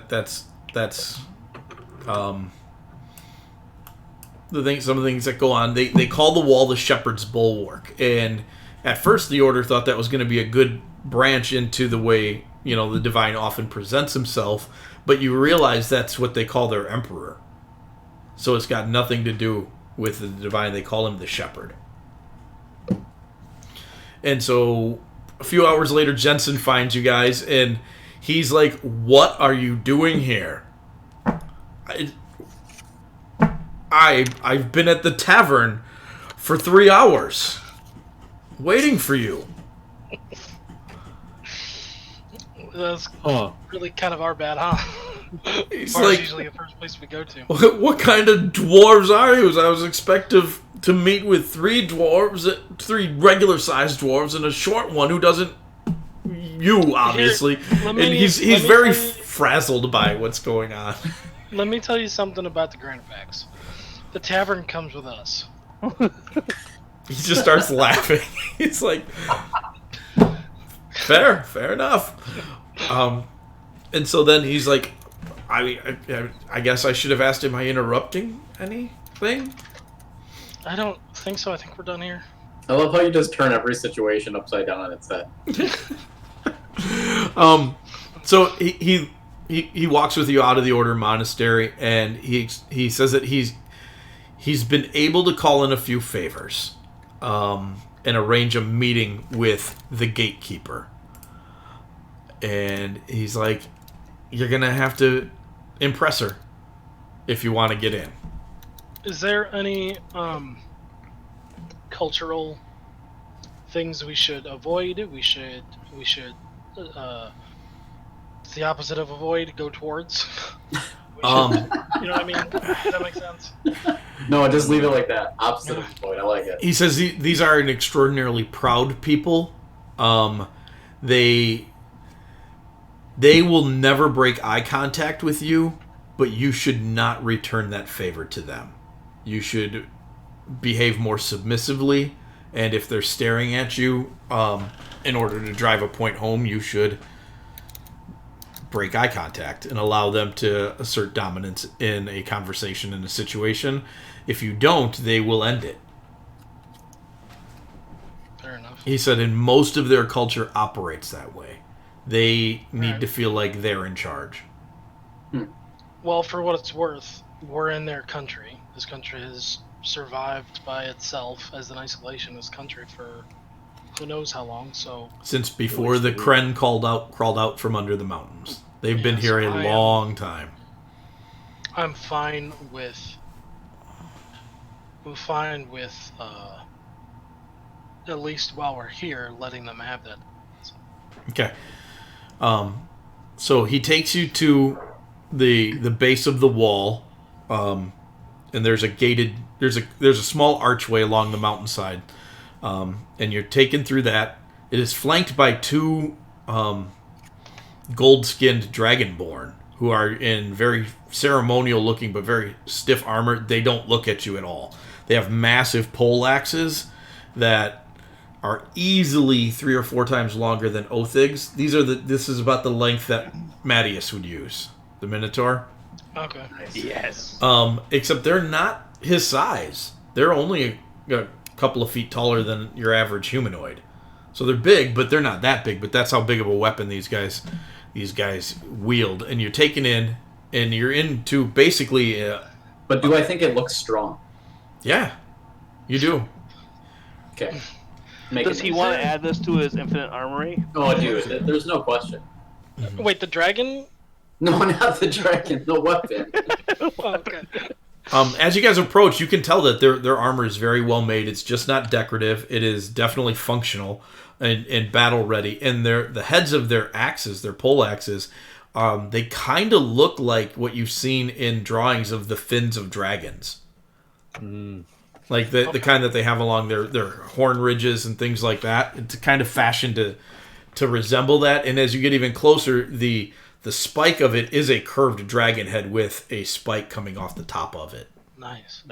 of the things that go on. They call the wall the Shepherd's Bulwark, and at first the order thought that was going to be a good branch into the way, you know, the divine often presents himself, but you realize that's what they call their emperor. So it's got nothing to do with the divine. They call him the Shepherd. And so a few hours later, Jensen finds you guys, and he's like, "What are you doing here?" I've been at the tavern for 3 hours, waiting for you. That's really kind of our bad, huh? He's Bar's like, usually the first place we go to. "What kind of dwarves are you?" I was expecting to meet with 3 regular-sized dwarves, and a short one who doesn't. You obviously, and he's very frazzled by what's going on. Let me tell you something about the Granifex. The tavern comes with us. He just starts laughing. He's like, fair enough. And so then he's like, I guess I should have asked, am I interrupting anything? I don't think so. I think we're done here. I love how you just turn every situation upside down on its head. So he walks with you out of the Order Monastery, and he says that he's been able to call in a few favors, and arrange a meeting with the gatekeeper. And he's like, you're gonna have to impress her if you want to get in. Is there any cultural things we should avoid? We should it's the opposite of avoid, go towards. You know what I mean? Does that make sense? No, just leave it like that. Opposite of avoid. I like it. He says these are an extraordinarily proud people. They will never break eye contact with you, but you should not return that favor to them. You should behave more submissively, and if they're staring at you, in order to drive a point home, you should break eye contact and allow them to assert dominance in a conversation, in a situation. If you don't, they will end it. Fair enough. He said, and most of their culture operates that way. They need to feel like they're in charge. Well, for what it's worth, we're in their country. This country has survived by itself as an isolationist country for who knows how long. So since before the Kren crawled out from under the mountains, they've been here a long time. I'm fine with at least while we're here, letting them have that. Okay. So he takes you to the base of the wall, and there's a small archway along the mountainside, and you're taken through that. It is flanked by two gold-skinned dragonborn who are in very ceremonial-looking but very stiff armor. They don't look at you at all. They have massive pole axes that are easily 3 or 4 times longer than Othig's. This is about the length that Mattias would use, the Minotaur. Okay. Yes. Except they're not his size. They're only a couple of feet taller than your average humanoid. So they're big, but they're not that big. But that's how big of a weapon these guys wield. And you're taken in, and you're into basically. But do I think it looks strong? Yeah, you do. Okay. Does he want to add this to his infinite armory? Oh, dude, there's no question. Wait, the dragon? No, not the dragon, the weapon. Oh, okay. As you guys approach, you can tell that their armor is very well made. It's just not decorative. It is definitely functional and battle ready. And the heads of their axes, their pole axes, they kind of look like what you've seen in drawings of the fins of dragons. Like the kind that they have along their horn ridges and things like that. It's kind of fashioned to resemble that. And as you get even closer, the spike of it is a curved dragon head with a spike coming off the top of it. Nice.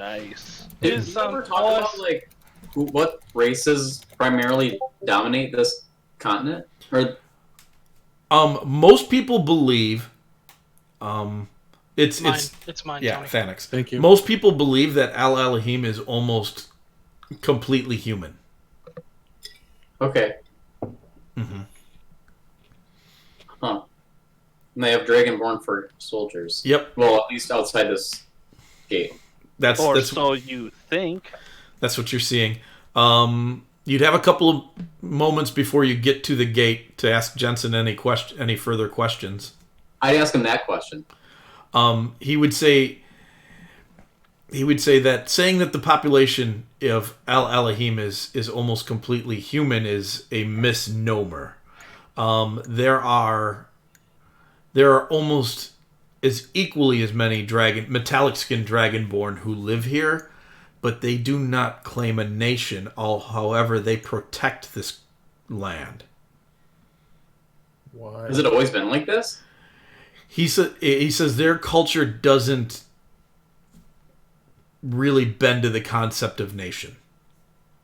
Did you ever talk about like what races primarily dominate this continent? Or most people believe it's mine. yeah, Tony. Thanix. Thank you. Most people believe that Al-Alahim is almost completely human. okay. Mm-hmm. Huh. And they have Dragonborn for soldiers. Yep, Well, at least outside this gate. that's So you think. that's what you're seeing. You'd have a couple of moments before you get to the gate to ask Jensen any further questions. I'd ask him that question. He would say that saying that the population of Al-Alahim is almost completely human is a misnomer. There are almost as equally as many metallic skinned dragonborn who live here, but they do not claim a nation. However, they protect this land. Why? Has it always been like this? He says their culture doesn't really bend to the concept of nation,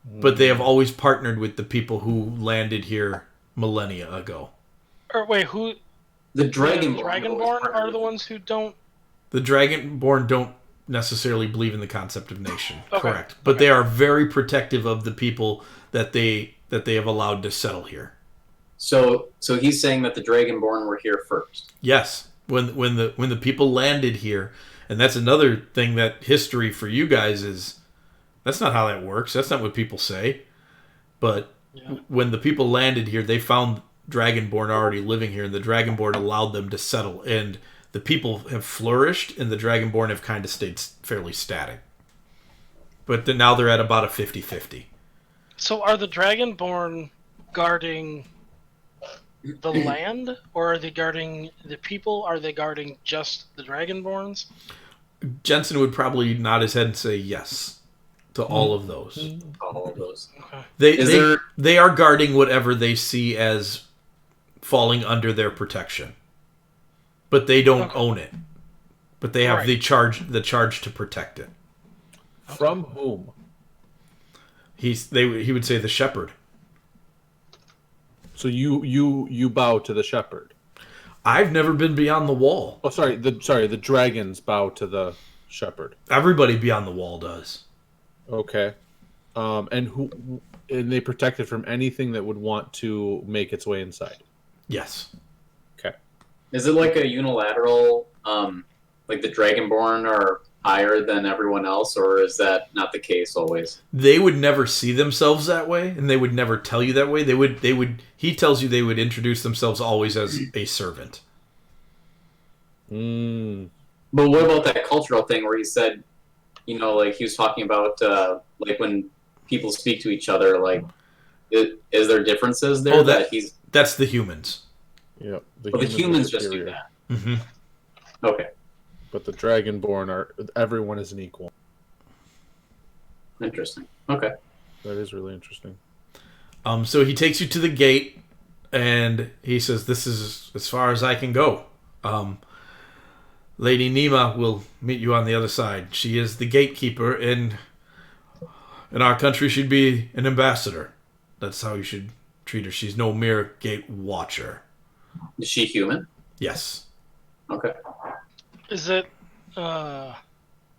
but they have always partnered with the people who landed here millennia ago. Or wait, who? The The Dragonborn are the ones who don't. The Dragonborn don't necessarily believe in the concept of nation, Okay. correct? But they are very protective of the people that they have allowed to settle here. So he's saying that the Dragonborn were here first. Yes, when the people landed here, and that's another thing that history for you guys is. That's not how that works. That's not what people say. But when the people landed here, they found Dragonborn already living here, and the Dragonborn allowed them to settle. And the people have flourished, and the Dragonborn have kind of stayed fairly static. But now they're at about a 50-50. So are the Dragonborn guarding the land, or are they guarding the people? Are they guarding just the Dragonborns? Jensen would probably nod his head and say yes to all of those. All of those. Okay. They are guarding whatever they see as falling under their protection, but they don't own it. But they have Right. the charge to protect it. From whom? He would say the shepherd. So you bow to the shepherd. I've never been beyond the wall. Oh, sorry. The dragons bow to the shepherd. Everybody beyond the wall does. Okay. And they protect it from anything that would want to make its way inside. Yes. Okay. Is it like a unilateral, like the Dragonborn are higher than everyone else, or is that not the case always? They would never see themselves that way, and they would never tell you that way. They would. He tells you they would introduce themselves always as a servant. But what about that cultural thing where he said, like he was talking about, like when people speak to each other, like, is there differences there Oh, that he's? That's the humans. Yep. But the humans just do that. Mm-hmm. Okay. But the Dragonborn everyone is an equal. Interesting. Okay. That is really interesting. So he takes you to the gate, and he says, "This is as far as I can go. Lady Nima will meet you on the other side. She is the gatekeeper, and in our country, she'd be an ambassador. That's how you should treat her. She's no mere gate watcher." Is she human? Yes. Okay. Is it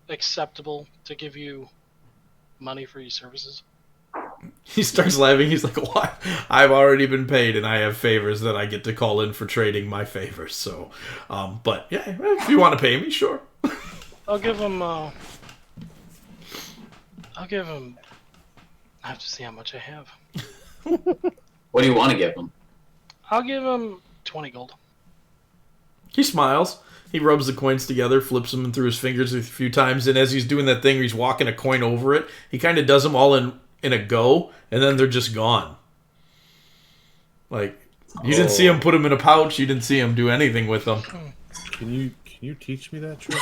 acceptable to give you money for your services? He starts laughing. He's like, "What? I've already been paid, and I have favors that I get to call in for trading my favors. So, but yeah, if you want to pay me, sure." I'll give him. I have to see how much I have. What do you want to give them? I'll give him 20 gold. He smiles. He rubs the coins together, flips them through his fingers a few times, and as he's doing that thing where he's walking a coin over it, he kind of does them all in a go, and then they're just gone. Like, you didn't see him put them in a pouch. You didn't see him do anything with them. Can you teach me that trick?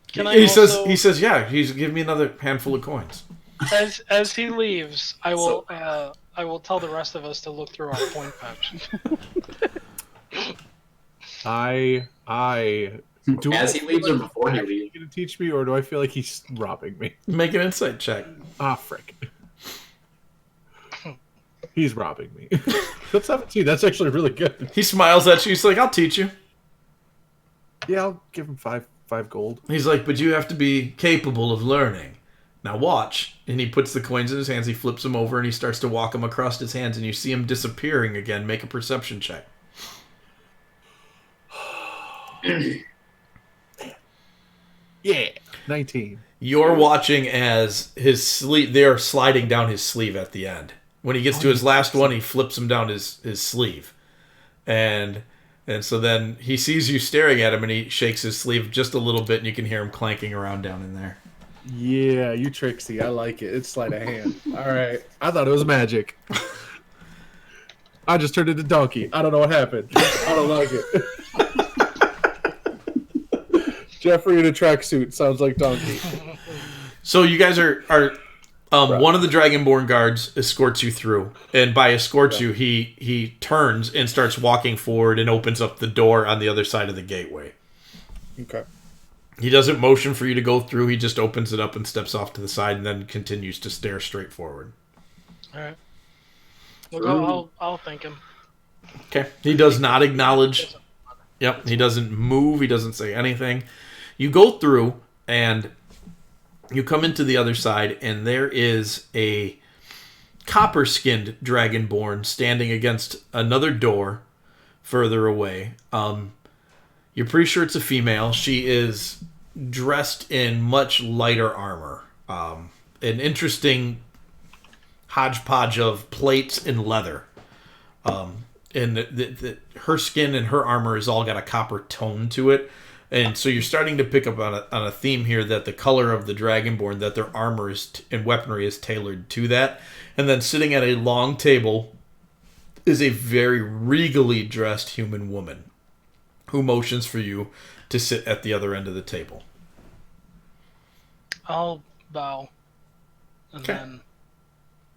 Can I? He says, yeah. He's give me another handful of coins. As he leaves, I will tell the rest of us to look through our coin pouch. As he leaves or before he leaves? Going to teach me, or do I feel like he's robbing me? Make an insight check. Ah, frick. He's robbing me. That's 17. That's actually really good. He smiles at you. He's like, "I'll teach you." Yeah, I'll give him five gold. He's like, "But you have to be capable of learning. Now watch." And he puts the coins in his hands. He flips them over, and he starts to walk them across his hands. And you see him disappearing again. Make a perception check. Yeah, 19. You're watching as his sleeve. They're sliding down his sleeve at the end. When he gets to his last one, he flips him down his sleeve, and so then he sees you staring at him, and he shakes his sleeve just a little bit, and you can hear him clanking around down in there. Yeah, you tricksy. I like it. It's sleight of hand. All right. I thought it was magic. I just turned into donkey. I don't know what happened. I don't like it. Jeffrey in a tracksuit sounds like donkey. So you guys are one of the Dragonborn guards escorts you through, and by escorts you, he turns and starts walking forward and opens up the door on the other side of the gateway. Okay. He doesn't motion for you to go through. He just opens it up and steps off to the side, and then continues to stare straight forward. All right. Well, I'll thank him. Okay. He does not acknowledge. Yep. He doesn't move. He doesn't say anything. You go through, and you come into the other side, and there is a copper-skinned Dragonborn standing against another door further away. You're pretty sure it's a female. She is dressed in much lighter armor. An interesting hodgepodge of plates and leather. And her skin and her armor has all got a copper tone to it. And so you're starting to pick up on a theme here that the color of the Dragonborn, that their armor and weaponry is tailored to that. And then sitting at a long table is a very regally dressed human woman who motions for you to sit at the other end of the table. I'll bow and then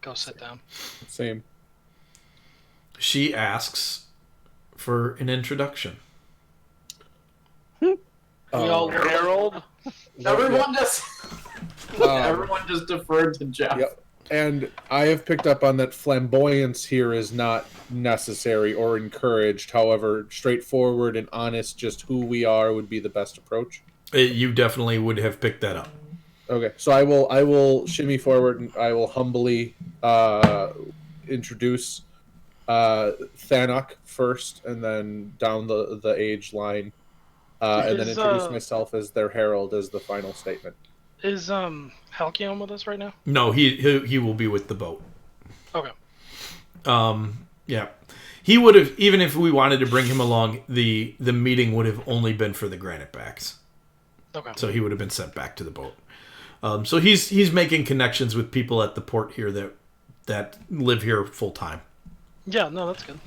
go sit down. Same. She asks for an introduction. Harold. Everyone just deferred to Jeff. Yep. And I have picked up on that flamboyance here is not necessary or encouraged. However, straightforward and honest, just who we are would be the best approach. You definitely would have picked that up. Okay, so I will shimmy forward and I will humbly introduce Thanok first, and then down the age line, and then introduce myself as their herald as the final statement. Is Halcyon with us right now? No, he will be with the boat. Okay. Yeah. He would have, even if we wanted to bring him along, the meeting would have only been for the granite backs. Okay. So he would have been sent back to the boat. So he's making connections with people at the port here that live here full time. Yeah, no, that's good.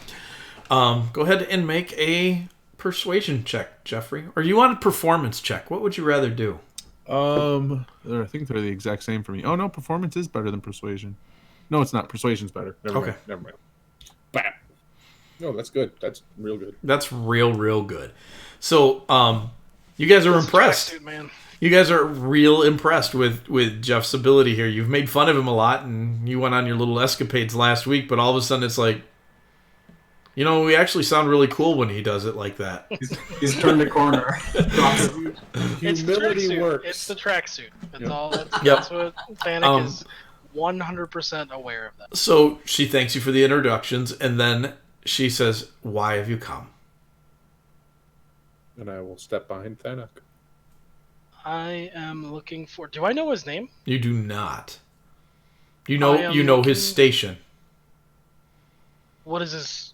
Go ahead and make a persuasion check, Jeffrey. Or you want a performance check? What would you rather do? I think they're the exact same for me. Oh no, performance is better than persuasion. No, it's not. Persuasion's better. Okay. Never mind. Bam. No, that's good. That's real good. That's real good. So, you guys are impressed. Tracksuit, man. You guys are real impressed with Jeff's ability here. You've made fun of him a lot, and you went on your little escapades last week, but all of a sudden it's like, we actually sound really cool when he does it like that. He's turned the corner. It's the Humility tracksuit. works. It's the tracksuit. That's Yep. all. That's, Yep. that's what Panic is 100% aware of that. So she thanks you for the introductions, and then she says, "Why have you come?" And I will step behind Thanak. I am looking for. Do I know his name? You do not. You I know am his looking- station. What is his?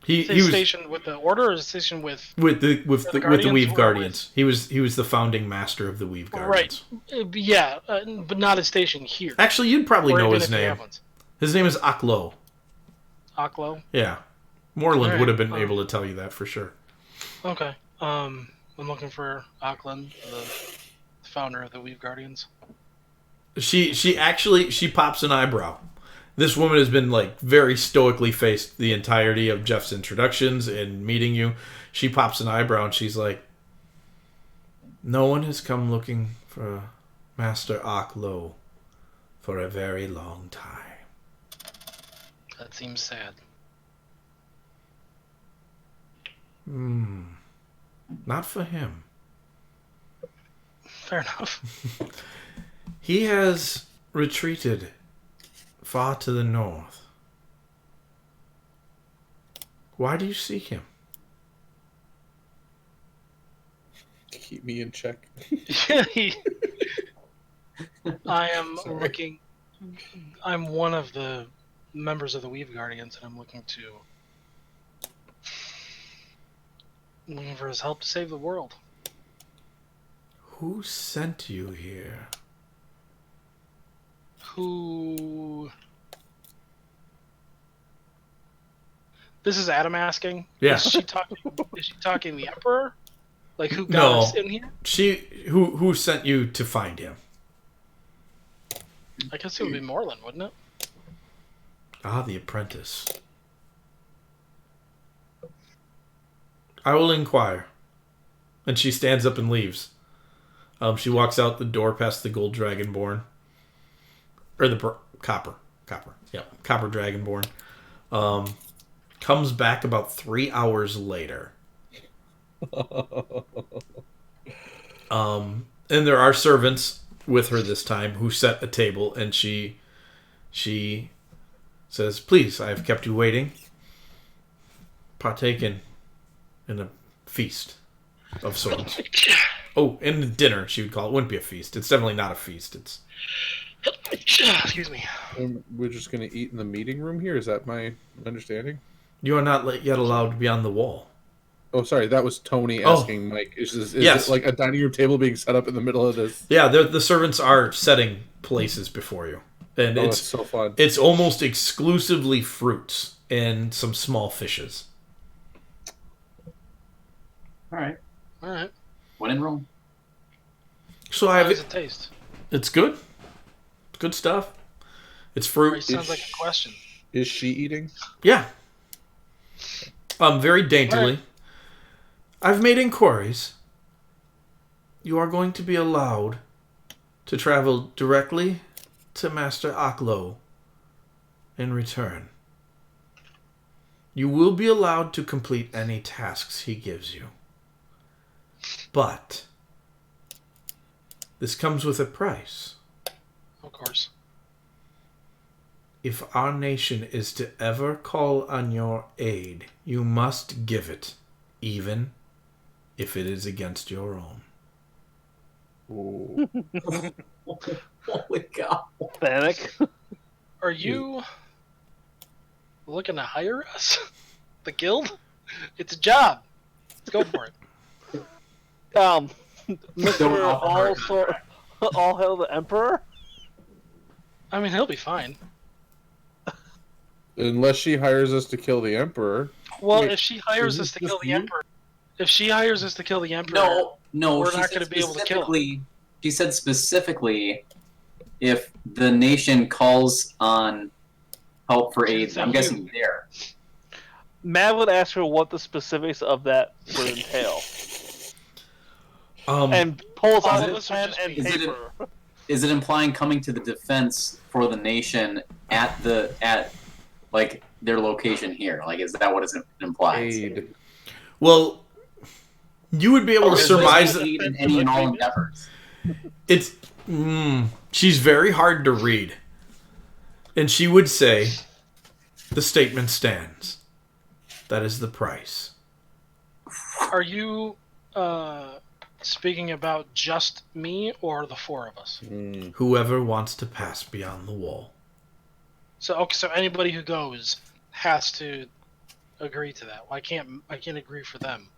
He His was station with the Order, or his station with? with the Guardians Weave were Guardians. He was the founding master of the Weave Guardians. Yeah, but not his station here. Actually, you'd probably Or know even his if they name. have one. His name is Aklo. Aklo. Yeah, Moreland Alright, would have been able to tell you that for sure. Okay. I'm looking for Ackland, the founder of the Weave Guardians. She pops an eyebrow. This woman has been like very stoically faced the entirety of Jeff's introductions and meeting you. She pops an eyebrow and she's like, "No one has come looking for Master Aklo for a very long time." That seems sad. Not for him. Fair enough. He has retreated far to the north. Why do you seek him? Keep me in check. I am Sorry. looking. I'm one of the members of the Weave Guardians, and I'm looking for his help to save the world. Who sent you here? Who? This is Adam asking. Yeah. Is she talking? Is she talking the Emperor? Like who got No. us in here? Who sent you to find him? I guess it would be Moreland, wouldn't it? Ah, the apprentice. I will inquire. And she stands up and leaves. She walks out the door past the gold dragonborn. Or the copper. Yep, copper dragonborn. Comes back about 3 hours later. And there are servants with her this time who set a table, and she says, "Please, I have kept you waiting. Partake in a feast of sorts." Oh, in the dinner, she would call it. Wouldn't be a feast. It's definitely not a feast. It's Excuse me. We're just going to eat in the meeting room here? Is that my understanding? you are not yet allowed to be on the wall. Oh, sorry. That was Tony Oh. asking Mike. Is Yes. it like a dining room table being set up in the middle of this? Yeah, the servants are setting places before you, and Oh, it's it's so fun. it's almost exclusively fruits and some small fishes. All right. All right. When in Rome. So I How have does it. it taste? It's good. It's good stuff. It's It fruit. sounds like a question. Is she eating? Yeah. Very daintily. Right. I've made inquiries. You are going to be allowed to travel directly to Master Aklo in return. You will be allowed to complete any tasks he gives you. But this comes with a price. Of course. If our nation is to ever call on your aid, you must give it, even if it is against your own. Ooh. Holy cow. Panic. Are you looking to hire us? The guild? It's a job. Let's go for it. Mr. Don't offer her All Hail the Emperor? I mean, he'll be fine. Unless she hires us to kill the Emperor. Well, Wait, if she hires is us to this kill the you? emperor, if she hires us to kill the emperor, No, we're she not said going to be able to kill him. specifically. She said specifically, if the nation calls on help for She didn't aid, say I'm you. guessing there. Matt would ask her what the specifics of that would entail, Um, and pulls All out of his us are pen just and being- paper. Is it implying coming to the defense for the nation at like their location here? Like, is that what it implies? Aid. well, you would be able to Or is surmise this that aid in any and all endeavors? it's. She's very hard to read, and she would say, "The statement stands. That is the price." Are you speaking about just me or the four of us? Whoever wants to pass beyond the wall. So okay, so anybody who goes has to agree to that. Well, I can't agree for them.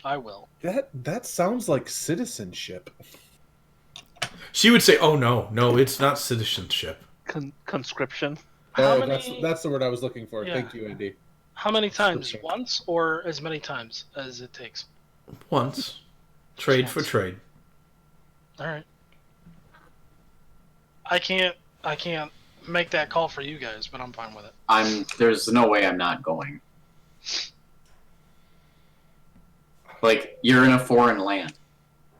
I will. That sounds like citizenship. She would say, "Oh no, it's not citizenship. Conscription. How Oh, many? that's the word I was looking for. Yeah. Thank you, Andy. How many times? Scripture. Once or as many times as it takes? Once, trade for trade." All right. I can't make that call for you guys, but I'm fine with it. There's no way I'm not going. Like, you're in a foreign land,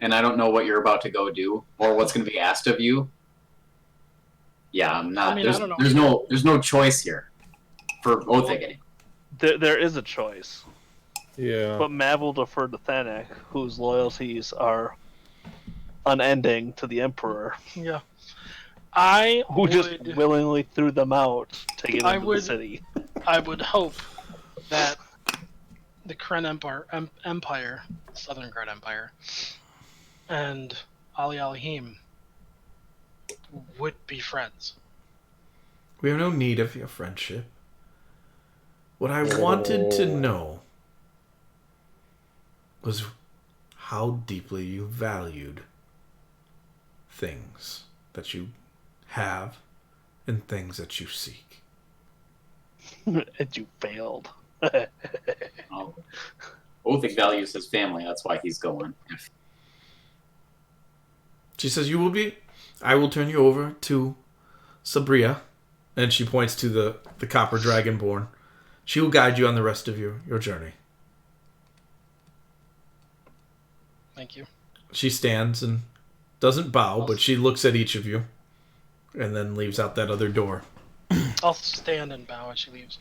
and I don't know what you're about to go do or what's going to be asked of you. Yeah, I'm not. I mean, I don't know. There's no choice here for oath taking. There is a choice, Yeah. but Mav will defer to Thanek, whose loyalties are unending to the Emperor, Yeah. I who would, just willingly threw them out to get I into would- the city. I would hope that the Kren Empire, Southern Kren Empire, and Ali Alihim would be friends. We have no need of your friendship. What I wanted to know was how deeply you valued things that you have and things that you seek. And you failed. Oathing values his family. That's why he's going. She says, I will turn you over to Sabria. And she points to the copper dragonborn. She will guide you on the rest of your journey. Thank you. She stands and doesn't bow, but she looks at each of you and then leaves out that other door. I'll stand and bow as she leaves.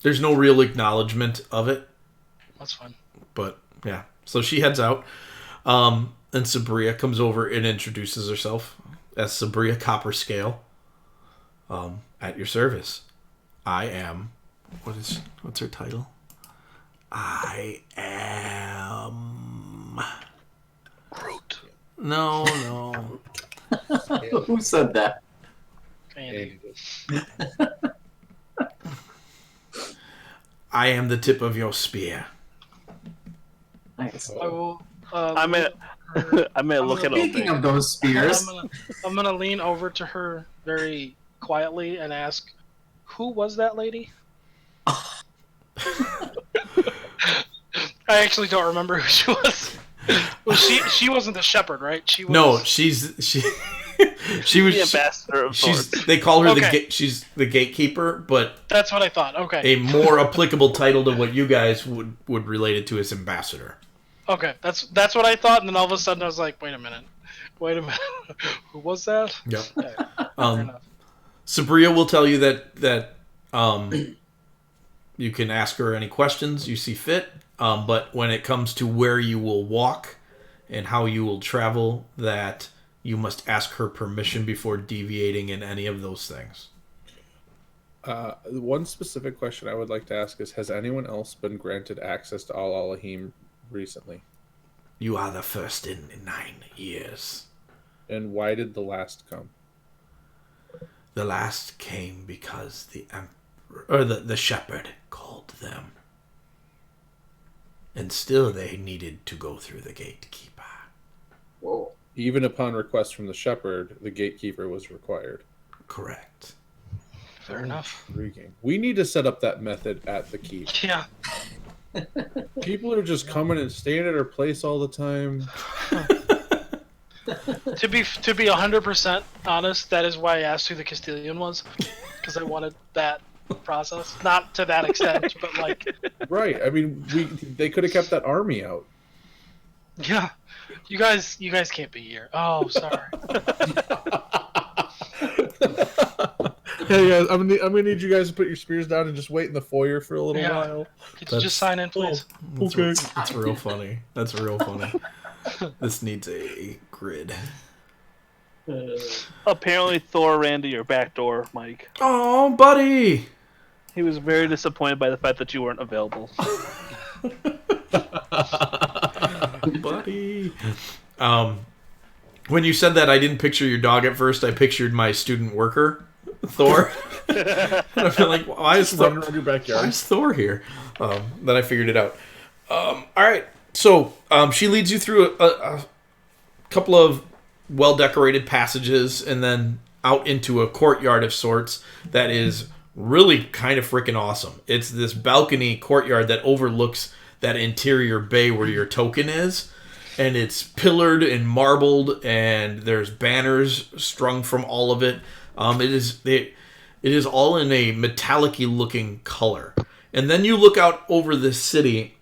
There's no real acknowledgement of it, That's fine. but yeah. So she heads out, and Sabria comes over and introduces herself as Sabria Copperscale, at your service. I am... What's her title? I am... Groot. No. Who said that? Andy. I am the tip of your spear. Nice. I will. I mean, look at Speaking of those spears, I'm gonna lean over to her very quietly and ask, "Who was that lady?" I actually don't remember who she was. Well, she wasn't the shepherd, right? She was. No, she was. the ambassador of sorts. They call her Okay. she's the gatekeeper, but That's what I thought. Okay. a more applicable title to what you guys would relate it to as ambassador. Okay. That's what I thought, and then all of a sudden I was like, "Wait a minute. Who was that?" Yep. Okay, fair enough. Sabria will tell you that you can ask her any questions you see fit, but when it comes to where you will walk and how you will travel, that you must ask her permission before deviating in any of those things. One specific question I would like to ask is: has anyone else been granted access to Al Alahim recently? You are the first in 9 years. And why did the last come? The last came because the emperor, or the shepherd called them. And still they needed to go through the gatekeeper. whoa. Even upon request from the shepherd, the gatekeeper was required. Correct. Fair enough. Intriguing. We need to set up that method at the keep. Yeah. People are just coming and staying at our place all the time. To be 100% honest, that is why I asked who the Castilian was, because I wanted that process. Not to that extent, but like. Right. I mean, they could have kept that army out. Yeah. You guys can't be here. Oh, sorry. Hey guys, I'm gonna need you guys to put your spears down and just wait in the foyer for a little Yeah. while. Could you just sign in, please? Okay. That's real funny. That's real funny. This needs a grid. Apparently, Thor ran to your back door, Mike. Oh, buddy! He was very disappointed by the fact that you weren't available. Buddy. When you said that, I didn't picture your dog at first. I pictured my student worker, Thor. And I feel like, why is Thor Running around your backyard. Why is Thor here? Then I figured it out. All right. So she leads you through a couple of well-decorated passages and then out into a courtyard of sorts that is really kind of freaking awesome. It's this balcony courtyard that overlooks that interior bay where your token is. And it's pillared and marbled, and there's banners strung from all of it. It is all in a metallic-y looking color. And then you look out over this city,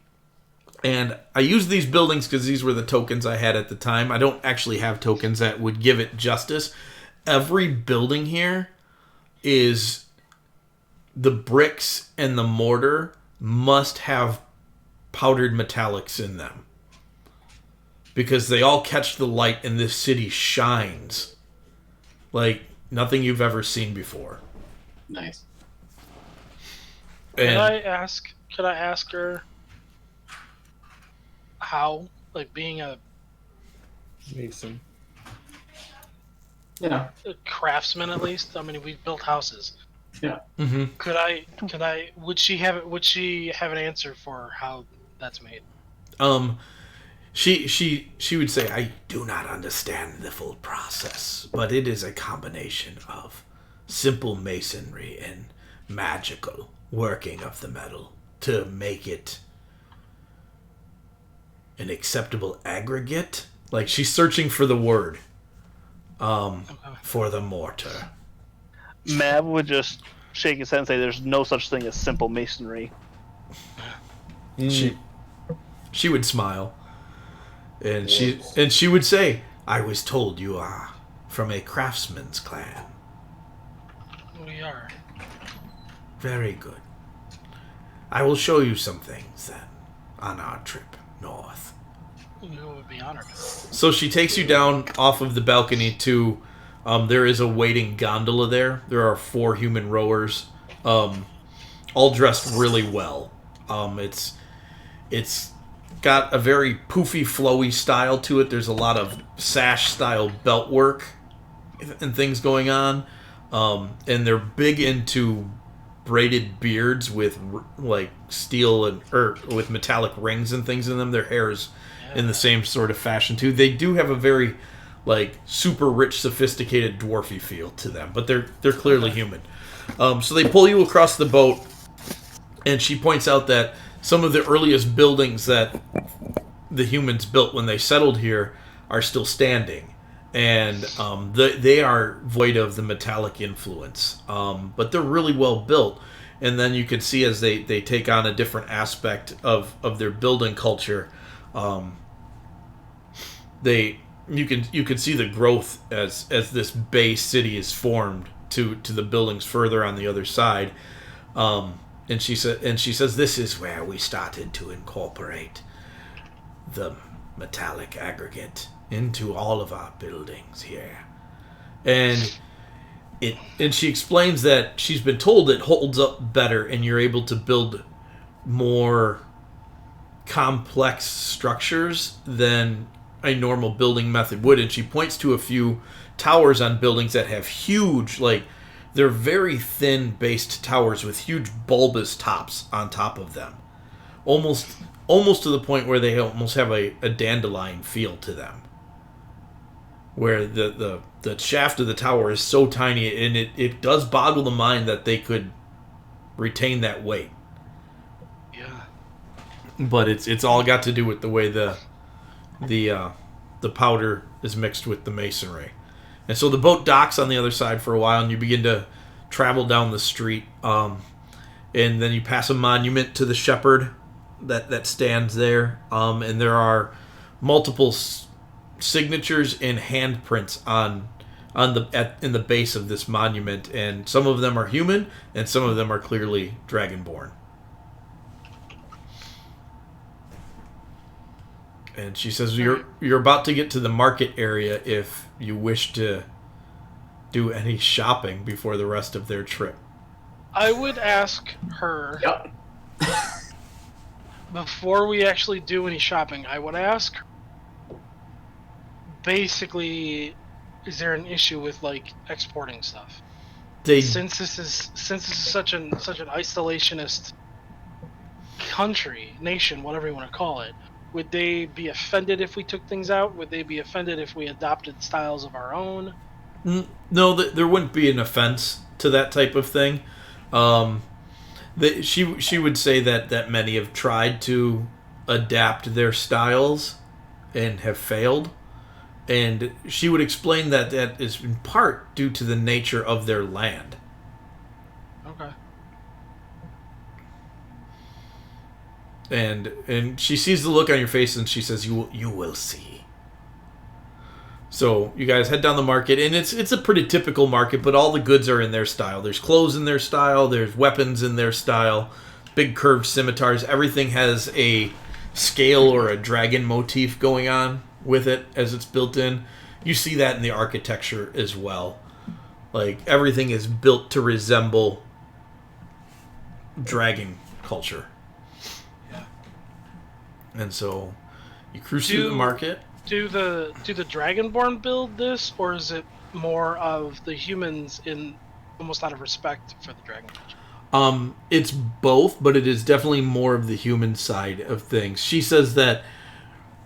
and I use these buildings because these were the tokens I had at the time. I don't actually have tokens that would give it justice. Every building here is the bricks and the mortar must have powdered metallics in them. Because they all catch the light and this city shines like nothing you've ever seen before. Nice. Could And I ask her how, like, being a Mason. Yeah. craftsman at least? I mean, we've built houses. Yeah. Would she have an answer for how that's made? She would say, I do not understand the full process, but it is a combination of simple masonry and magical working of the metal to make it an acceptable aggregate. Like, she's searching for the word for the mortar. Mav would just shake his head and say, "There's no such thing as simple masonry." She would smile. And she would say, I was told you are from a craftsman's clan. We are. Very good. I will show you some things then on our trip north. You would be honored. So she takes you down off of the balcony to, there is a waiting gondola there. There are 4 human rowers, all dressed really well. It's got a very poofy, flowy style to it. There's a lot of sash-style belt work and things going on. And they're big into braided beards with, like, steel or with metallic rings and things in them. Their hair is in the same sort of fashion, too. They do have a very, like, super rich, sophisticated, dwarfy feel to them. But they're clearly human. So they pull you across the boat, and she points out that some of the earliest buildings that the humans built when they settled here are still standing. And they are void of the metallic influence. But they're really well built. And then you can see as they take on a different aspect of their building culture, you can see the growth as this bay city is formed to the buildings further on the other side. And she says this is where we started to incorporate the metallic aggregate into all of our buildings here. And she explains that she's been told it holds up better and you're able to build more complex structures than a normal building method would. And she points to a few towers on buildings that have huge, like, they're very thin based towers with huge bulbous tops on top of them. Almost to the point where they almost have a dandelion feel to them. where the shaft of the tower is so tiny, and it does boggle the mind that they could retain that weight. Yeah. But it's all got to do with the way the powder is mixed with the masonry. And so the boat docks on the other side for a while, and you begin to travel down the street. And then you pass a monument to the shepherd that stands there. And there are multiple signatures and handprints in the base of this monument, and some of them are human, and some of them are clearly dragonborn. And she says you're about to get to the market area if you wish to do any shopping before the rest of their trip. I would ask her. Yep. Before we actually do any shopping, I would ask. Basically, is there an issue with like exporting stuff? Since this is such an isolationist nation, whatever you want to call it, would they be offended if we took things out? Would they be offended if we adopted styles of our own? No, there wouldn't be an offense to that type of thing. She would say that many have tried to adapt their styles and have failed. And she would explain that is in part due to the nature of their land. Okay. And she sees the look on your face, and she says, "You will see." So you guys head down the market, and it's a pretty typical market, but all the goods are in their style. There's clothes in their style. There's weapons in their style. Big curved scimitars. Everything has a scale or a dragon motif going on with it as it's built in. You see that in the architecture as well. Like, everything is built to resemble dragon culture. Yeah. And so you cruise through the market. Do the Dragonborn build this, or is it more of the humans in almost out of respect for the dragon culture? It's both, but it is definitely more of the human side of things. She says that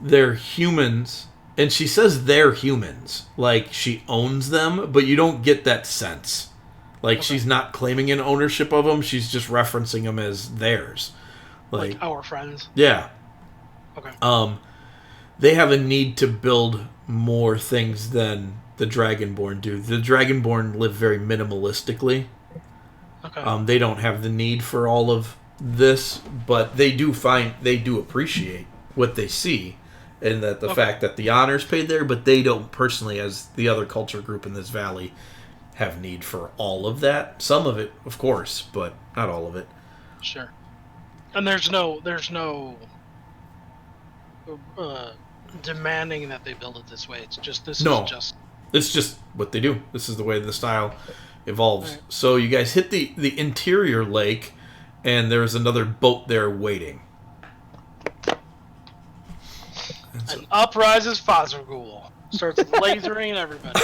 they're humans, and she says they're humans. Like, she owns them, but you don't get that sense. Like, okay. She's not claiming an ownership of them, she's just referencing them as theirs. Like our friends? Yeah. Okay. They have a need to build more things than the Dragonborn do. The Dragonborn live very minimalistically. Okay. They don't have the need for all of this, but they do appreciate what they see, and that the fact that the honor's paid there, but they don't personally, as the other culture group in this valley, have need for all of that. Some of it, of course, but not all of it. Sure. And there's no demanding that they build it this way. It's just It's just what they do. This is the way the style evolves. Right. So you guys hit the interior lake, and there's another boat there waiting. And up rises Fazerghoul. Starts lasering everybody.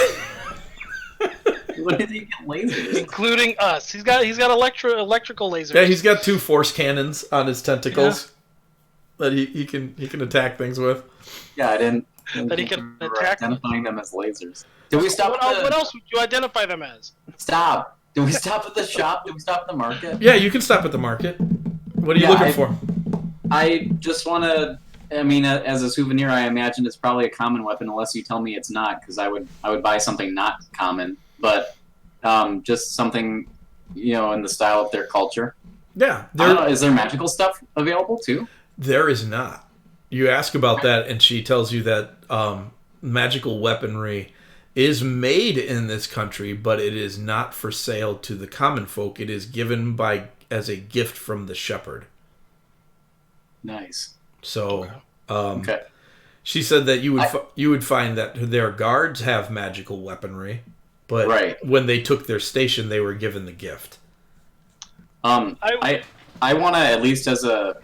What did he get lasers? Including us. He's got electrical lasers. Yeah, he's got 2 force cannons on his tentacles that he can attack things with. Yeah, I didn't that he can attack identifying them as lasers. Did we stop? What else would you identify them as? Stop. Did we stop at the shop? Did we stop at the market? Yeah, you can stop at the market. What are you looking for? I just want to. I mean, as a souvenir, I imagine it's probably a common weapon, unless you tell me it's not, because I would buy something not common, but just something, in the style of their culture. Yeah. I don't know, is there magical stuff available too? There is not. You ask about that, and she tells you that magical weaponry is made in this country, but it is not for sale to the common folk. It is given as a gift from the shepherd. Nice. So, okay. She said that you would find that their guards have magical weaponry, but when they took their station, they were given the gift. I want to, at least as a,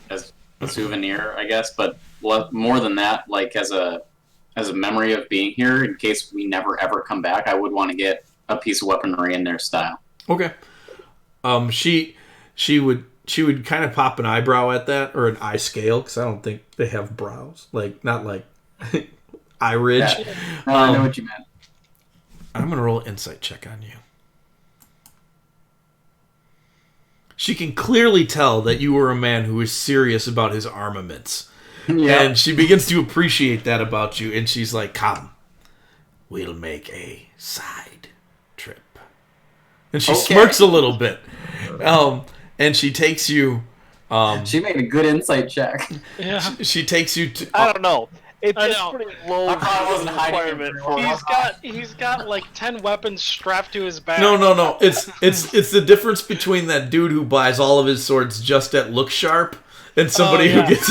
as a souvenir, I guess, but more than that, like as a memory of being here, in case we never ever come back, I would want to get a piece of weaponry in their style. Okay. She would kind of pop an eyebrow at that, or an eye scale, because I don't think they have brows. Like, not like Eye Ridge. Yeah. No, I know what you meant. I'm going to roll an insight check on you. She can clearly tell that you are a man who is serious about his armaments. Yeah. And she begins to appreciate that about you. And she's like, come, we'll make a side trip. And she smirks a little bit. And she takes you... she made a good insight check. Yeah. She takes you to... I don't know. It's I a know. pretty low I probably wasn't hiding it requirement very for well. He's got like 10 weapons strapped to his back. No. It's the difference between that dude who buys all of his swords just at look sharp and somebody yeah. who gets...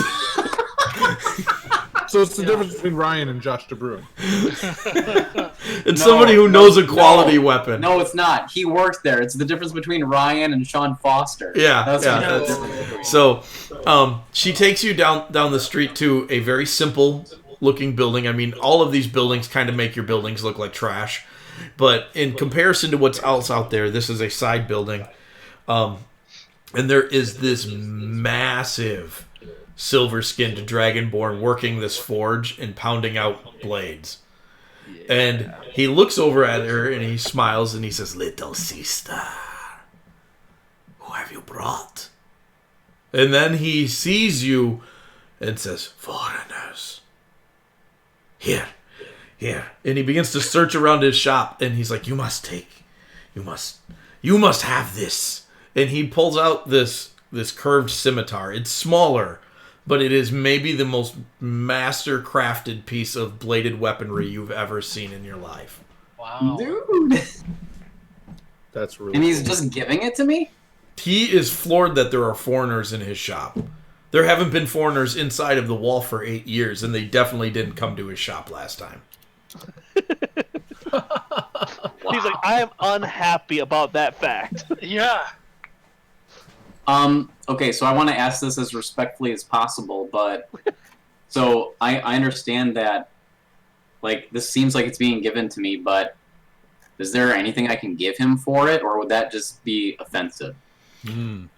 So it's the difference between Ryan and Josh DeBruin. and somebody who knows a quality weapon. No, it's not. He worked there. It's the difference between Ryan and Sean Foster. Yeah, That's yeah. what the difference between. So, she takes you down the street to a very simple looking building. I mean, all of these buildings kind of make your buildings look like trash, but in comparison to what's else out there, this is a side building. And there is this massive silver-skinned dragonborn working this forge and pounding out blades. And he looks over at her and he smiles and he says, "Little sister, who have you brought?" And then he sees you and says, "Foreigners. Here. And he begins to search around his shop and he's like, you must have this. And he pulls out this curved scimitar. It's smaller, but it is maybe the most master-crafted piece of bladed weaponry you've ever seen in your life. Wow. Dude. That's really And he's cool. just giving it to me? He is floored that there are foreigners in his shop. There haven't been foreigners inside of the wall for 8 years, and they definitely didn't come to his shop last time. He's like, I am unhappy about that fact. Yeah. Okay, so I want to ask this as respectfully as possible, but so I understand that, like, this seems like it's being given to me, but is there anything I can give him for it, or would that just be offensive? You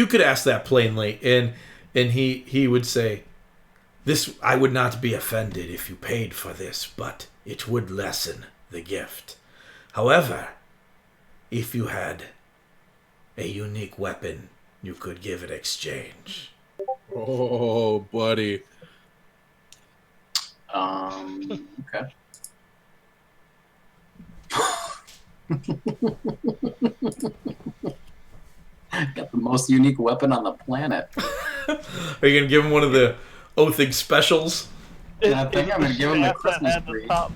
could ask that plainly, and he would say, "This, I would not be offended if you paid for this, but it would lessen the gift. However, if you had a unique weapon, you could give in exchange." Oh, buddy. Okay. Got the most unique weapon on the planet. Are you gonna give him one of the Oathing specials? I think I'm gonna give him the Half that Christmas at the tree. top.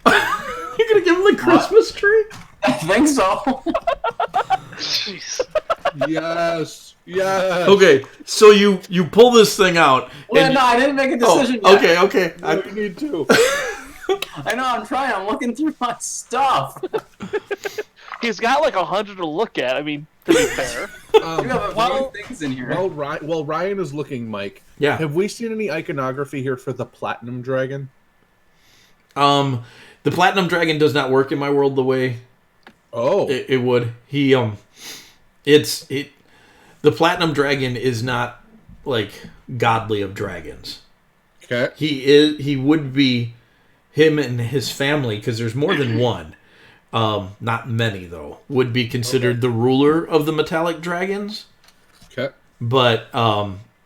You're gonna give him the Christmas tree? I think so. Jeez. Yes. Yes. Okay, so you pull this thing out. Well, and no, I didn't make a oh, decision yet. okay. No, you need to. I know, I'm trying. I'm looking through my stuff. He's got like 100 to look at. I mean, to be fair. You have a few things in here. While Ryan is looking, Mike, Yeah. have we seen any iconography here for the Platinum Dragon? The Platinum Dragon does not work in my world the way Oh. it would. The Platinum Dragon is not like godly of dragons. Okay. He would be, him and his family, because there's more than one, not many though, would be considered the ruler of the metallic dragons. Okay. But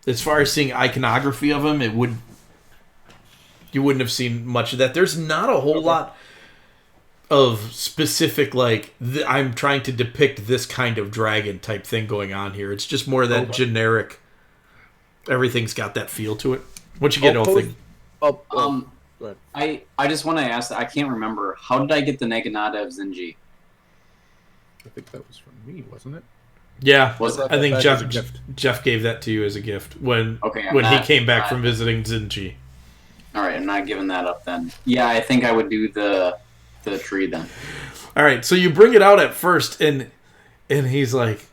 as far as seeing iconography of him, you wouldn't have seen much of that. There's not a whole lot of specific, like, I'm trying to depict this kind of dragon type thing going on here. It's just more that generic, everything's got that feel to it. Once you get I'll all pose- thing. Oh, Go ahead. I just want to ask, I can't remember, how did I get the Neganata of Zinji? I think that was from me, wasn't it? Yeah, Was it? I think Back Jeff as a gift. Jeff gave that to you as a gift when Okay, when he not- came back from visiting Zinji. Alright, I'm not giving that up then. Yeah, I think I would do the tree then. All right, so you bring it out at first, and he's like,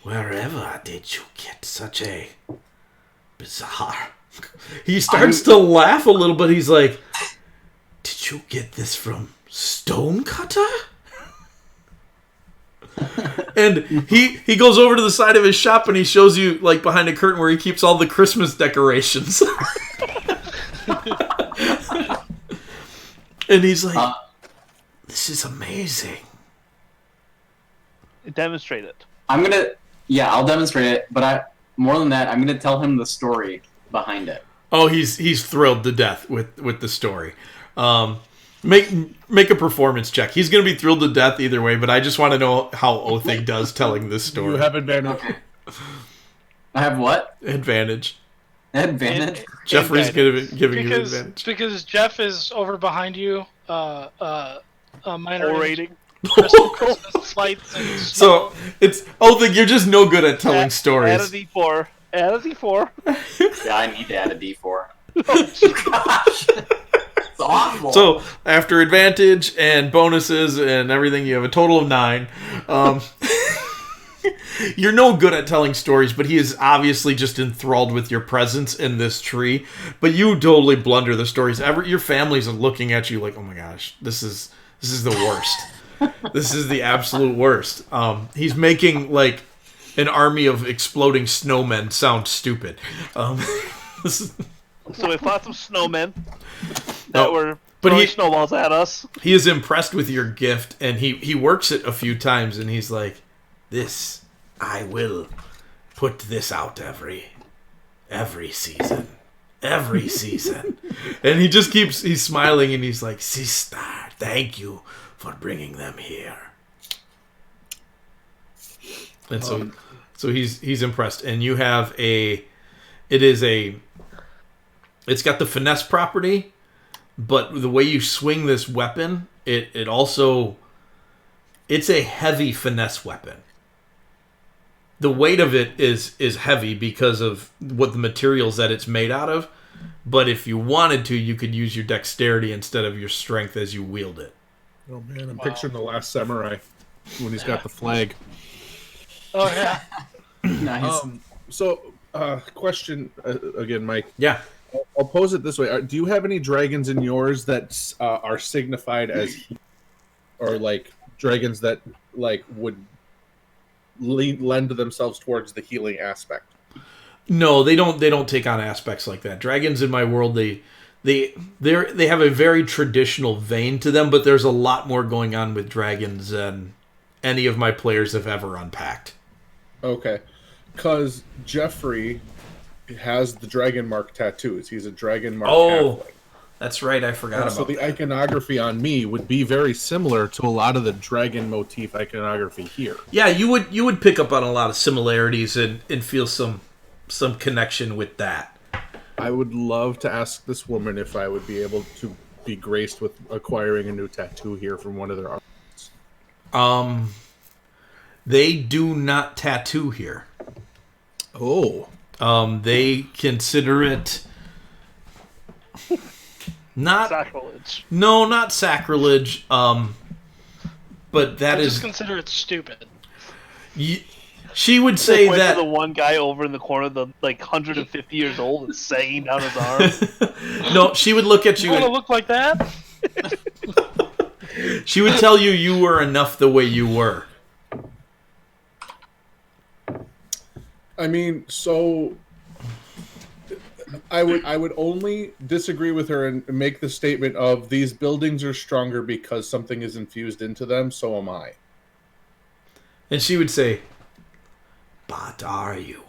"Wherever did you get such a bizarre?" He starts to laugh a little, but he's like, "Did you get this from Stonecutter?" And he goes over to the side of his shop and he shows you, like, behind a curtain where he keeps all the Christmas decorations. And he's like, this is amazing. Demonstrate it. I'll demonstrate it, but more than that, I'm gonna tell him the story behind it. Oh, he's thrilled to death with the story. Make a performance check. He's going to be thrilled to death either way, but I just want to know how Othig does telling this story. You have advantage. Okay. I have what? Advantage. Advantage? Jeffrey's giving you advantage. Because Jeff is over behind you, minor Orating. Christmas lights and So it's Othig, you're just no good at telling stories. Add a D4. Add a D4. Yeah, I need to add a D4. Gosh. It's awful. So after advantage and bonuses and everything, you have a total of 9. You're no good at telling stories, but he is obviously just enthralled with your presence in this tree. But you totally blunder the stories. Your families are looking at you like, oh my gosh, this is the worst. This is the absolute worst. He's making like an army of exploding snowmen sound stupid. So we fought some snowmen that were but throwing snowballs at us. He is impressed with your gift, and he works it a few times, and he's like, this, I will put this out every season. Every season. And he's smiling, and he's like, sister, thank you for bringing them here. And so he's impressed. And you have it's got the finesse property, but the way you swing this weapon, it's a heavy finesse weapon. The weight of it is heavy because of what the materials that it's made out of, but if you wanted to, you could use your dexterity instead of your strength as you wield it. Oh man, I'm picturing The Last Samurai when he's got the flag. Oh yeah. Nice. Question again, Mike. Yeah. I'll pose it this way: do you have any dragons in yours that are signified as, or like dragons that like would lend themselves towards the healing aspect? No, they don't take on aspects like that. Dragons in my world, they have a very traditional vein to them, but there's a lot more going on with dragons than any of my players have ever unpacked. Okay, because Jeffrey has the dragon mark tattoos. He's a dragon mark. Oh, that's right. I forgot about so the that. iconography on me would be very similar to a lot of the dragon motif iconography here. Yeah, you would pick up on a lot of similarities and feel some connection with that. I would love to ask this woman if I would be able to be graced with acquiring a new tattoo here from one of their artists. They do not tattoo here. Oh. They consider it not Sacrilege. No, not sacrilege. But that I is just consider it stupid. She would say Point that to the one guy over in the corner, the 150 years old, and sagging down his arm. No, she would look at you. You want to look like that? She would tell you were enough the way you were. I mean, so I would only disagree with her and make the statement of these buildings are stronger because something is infused into them, so am I. And she would say, "But are you?"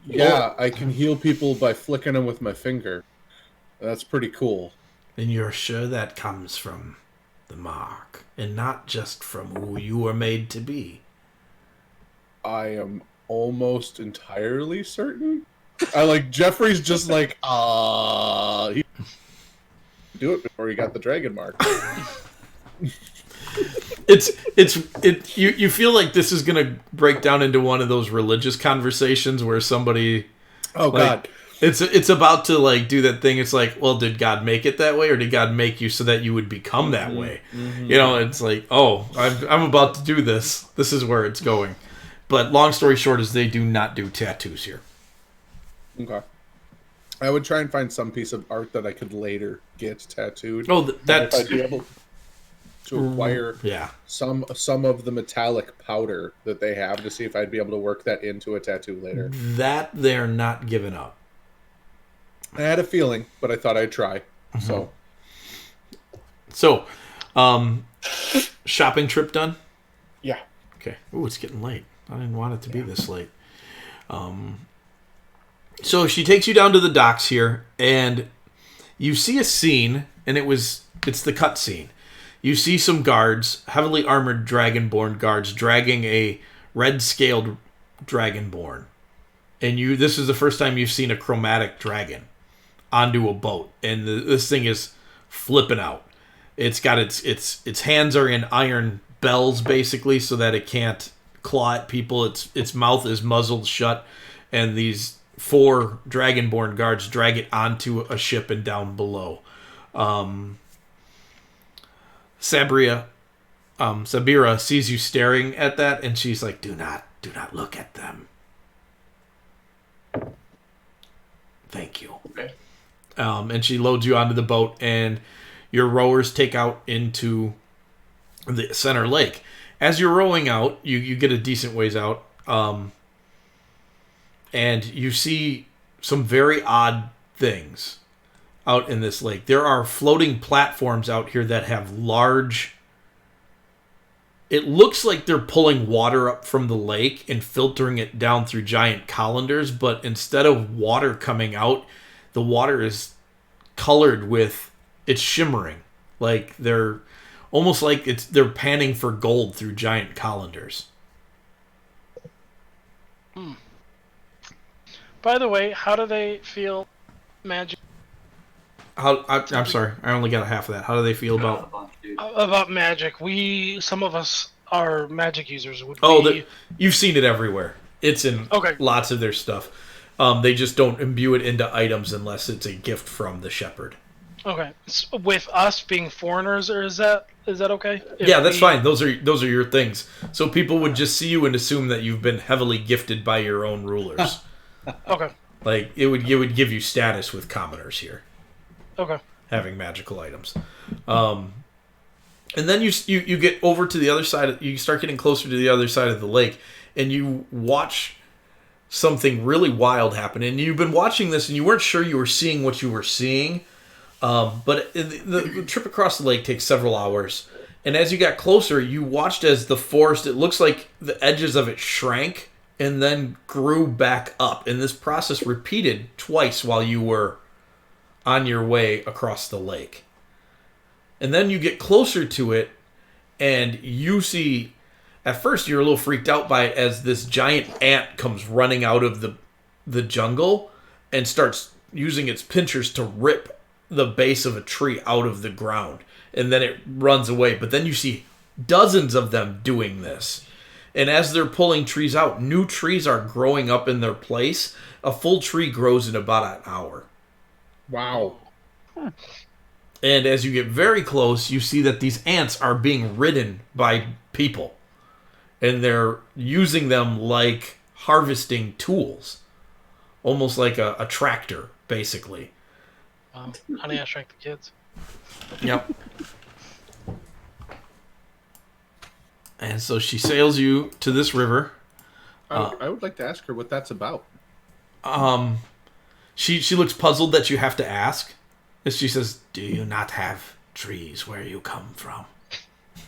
Yeah, I can heal people by flicking them with my finger. That's pretty cool. And you're sure that comes from the mark and not just from who you were made to be? I am almost entirely certain. Jeffrey's just like, he do it before he got the dragon mark. You feel like this is gonna break down into one of those religious conversations where somebody, God, it's about to do that thing. It's like, well, did God make it that way, or did God make you so that you would become that way? Mm-hmm. It's like, oh, I'm about to do this. This is where it's going. But long story short is they do not do tattoos here. Okay. I would try and find some piece of art that I could later get tattooed. Oh, that's... If I'd be able to acquire some of the metallic powder that they have to see if I'd be able to work that into a tattoo later. That they're not giving up. I had a feeling, but I thought I'd try. So, shopping trip done? Yeah. Okay. Ooh, it's getting late. I didn't want it to be this late. So she takes you down to the docks here, and you see a scene, and it's the cut scene. You see some guards, heavily armored dragonborn guards, dragging a red-scaled dragonborn. And this is the first time you've seen a chromatic dragon onto a boat, and this thing is flipping out. It's got its hands are in iron bells basically, so that it can't claw at people. Its mouth is muzzled shut, and these 4 dragonborn guards drag it onto a ship and down below. Sabira sees you staring at that, and she's like, "Do not look at them. Thank you." Okay. And she loads you onto the boat, and your rowers take out into the center lake. As you're rowing out, you get a decent ways out, and you see some very odd things out in this lake. There are floating platforms out here that have large... It looks like they're pulling water up from the lake and filtering it down through giant colanders, but instead of water coming out, the water is colored with... It's shimmering. Like they're almost like they're panning for gold through giant colanders. By the way, how do they feel magic? I'm sorry, I only got a half of that. How do they feel About magic? Some of us are magic users. You've seen it everywhere. It's in lots of their stuff. They just don't imbue it into items unless it's a gift from the shepherd. Okay, so with us being foreigners, or is that okay? Yeah, that's fine. Those are your things. So people would just see you and assume that you've been heavily gifted by your own rulers. Okay. Like it would give you status with commoners here. Okay. Having magical items. And then you get over to the other side. You start getting closer to the other side of the lake, and you watch something really wild happen. And you've been watching this, and you weren't sure you were seeing what you were seeing. But the trip across the lake takes several hours. And as you got closer, you watched as the forest, it looks like the edges of it shrank and then grew back up. And this process repeated twice while you were on your way across the lake. And then you get closer to it, and you see... At first, you're a little freaked out by it as this giant ant comes running out of the jungle and starts using its pinchers to rip the base of a tree out of the ground, and then it runs away. But then you see dozens of them doing this, and as they're pulling trees out, new trees are growing up in their place. A full tree grows in about an hour. Wow. And as you get very close, you see that these ants are being ridden by people, and they're using them like harvesting tools, almost like a tractor, basically. Honey, I Shrunk the Kids. Yep. And so she sails you to this river. I would like to ask her what that's about. She looks puzzled that you have to ask. As she says, "Do you not have trees where you come from?"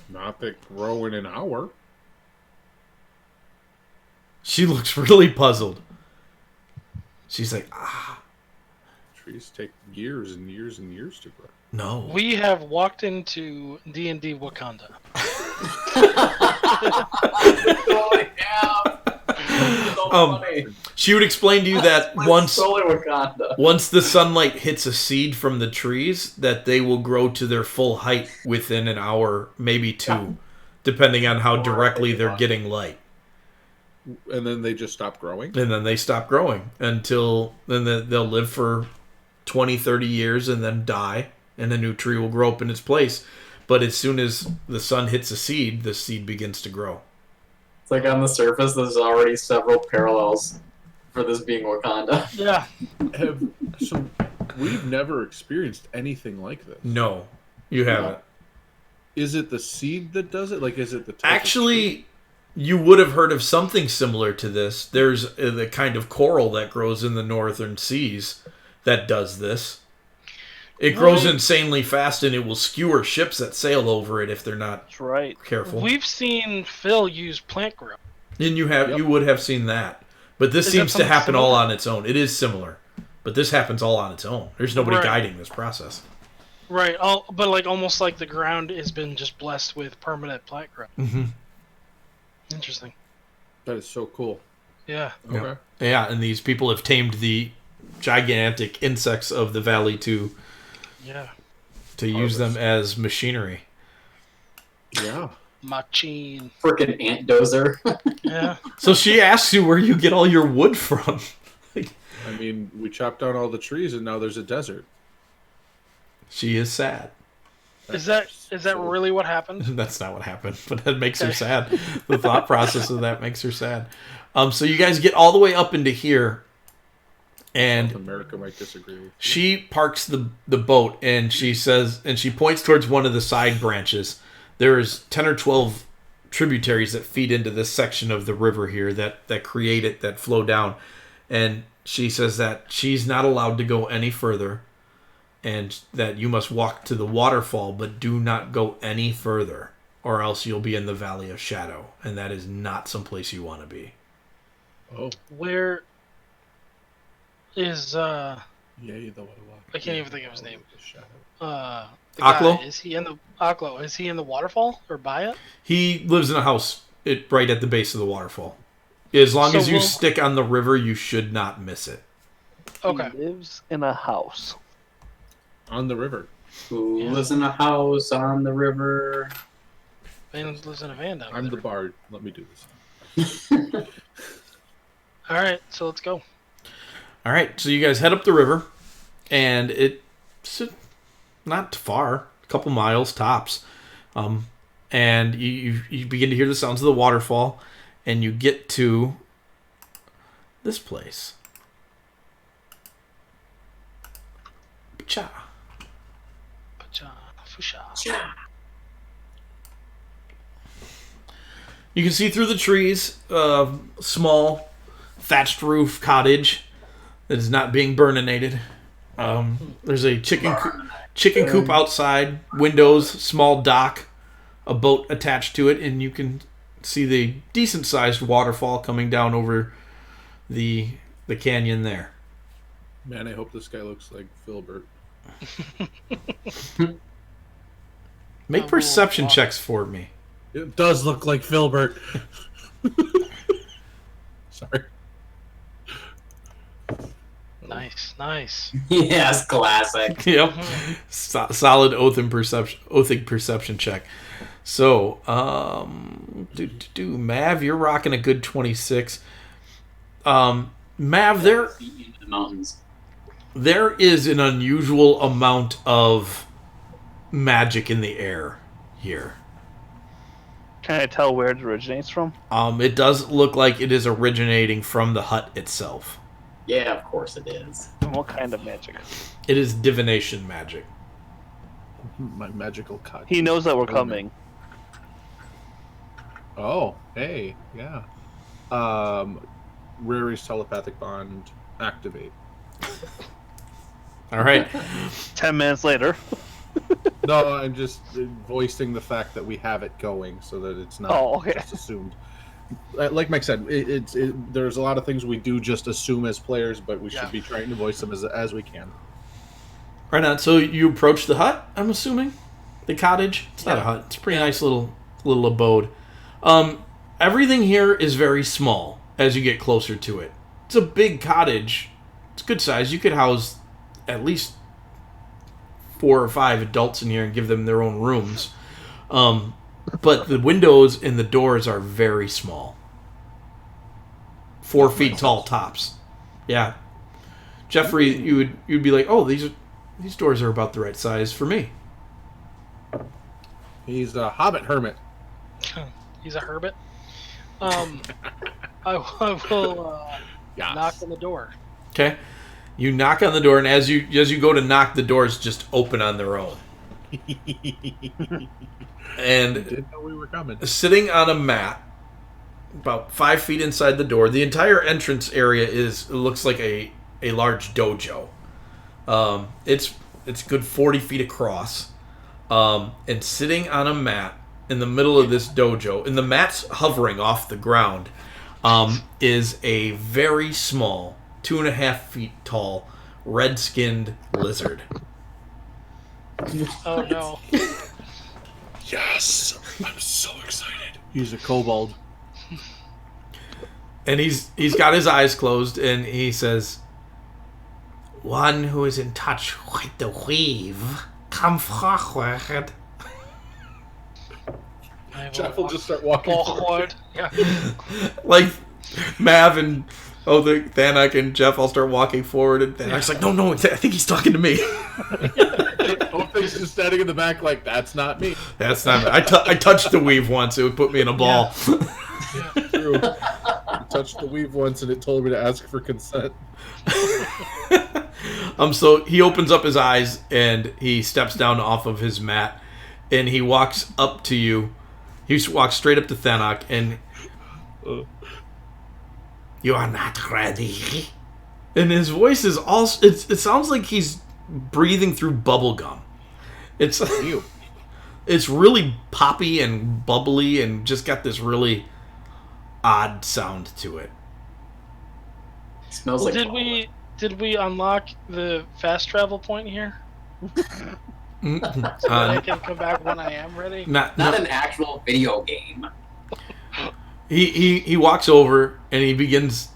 Not that grow in an hour. She looks really puzzled. She's like, Trees take years and years and years to grow. No. We have walked into D&D Wakanda. Oh, yeah. So funny. She would explain to you that once Wakanda. once the sunlight hits a seed from the trees, that they will grow to their full height within an hour, maybe 2, depending on how directly they're getting light. And then they just stop growing? And then they stop growing until then they'll live for 20, 30 years and then die, and a new tree will grow up in its place. But as soon as the sun hits a seed, the seed begins to grow. It's like on the surface, there's already several parallels for this being Wakanda. Yeah. So we've never experienced anything like this. No, you haven't. Is it the seed that does it? Like, is it the type Actually, you would have heard of something similar to this. There's the kind of coral that grows in the northern seas, that does this. It grows Right. insanely fast, and it will skewer ships that sail over it if they're not That's right. careful. We've seen Phil use plant growth. And you would have seen that. But this Is that seems to something happen all similar? on its own. It is similar. But this happens all on its own. There's nobody Right. guiding this process. Right, but like almost like the ground has been just blessed with permanent plant growth. Mm-hmm. Interesting. That is so cool. Yeah. Okay. Yeah, and these people have tamed the gigantic insects of the valley to Yeah. use them as machinery. Yeah. Machine. Frickin' ant dozer. Yeah. So she asks you where you get all your wood from. I mean, we chopped down all the trees and now there's a desert. She is sad. Is that really what happened? That's not what happened, but that makes her Okay. sad. The thought process of that makes her sad. So you guys get all the way up into here, and America might disagree with you. she parks the boat, and she says, and she points towards one of the side branches. There's 10 or 12 tributaries that feed into this section of the river here that create it, that flow down. And she says that she's not allowed to go any further, and that you must walk to the waterfall, but do not go any further, or else you'll be in the Valley of Shadow, and that is not someplace you want to be. Oh, Where is yay, the water. I can't even think of his name. Shadow. The Aklo? guy, is he in the Aklo? Is he in the waterfall or by it? He lives in a house right at the base of the waterfall. As long So as you we'll- stick on the river, you should not miss it. Okay. He lives in a house. On the river. Who Yeah. lives in a house on the river? Man lives in a van down I'm there. the bard. Let me do this. All right, so let's go. All right, so you guys head up the river, and it's not far, a couple miles tops. And you begin to hear the sounds of the waterfall, and you get to this place. Cha. Pacha, Fusha. You can see through the trees a small thatched roof cottage that is not being burninated. There's a chicken coop outside, windows, small dock, a boat attached to it, and you can see the decent-sized waterfall coming down over the canyon there. Man, I hope this guy looks like Filbert. Make perception checks for me. It does look like Filbert. Sorry. Nice. Yes, classic. Yep. Solid oathing perception check. So, Mav, you're rocking a good 26. Mav, Feet into the mountains. there is an unusual amount of magic in the air here. Can I tell where it originates from? It does look like it is originating from the hut itself. Yeah, of course it is. And what kind of magic? It is divination magic. My magical cut. He knows that we're coming. Oh, hey, yeah. Rari's telepathic bond activate. All right. 10 minutes later. No, I'm just voicing the fact that we have it going so that it's not Oh, okay. just assumed. Like Mike said, there's a lot of things we do just assume as players, but we Yeah. should be trying to voice them as we can. Right on. So you approach the hut, I'm assuming? The cottage? It's not a hut. It's a pretty nice little abode. Everything here is very small as you get closer to it. It's a big cottage. It's good size. You could house at least 4 or 5 adults in here and give them their own rooms. But the windows and the doors are very small. 4 feet tall tops. Yeah. Jeffrey, you'd be like, oh, these doors are about the right size for me. He's a hobbit hermit. He's a hermit. I will Yes. knock on the door. Okay. You knock on the door, and as you go to knock, the doors just open on their own. And Didn't know we were coming. sitting on a mat, about 5 feet inside the door, the entire entrance area looks like a large dojo. It's good 40 feet across. And sitting on a mat in the middle of this dojo, and the mat's hovering off the ground, is a very small, 2.5 feet tall, red-skinned lizard. Oh no. Yes, I'm so excited. He's a kobold. And he's got his eyes closed, and he says, "One who is in touch with the weave, come forward." Jeff will just start walking forward. Yeah. Like Mav and Thanak and Jeff all start walking forward, and Thanak's like, "No, I think he's talking to me." Othing's just standing in the back like, "That's not me." That's not me. I touched the weave once; it would put me in a ball. Yeah. True. I touched the weave once, and it told me to ask for consent. So he opens up his eyes and he steps down off of his mat, and he walks up to you. He walks straight up to Thanak, and "You are not ready." And his voice is also, it sounds like he's breathing through bubble gum. It's really poppy and bubbly and just got this really odd sound to it. Smells Well, like did we unlock the fast travel point here? So that I can come back when I am ready? not an actual video game. He walks over and he begins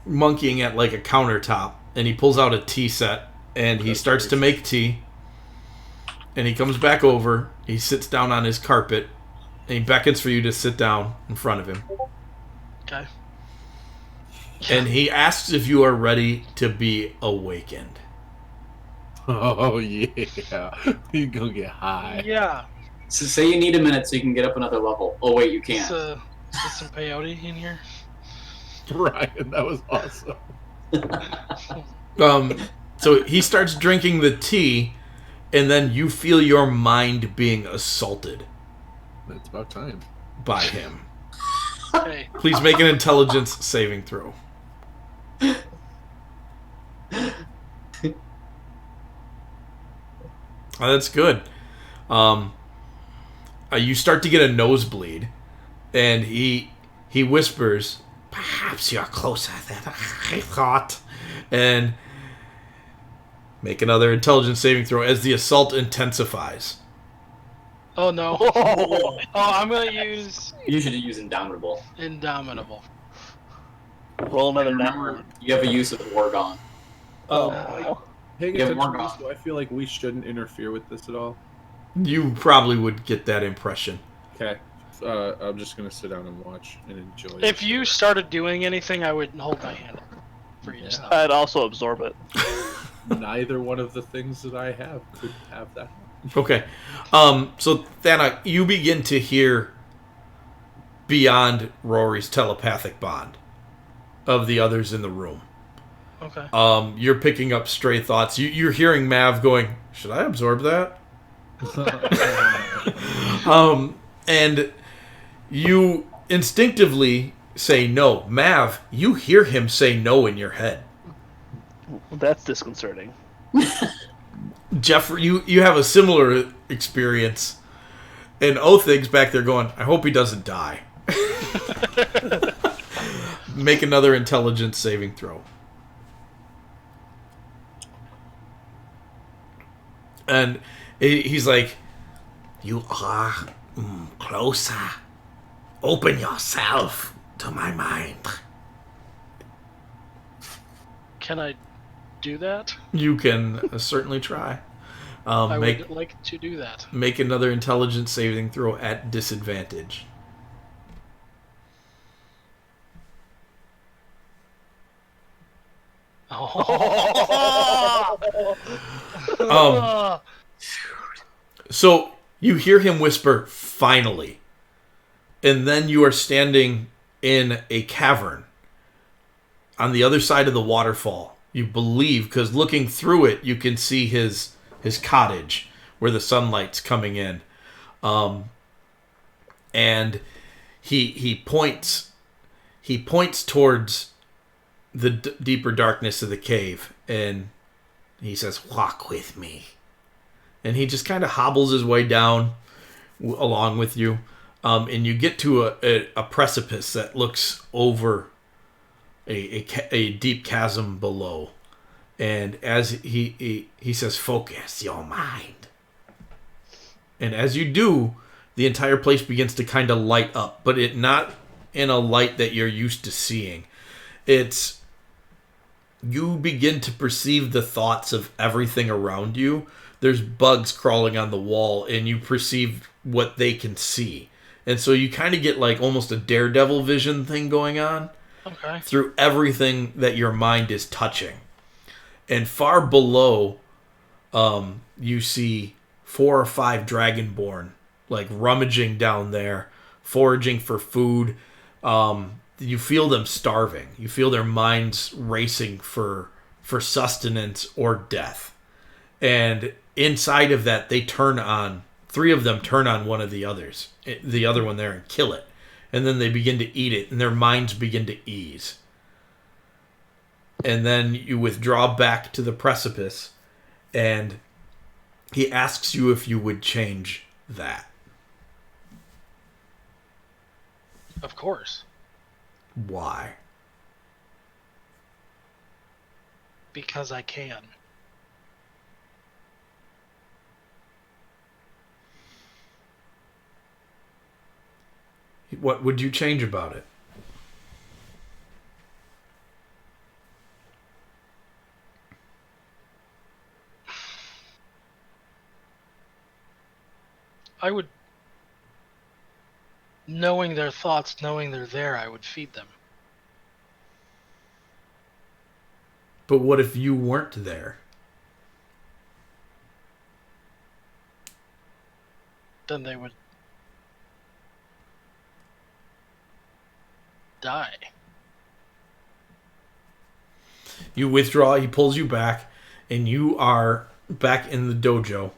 monkeying at like a countertop, and he pulls out a tea set and he starts to make tea, and he comes back over, he sits down on his carpet, and he beckons for you to sit down in front of him. Okay. And he asks if you are ready to be awakened. Oh yeah, you go get high. Yeah. So say you need a minute so you can get up another level. Oh wait, you can't. Is some peyote in here? Ryan, that was awesome. So he starts drinking the tea, and then you feel your mind being assaulted It's about time. by him. Hey. Please make an intelligence saving throw. Oh, that's good. You start to get a nosebleed, and he whispers, "Perhaps you're closer than I thought." And make another intelligence saving throw as the assault intensifies. Oh no. Oh, I'm gonna use You should use Indomitable. Indomitable. Roll another Remember, number. you have a use of Wargon. Oh. Paying Yeah, attention more to this, off. do I feel like we shouldn't interfere with this at all? You probably would get that impression. Okay. I'm just gonna sit down and watch and enjoy it. If you started doing anything, I would hold my hand up for you to stop. I'd also absorb it. Neither one of the things that I have could have that. Okay. So, Thanak, you begin to hear beyond Rory's telepathic bond of the others in the room. Okay. You're picking up stray thoughts. You're hearing Mav going, "Should I absorb that?" And you instinctively say no. Mav, you hear him say no in your head. That's disconcerting. Jeff, you have a similar experience. And Othig's back there going, "I hope he doesn't die." Make another intelligence saving throw. And he's like, "You are closer. Open yourself to my mind." Can I do that? You can certainly try. I would like to do that. Make another intelligence saving throw at disadvantage. Oh. So you hear him whisper, "Finally." And then you are standing in a cavern on the other side of the waterfall. You believe, because looking through it, you can see his cottage where the sunlight's coming in. And he points towards the deeper darkness of the cave, and He says, "Walk with me." And he just kind of hobbles his way down along with you. And you get to a precipice that looks over a deep chasm below. And as he says, "Focus your mind." And as you do, the entire place begins to kind of light up, but it not in a light that you're used to seeing. You begin to perceive the thoughts of everything around you. There's bugs crawling on the wall, and you perceive what they can see. And so you kind of get like almost a Daredevil vision thing going on through everything that your mind is touching. And far below, you see 4 or 5 Dragonborn, like rummaging down there, foraging for food. You feel them starving. You feel their minds racing for sustenance or death. And inside of that, 3 of them turn on one of the others, the other one there, and kill it. And then they begin to eat it, and their minds begin to ease. And then you withdraw back to the precipice, and he asks you if you would change that. Of course. Why? Because I can. What would you change about it? I would, knowing their thoughts, knowing they're there, I would feed them. But what if you weren't there? Then they would die. You withdraw, he pulls you back, and you are back in the dojo.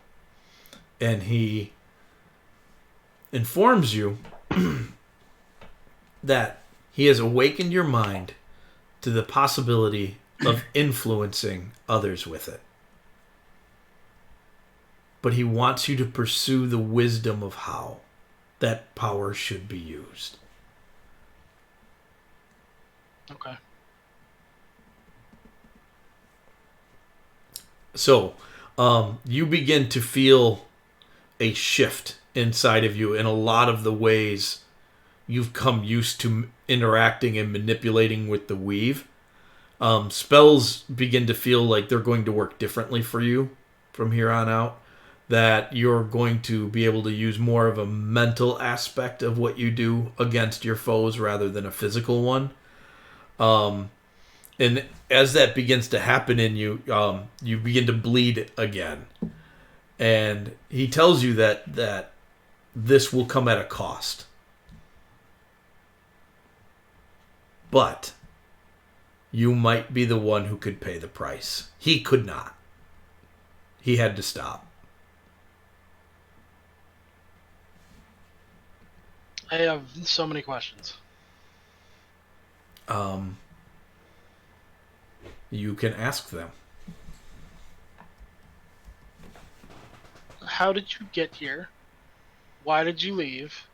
And he informs you that he has awakened your mind to the possibility of influencing others with it. But he wants you to pursue the wisdom of how that power should be used. Okay. So, you begin to feel a shift inside of you in a lot of the ways you've come used to interacting and manipulating with the weave. Spells begin to feel like they're going to work differently for you from here on out. That you're going to be able to use more of a mental aspect of what you do against your foes rather than a physical one. And as that begins to happen in you, you begin to bleed again. And he tells you that this will come at a cost. But you might be the one who could pay the price. He could not. He had to stop. I have so many questions. You can ask them. How did you get here? Why did you leave?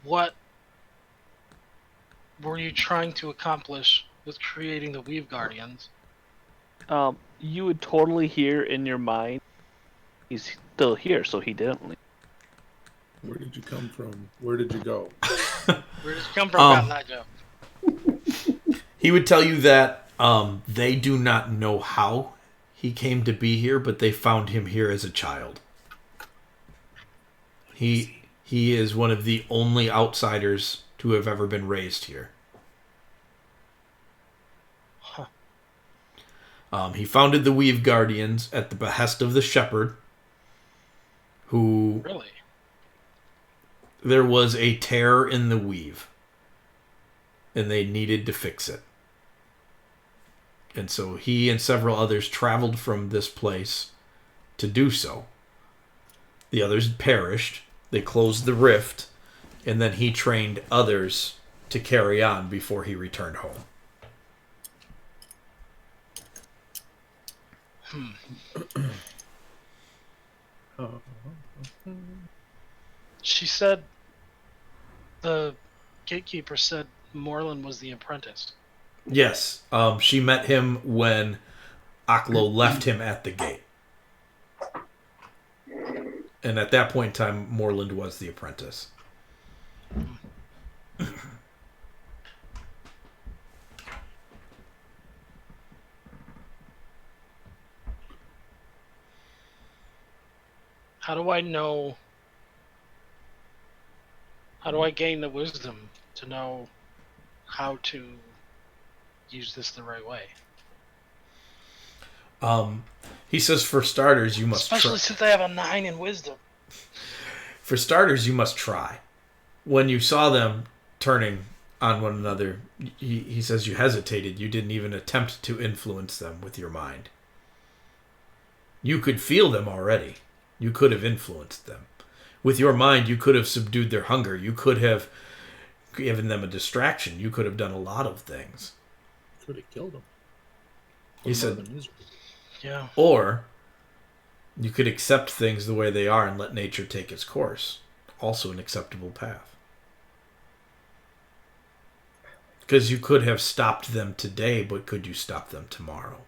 What were you trying to accomplish with creating the Weave Guardians? You would totally hear in your mind, he's still here, so he didn't leave. Where did you come from? Where did you go? Where did you come from, Cotton Eye Joe? He would tell you that they do not know how he came to be here, but they found him here as a child. He is one of the only outsiders to have ever been raised here. Huh. He founded the Weave Guardians at the behest of the Shepherd, who... Really? There was a tear in the weave, and they needed to fix it. And so he and several others traveled from this place to do so. The others perished. They closed the rift, and then he trained others to carry on before he returned home. She said, the gatekeeper said Moreland was the apprentice. Yes. She met him when Aklo left him at the gate. And at that point in time, Moreland was the apprentice. How do I know? How do I gain the wisdom to know how to use this the right way? He says, for starters, you must Especially since I have a 9 in wisdom. For starters, you must try. When you saw them turning on one another, he says you hesitated. You didn't even attempt to influence them with your mind. You could feel them already. You could have influenced them. With your mind, you could have subdued their hunger. You could have given them a distraction. You could have done a lot of things. Could have killed them. He said, Yeah. or you could accept things the way they are and let nature take its course. Also an acceptable path. Because you could have stopped them today, but could you stop them tomorrow?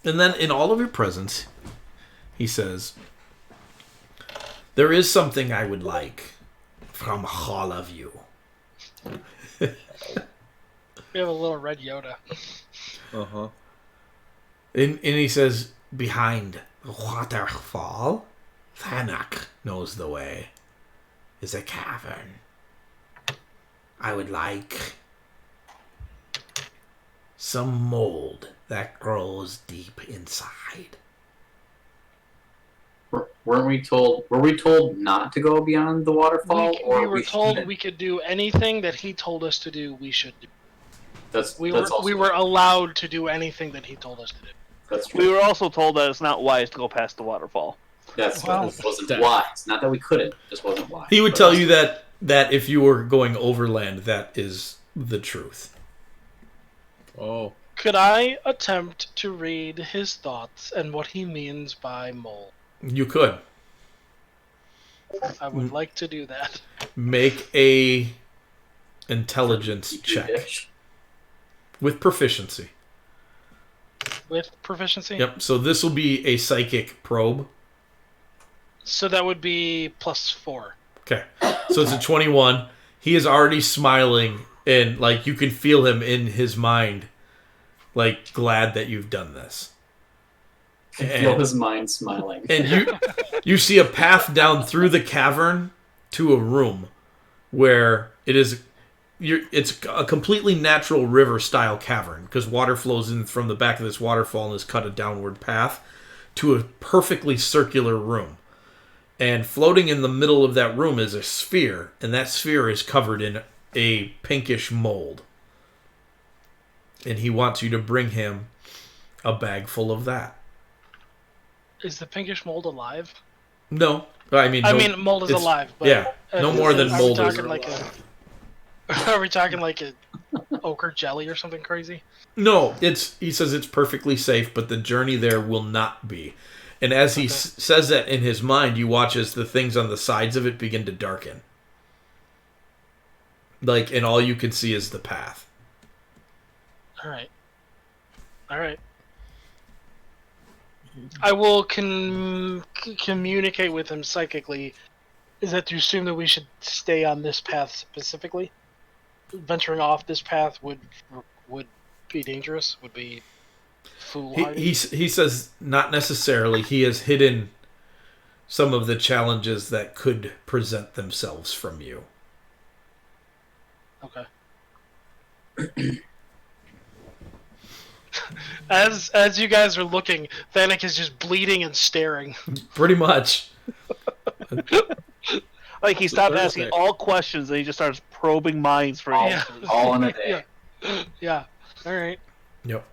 And then in all of your presence, he says, there is something I would like from all of you. We have a little red Yoda. Uh-huh. And he says, behind the waterfall, Thanak knows the way, is a cavern. I would like some mold that grows deep inside. Weren't we told? Were we told not to go beyond the waterfall? We were told shouldn't? we could do anything that he told us to do. We should do. We Also were allowed to do anything that he told us to do. That's true. We were also told that it's not wise to go past the waterfall. That's Well, what wasn't wise. Not that we couldn't. It just wasn't wise. He would tell you that if you were going overland, that is the truth. Oh. Could I attempt to read his thoughts and what he means by mole? You could. I would like to do that. Make a intelligence check with proficiency. With proficiency? Yep, so this will be a psychic probe. So that would be +4. Okay, so it's a 21. He is already smiling, and like you can feel him in his mind, like glad that you've done this. I feel his mind smiling. And you see a path down through the cavern to a room where it's a completely natural river-style cavern because water flows in from the back of this waterfall and has cut a downward path to a perfectly circular room. And floating in the middle of that room is a sphere, and that sphere is covered in a pinkish mold. And he wants you to bring him a bag full of that. Is the pinkish mold alive? No. I mean, mold is alive. But yeah, no more than mold is. Are we talking like a ochre jelly or something crazy? No, he says it's perfectly safe, but the journey there will not be. And as he says that in his mind, you watch as the things on the sides of it begin to darken. Like, and all you can see is the path. All right. I will communicate with him psychically. Is that to assume that we should stay on this path specifically? Venturing off this path would be dangerous. Would be foolhardy. He says not necessarily. He has hidden some of the challenges that could present themselves from you. Okay. As you guys are looking, Vanek is just bleeding and staring. Pretty much. Like he stopped asking all questions and he just starts probing minds for all in a day. Yeah. All right. Yep.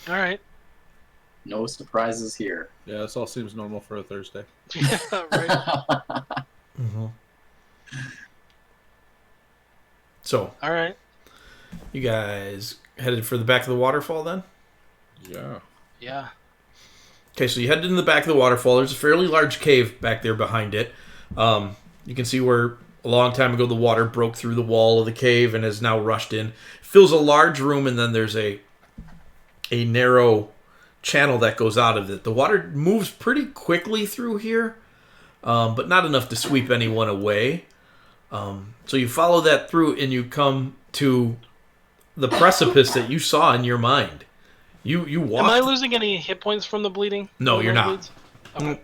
All right. No surprises here. Yeah, this all seems normal for a Thursday. Yeah, right. Mm-hmm. So, All right. you guys headed for the back of the waterfall then? Yeah. Yeah. Okay, so you headed in the back of the waterfall. There's a fairly large cave back there behind it. You can see where a long time ago the water broke through the wall of the cave and has now rushed in. Fills a large room, and then there's a narrow channel that goes out of it. The water moves pretty quickly through here, but not enough to sweep anyone away. So you follow that through, and you come to the precipice that you saw in your mind. You walked. Am I losing any hit points from the bleeding? No, From you're the not. bleeds? Okay.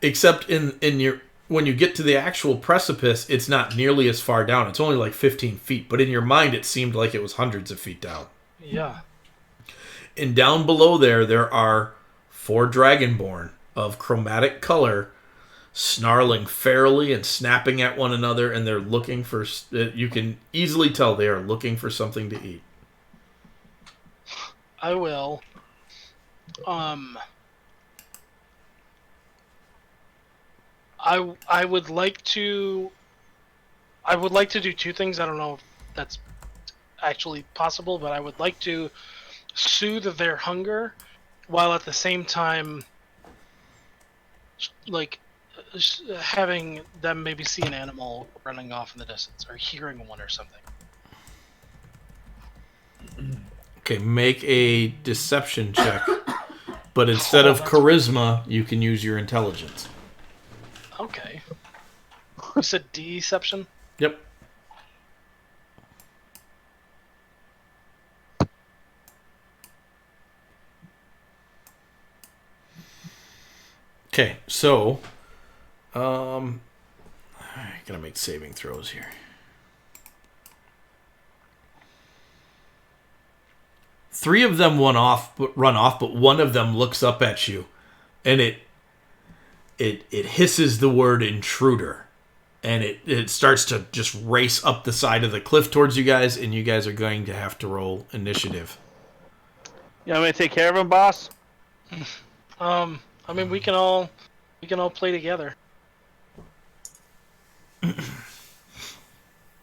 Except in your when you get to the actual precipice, it's not nearly as far down. It's only like 15 feet, but in your mind, it seemed like it was hundreds of feet down. Yeah. And down below there are 4 dragonborn of chromatic color, snarling fairly and snapping at one another, and they're looking for. You can easily tell they are looking for something to eat. I will. I would like to. I would like to do 2 things. I don't know if that's actually possible, but I would like to soothe their hunger, while at the same time, like, having them maybe see an animal running off in the distance or hearing one or something. Okay, make a deception check, but instead of charisma, you can use your intelligence. Okay. You said deception? Yep. Okay, so I gotta make saving throws here. Three of them run off, but one of them looks up at you, and it hisses the word intruder, and it starts to just race up the side of the cliff towards you guys, and you guys are going to have to roll initiative. You want me to take care of him, boss? I mean, we can all play together.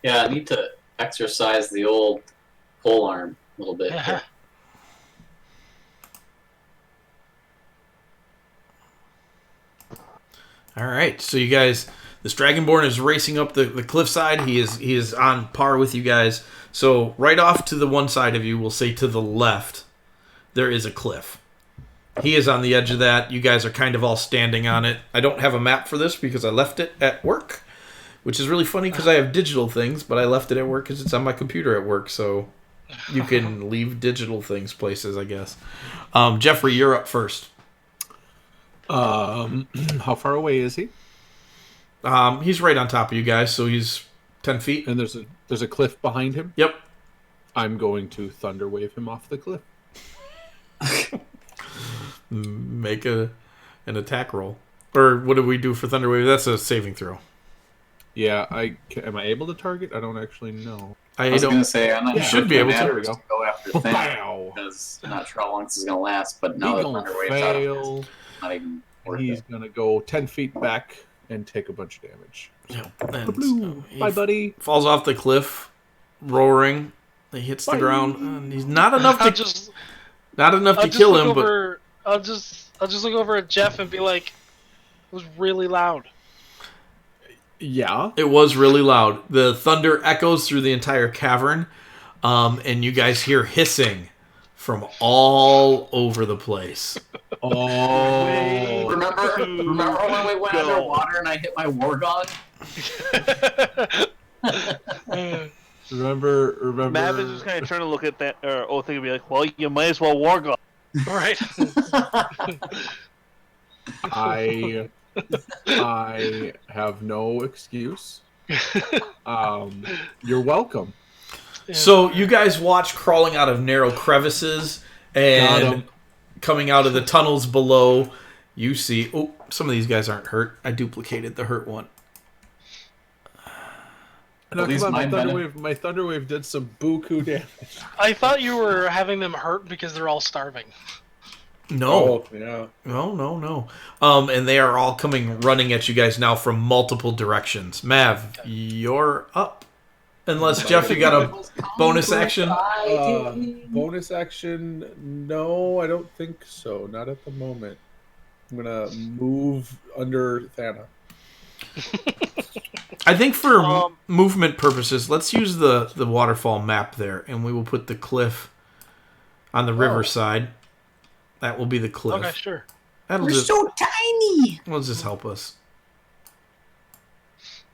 Yeah, I need to exercise the old pole arm a little bit. Yeah. All right, so you guys, this Dragonborn is racing up the cliffside. He is on par with you guys. So right off to the one side of you, we'll say to the left, there is a cliff. He is on the edge of that. You guys are kind of all standing on it. I don't have a map for this because I left it at work, which is really funny because I have digital things, but I left it at work because it's on my computer at work. So you can leave digital things places, I guess. Jeffrey, you're up first. How far away is he? He's right on top of you guys, so he's 10 feet. And there's a cliff behind him? Yep. I'm going to thunder wave him off the cliff. Make an attack roll. Or what do we do for Thunder Wave? That's a saving throw. Yeah, am I able to target? I don't actually know. I was going to say, I'm not You should be able to. There we go after Thin, Wow. because I'm not sure how long this is going to last, but now that Thunder Wave's out of it, it's not even worth He's it. going to go 10 feet back and take a bunch of damage. Yeah. And Kabloo. he Bye, buddy. falls off the cliff, roaring. He hits the ground. And he's not enough to kill him, but I'll just look over at Jeff and be like, it was really loud. Yeah. it was really loud. The thunder echoes through the entire cavern, and you guys hear hissing from all over the place. Oh. Remember when we went underwater and I hit my war gun? Remember. Mav is just kind of trying to look at that, or think and be like, well, you might as well war gun. Right. I have no excuse. You're welcome. So you guys watch crawling out of narrow crevices and coming out of the tunnels below. You see, some of these guys aren't hurt. I duplicated the hurt one. No, come on, my thunder wave did some buku damage. I thought you were having them hurt because they're all starving. No. Oh, yeah. No. And they are all coming running at you guys now from multiple directions. Mav, you're up. Unless, Jeff, you got a bonus action? Bonus action? No, I don't think so. Not at the moment. I'm gonna move under Thana. I think for movement purposes, let's use the waterfall map there, and we will put the cliff on the riverside. That will be the cliff. Okay, sure. We're so tiny. Will just help us.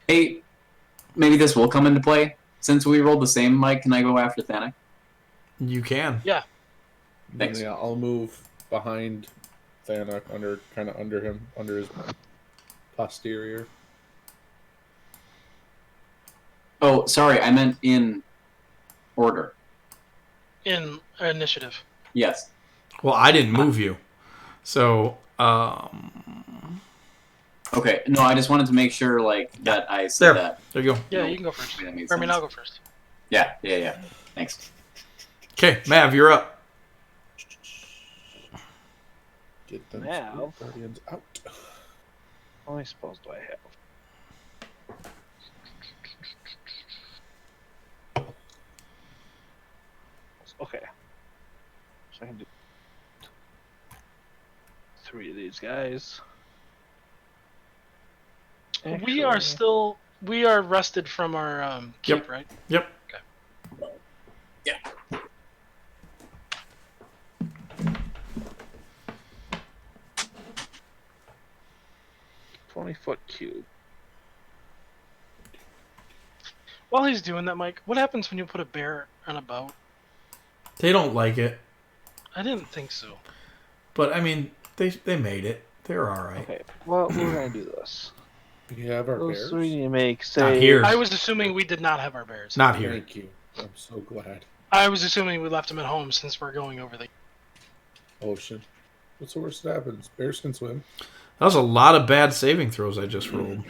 Hey, maybe this will come into play. Since we rolled the same, Mike, can I go after Thanak? You can. Yeah. Thanks. Yeah, I'll move behind Thanak, under him, under his posterior. Oh, sorry, I meant in order. In initiative. Yes. Well, I didn't move you. So, Okay, no, I just wanted to make sure, that I said that. There you go. Yeah, you can go first. That makes Or, I mean, sense. I'll go first. Yeah. Thanks. Okay, Mav, you're up. Get them Now. guardians out. How many spells do I have? Okay. So I can do 3 of these guys. We are rested from our keep, Yep. right? Yep. Yeah. 20-foot cube. While he's doing that, Mike, what happens when you put a bear on a boat? They don't like it. I didn't think so. But, I mean, they made it. They're all right. Okay, well, we're gonna do this. We have our Those bears. 3 you make, Not say. here. I was assuming we did not have our bears. Not here. Thank you. I'm so glad. I was assuming we left them at home since we're going over the... Ocean. What's the worst that happens? Bears can swim. That was a lot of bad saving throws I just rolled.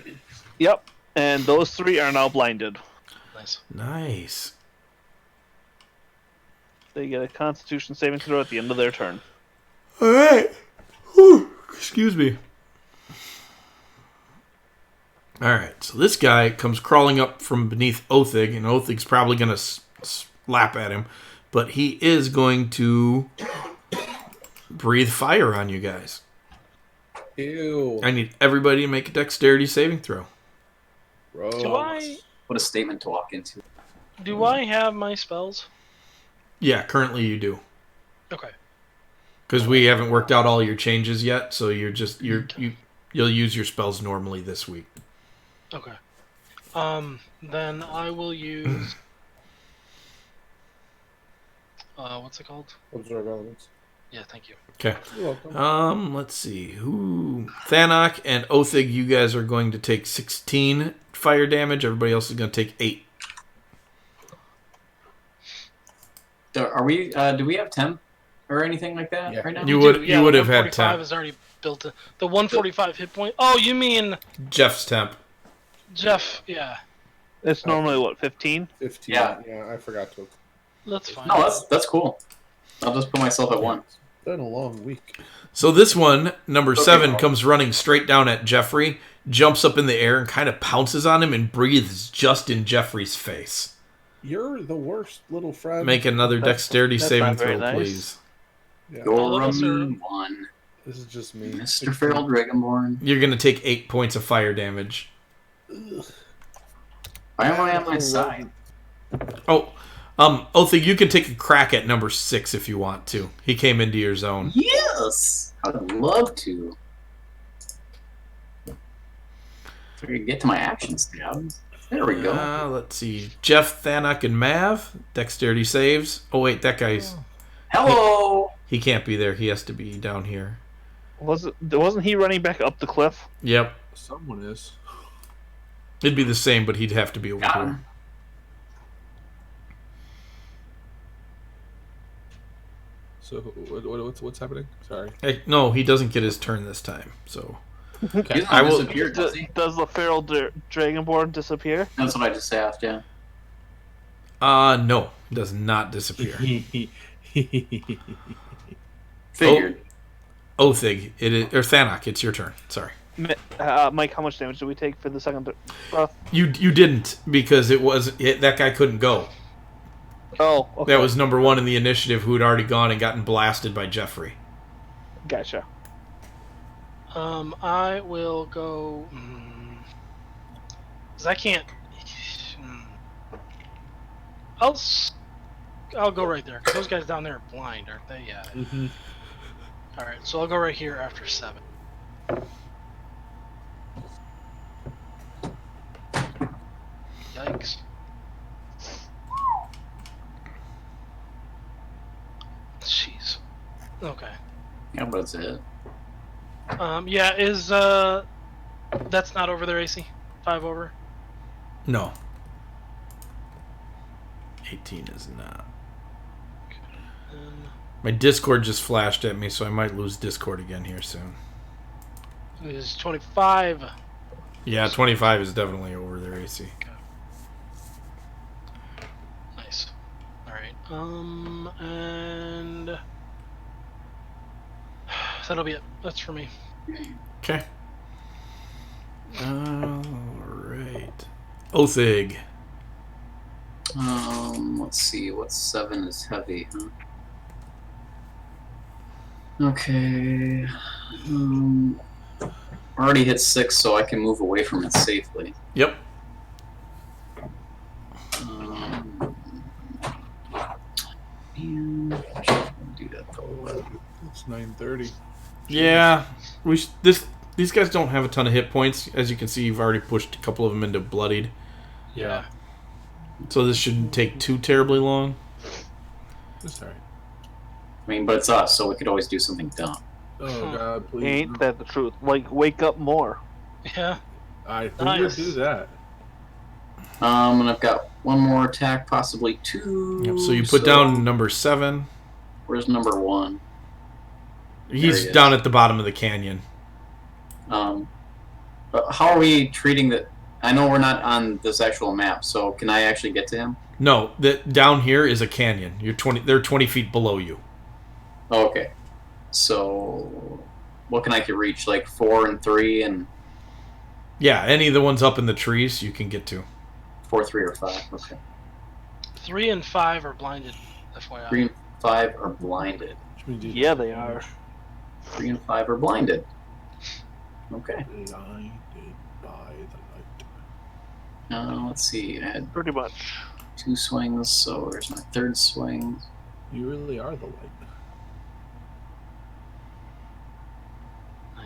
Yep, and those 3 are now blinded. Nice. Nice. They get a Constitution saving throw at the end of their turn. All right. Whew. Excuse me. All right. So this guy comes crawling up from beneath Othig, and Othig's probably going to slap at him, but he is going to breathe fire on you guys. Ew. I need everybody to make a dexterity saving throw. Gross. What a statement to walk into. Do I have my spells? Yeah, currently you do. Okay. Because we haven't worked out all your changes yet, so you'll use your spells normally this week. Okay. Then I will use... what's it called? Observe elements. Yeah, thank you. Okay. You're welcome. Let's see. Thanak and Othig, you guys are going to take 16 fire damage. Everybody else is going to take 8. Are we? Do we have temp or anything like that Yeah. right now? You would have had 145 temp. is already built in. The 145 hit point. Oh, you mean Jeff's temp. Jeff? Yeah, It's normally, what, 15? 15. Yeah. Yeah, I forgot to. that's fine. No, that's cool. I'll just put myself at 1. It's been a long week. So this one, number 7, well. comes running straight down at Jeffrey, jumps up in the air and kind of pounces on him and breathes just in Jeffrey's face. You're the worst little friend. Make another dexterity that's saving not very throw, nice. please. Yeah, All of us are- Gorham 1. this is just me. Mr. Feral Dragonborn. You're going to take 8 points of fire damage. Why am I on my side? Oh, Othig, you can take a crack at number 6 if you want to. He came into your zone. Yes! I would love to. If I could get to my action stabs. There we go. Let's see. Jeff, Thanak, and Mav. Dexterity saves. Oh, wait, that guy's... Hello! He can't be there. He has to be down here. Wasn't he running back up the cliff? Yep. Someone is. It'd be the same, but he'd have to be over Got here. him. So what's happening? Sorry. Hey, no, he doesn't get his turn this time. So He doesn't I will- disappear, does he? Does the feral dragonborn disappear? That's what I just asked, yeah. no, he does not disappear. Figured. Othig, it is, or Thanak, it's your turn. Sorry. Mike, how much damage did we take for the second breath? You didn't, because that guy couldn't go. Oh, okay. That was number 1 in the initiative who had already gone and gotten blasted by Jeffrey. Gotcha. I will go... Because I can't... I'll go right there. 'Cause those guys down there are blind, aren't they? Yeah. Mm-hmm. Alright, so I'll go right here after 7. Yikes. Jeez. Okay. Yeah, that's it. Yeah, is, that's not over there, AC? 5 over? No. 18 is not. My Discord just flashed at me, so I might lose Discord again here soon. Is 25. Yeah, 25 is definitely over there, AC. Nice. Alright, and... that'll be it. That's for me. Okay. Alright. Othig. Let's see. What's 7 is heavy, huh? Okay. Already hit 6, so I can move away from it safely. Yep. And do that for 11. It's 9:30. Yeah. These guys don't have a ton of hit points. As you can see, you've already pushed a couple of them into bloodied. Yeah. So this shouldn't take too terribly long. That's alright. I mean, but it's us, so we could always do something dumb. Oh God, please. Ain't that the truth? Like, wake up more. Yeah. Who would Nice. do that? And I've got one more attack, possibly 2. Yep, so you put down number 7. Where's number 1? He's he is. down at the bottom of the canyon. But how are we treating that? I know we're not on this actual map, so can I actually get to him? No, down here is a canyon. They're 20 feet below you. Oh, okay. So, what can I reach? Like 4 and 3 and Yeah, any of the ones up in the trees you can get to. 4, 3, or 5. Okay. 3 and 5 are blinded, FYI. 3 and 5 are blinded. Yeah, they are. 3 and 5 are blinded. Okay. Blinded by the light. Let's see. I had Pretty much. 2 swings, so there's my 3rd swing. You really are the light.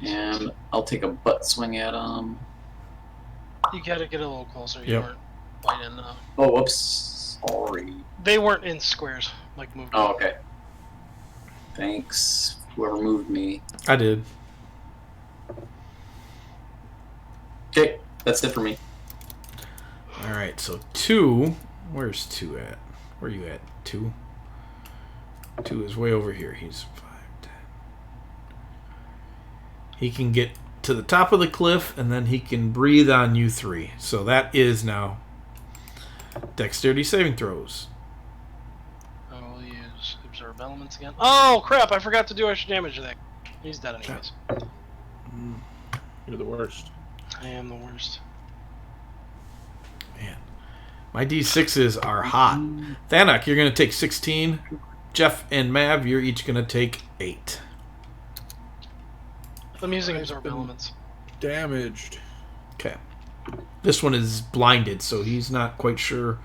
Nice. And I'll take a butt swing at him. You gotta get a little closer. You Yep. weren't quite in. Oh, whoops. Sorry. They weren't in squares, like moved. Oh, okay. Thanks, whoever moved me. I did. Okay, that's it for me. Alright, so 2. Where's 2 at? Where are you at? 2? 2 is way over here. He's 5, 10. He can get to the top of the cliff, and then he can breathe on you 3. So that is now dexterity saving throws. I will use absorb elements again. Oh crap! I forgot to do extra damage to that. He's dead anyways. You're the worst. I am the worst. Man. My D6s are hot. Thanak, you're going to take 16. Jeff and Mav, you're each going to take 8. I'm using I've absorb been- elements. Damaged. Okay. This one is blinded, so he's not quite sure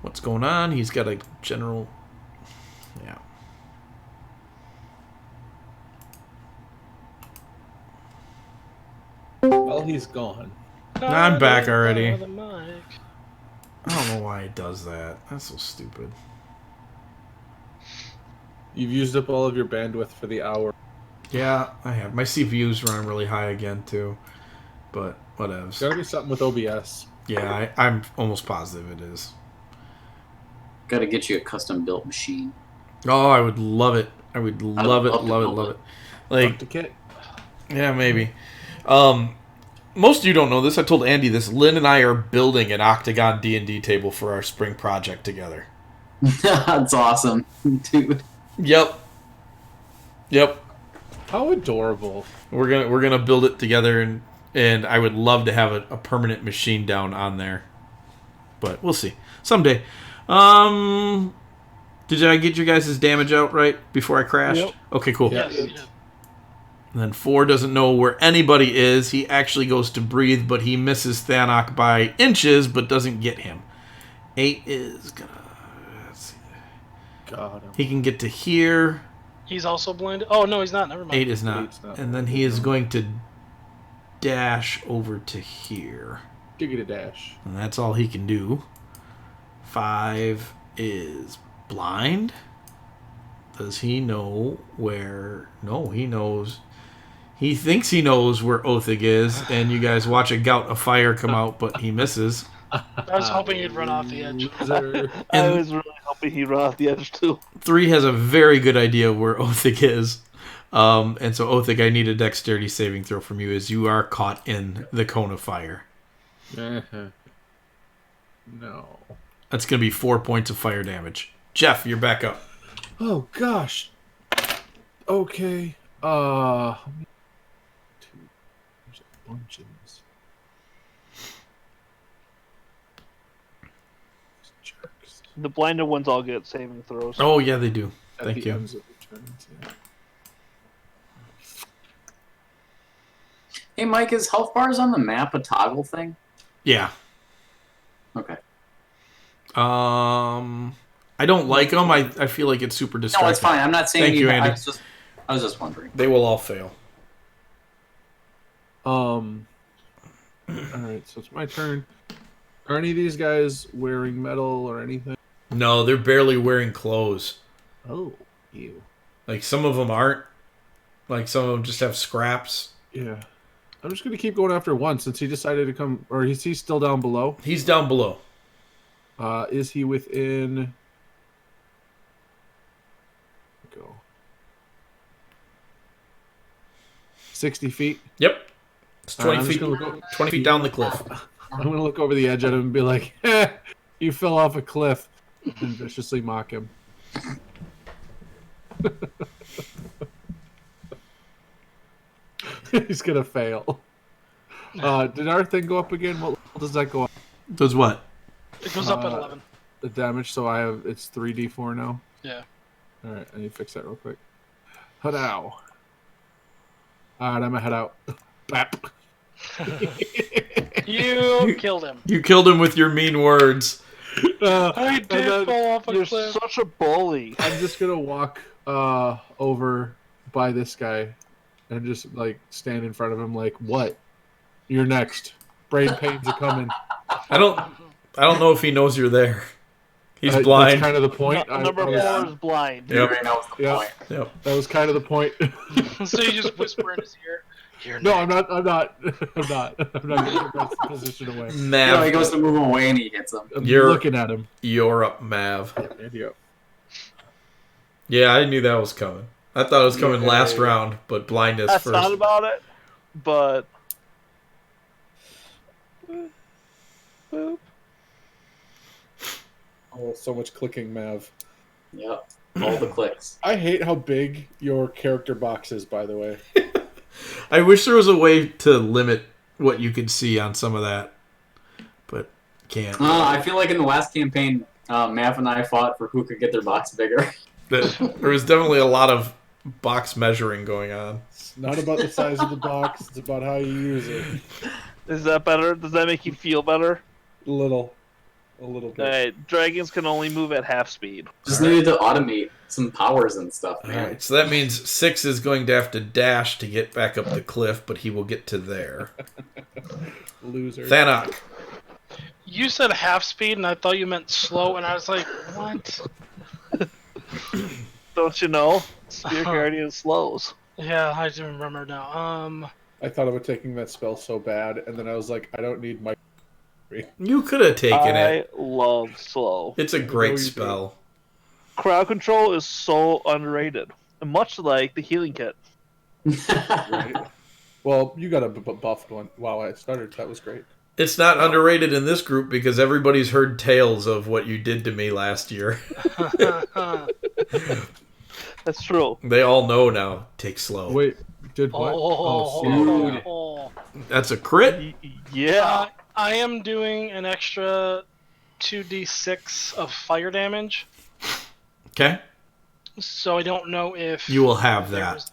what's going on. He's got a general... Yeah. Well, he's gone. I'm back already. The mic. I don't know why it does that. That's so stupid. You've used up all of your bandwidth for the hour. Yeah, I have. My CPU's running really high again, too. But, whatever. It's gotta be something with OBS. Yeah, I'm almost positive it is. Gotta get you a custom built machine. Oh, I would love it. I would love it, love to love it, build love it. it. Like, Up to kit. yeah, maybe. Most of you don't know this. I told Andy this. Lynn and I are building an Octagon D&D table for our spring project together. That's awesome, dude. Yep. How adorable. We're gonna build it together, and I would love to have a permanent machine down on there, but we'll see someday. Did I get you guys' damage out right before I crashed? Yep. Okay, cool. Yes, you did. And then 4 doesn't know where anybody is. He actually goes to breathe, but he misses Thanok by inches, but doesn't get him. 8 is gonna. Let's see. God. He can get to here. He's also blinded. Oh no, he's not. Never mind. 8 is not. 8's not. And then he is going to dash over to here. Giggity dash. And that's all he can do. 5 is blind. Does he know where... No, he knows. He thinks he knows where Othig is, and you guys watch a gout of fire come out, but he misses. I was hoping he'd run off the edge. I was really hoping he'd run off the edge too. 3 has a very good idea of where Othig is. And so, Othig, I need a dexterity saving throw from you as you are caught in the cone of fire. No. That's going to be 4 points of fire damage. Jeff, you're back up. Oh gosh. Okay. There's a bunch of this. These jerks. The blinded ones all get saving throws. Oh, yeah, they do. At Thank the you. ends of the turns, yeah. Hey, Mike, is health bars on the map a toggle thing? Yeah. Okay. I don't like them. I feel like it's super distracting. No, it's fine. I'm not saying Thank you, anything. Andy. I was just wondering. They will all fail. All right, so it's my turn. Are any of these guys wearing metal or anything? No, they're barely wearing clothes. Oh, ew. Like, some of them aren't. Like, some of them just have scraps. Yeah. I'm just going to keep going after one since he decided to come... Or is he still down below? He's down below. Is he within... Go. 60 feet? Yep. It's 20 I'm just feet. gonna go- 20 feet down the cliff. I'm going to look over the edge at him and be like, you fell off a cliff. And viciously mock him. He's going to fail. Did our thing go up again? What level does that go up? Does what? It goes up at 11. The damage, so it's 3d4 now? Yeah. Alright, I need to fix that real quick. Hadow. Alright, I'm gonna head out. Bap. You killed him. You killed him with your mean words. I did fall off a You're cliff. such a bully. I'm just gonna walk over by this guy and just like stand in front of him like, what? You're next. Brain pains are coming. I don't know if he knows you're there. He's That's blind. kind of the point. Number 4 is blind. Yep. Right now is the Yeah. point. Yep. That was kind of the point. So you just whisper in his ear. You're No, next. I'm not getting your best position away. Mav, No, he goes to move him away and he hits him. I'm You're- looking at him. you're up, Mav. Idiot. Yeah, I knew that was coming. I thought it was coming Yeah. last round, but blindness I first. thought about it, but boop. Oh, so much clicking, Mav. Yep. All the clicks. I hate how big your character box is, by the way. I wish there was a way to limit what you could see on some of that, but can't. I feel like in the last campaign, Mav and I fought for who could get their box bigger. There was definitely a lot of box measuring going on. It's not about the size of the box, it's about how you use it. Is that better? Does that make you feel better? A little bit. Alright, dragons can only move at half speed. Just needed to automate some powers and stuff, All man. right, so that means 6 is going to have to dash to get back up the cliff, but he will get to there. Loser. Thanok. You said half speed, and I thought you meant slow, and I was like, what? Don't you know? Spear Guardian slows. Yeah, I do remember now. I thought about taking that spell so bad, and then I was like, I don't need my. You could have taken I it. love slow. It's a know great you do. spell. Crowd control is so underrated. Much like the healing kit. Right? Well, you got a buffed one. Wow, I started. That was great. It's not underrated in this group because everybody's heard tales of what you did to me last year. That's true. They all know now. Take slow. Wait, did what? Oh, Oh, That's a crit? Yeah. I am doing an extra 2d6 of fire damage, Okay. so I don't know if You will have they're that. res-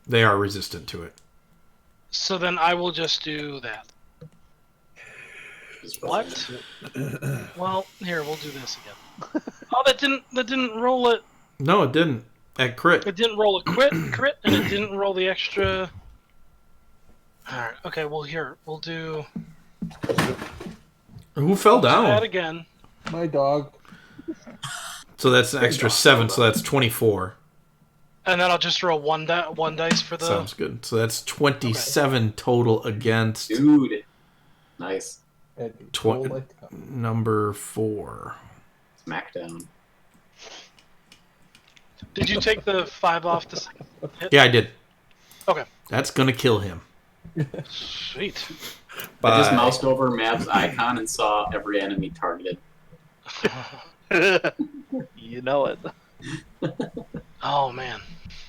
They are resistant to it. So then I will just do that. What? Well, here we'll do this again. Oh, that didn't roll it. No, it didn't. At crit. It didn't roll a crit, and it didn't roll the extra. All right. Okay. Well, here we'll do Who fell that down? again. my dog. So that's an extra 7, so that's 24. And then I'll just roll one dice for the. Sounds good. So that's 27 total against Dude. Nice. number 4. Smackdown. Did you take the 5 off the second hit? Yeah, I did. Okay. That's going to kill him. Sweet. I just Bye. moused over Mav's icon and saw every enemy targeted. You know it. Oh man.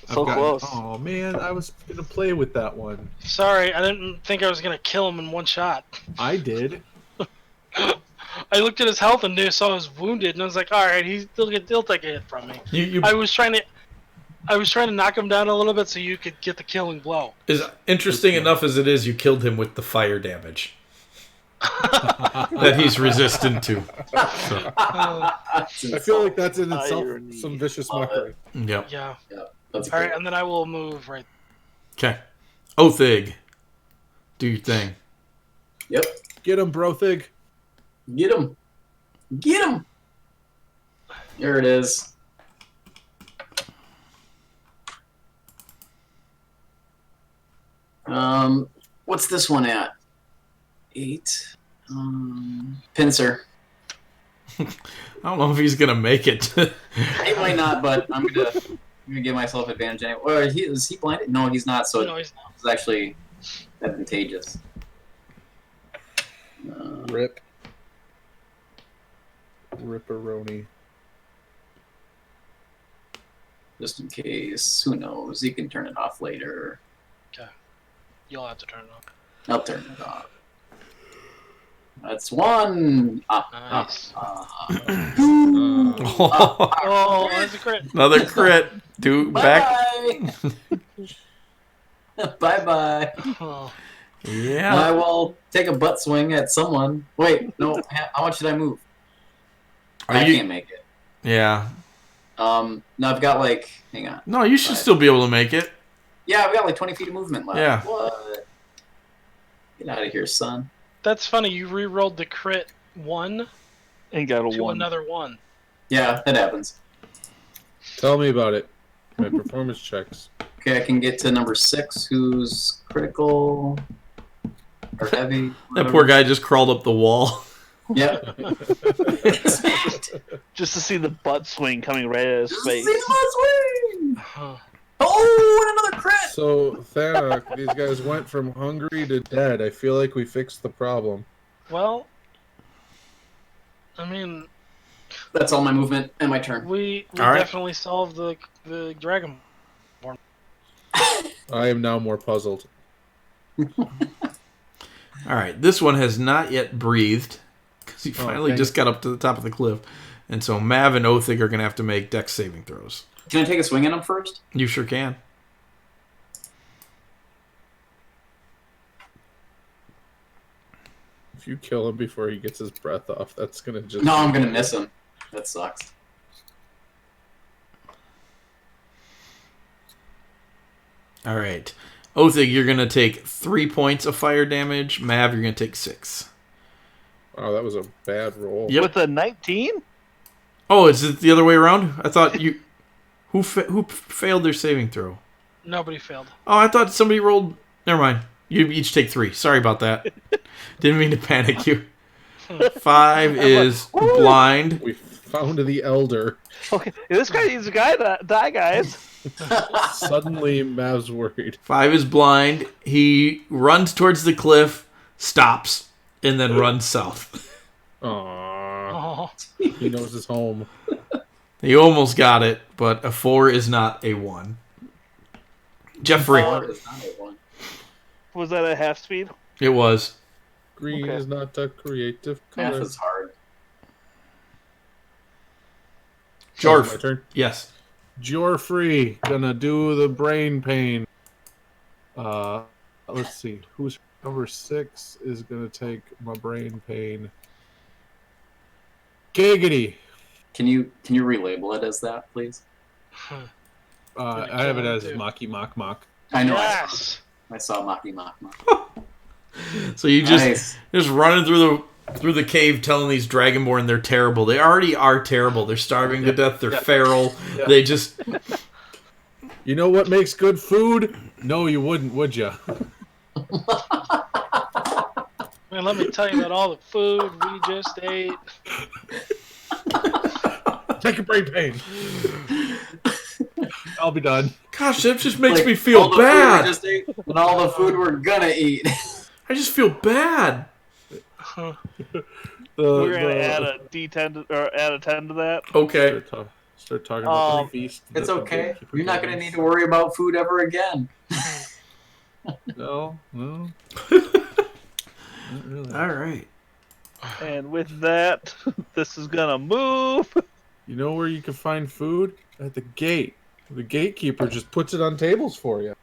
So close. Oh man, I was gonna play with that one. Sorry, I didn't think I was gonna kill him in one shot. I did. I looked at his health and saw he was wounded, and I was like, "All right, he'll take a hit from me." You I was trying to knock him down a little bit so you could get the killing blow. is interesting enough as it is, you killed him with the fire damage that he's resistant to. So, I feel like that's in itself Irony. some vicious Love mockery. yep. Yeah. That's All right, great. and then I will move right. Okay. Othig. Do your thing. Yep. Get him, Brothig. Get him. Get him. There it is. What's this one at? 8. Pincer. I don't know if he's going to make it. He might not, but I'm gonna give myself advantage anyway. Or is he blinded? No, he's not. So No, he's not. it's actually advantageous. Rip. Ripperoni. Just in case. Who knows? He can turn it off later. You'll have to turn it off. I'll turn it off. That's 1. Nice. Oh, that's a crit. another crit. Back. Bye bye. Oh, Yeah. I will take a butt swing at someone. Wait, no. How much should I move? I can't make it. Yeah. No, I've got like. Hang on. No, you should still be able to make it. Yeah, I've got like 20 feet of movement left. Yeah. What? Get out of here, son. that's funny. You re-rolled the crit 1 And got a to 1. another 1. Yeah, that happens. Tell me about it. My performance checks. Okay, I can get to number 6, who's critical or heavy. That whatever. poor guy just crawled up the wall. Yep. Just to see the butt swing coming right at his Just face. see the butt swing! Huh. Oh, and another crit! So, Thanak, these guys went from hungry to dead. I feel like we fixed the problem. Well, I mean, That's all my movement and my turn. we All right. definitely solved the dragon. I am now more puzzled. All right. This one has not yet breathed because he finally dang just got up to the top of the cliff. And so Mav and Othig are going to have to make dex saving throws. Can I take a swing at him first? You sure can. If you kill him before he gets his breath off, that's gonna just... No, I'm gonna miss him. That sucks. All right. Othig, you're going to take 3 points of fire damage. Mav, you're going to take 6. Oh, that was a bad roll. Yep. With a 19? Oh, is it the other way around? I thought you... Who failed their saving throw? Nobody failed. Oh, I thought somebody rolled... Never mind. You each take 3. Sorry about that. Didn't mean to panic you. 5 is blind. We found the elder. Okay, this guy needs a guy to die, guys. Suddenly, Mav's worried. 5 is blind. He runs towards the cliff, stops, and then runs south. Aww. Oh, He knows his home. You almost got it, but a 4 is not a 1. Jeffrey. 4 is not a 1. Was that at half speed? It was. Green Okay. is not a creative Math color. is hard. My Jorf. turn. Yes. Jorfrey gonna do the brain pain. Let's see. Who's number 6 is gonna take my brain pain. Giggity. Can you relabel it as that, please? I have it as Maki Mock Mock. I know. Yes. I saw Maki Mock Mock. So you just Nice. running through the cave telling these Dragonborn they're terrible. They already are terrible. They're starving to death. They're feral. Yeah. They just... You know what makes good food? No, you wouldn't, would ya? Man, let me tell you about all the food we just ate. Take a brain pain. I'll be done. Gosh, that just makes Like, me feel all the food we bad. just ate and all the food we're gonna eat. I just feel bad. We're gonna add a D10 or add a 10 to that. Okay. Start talking about the feast. It's that the okay. gatekeeper You're not gave gonna us. need to worry about food ever again. No. Not really. All right. And with that, this is gonna move. You know where you can find food? At the gate. The gatekeeper just puts it on tables for you.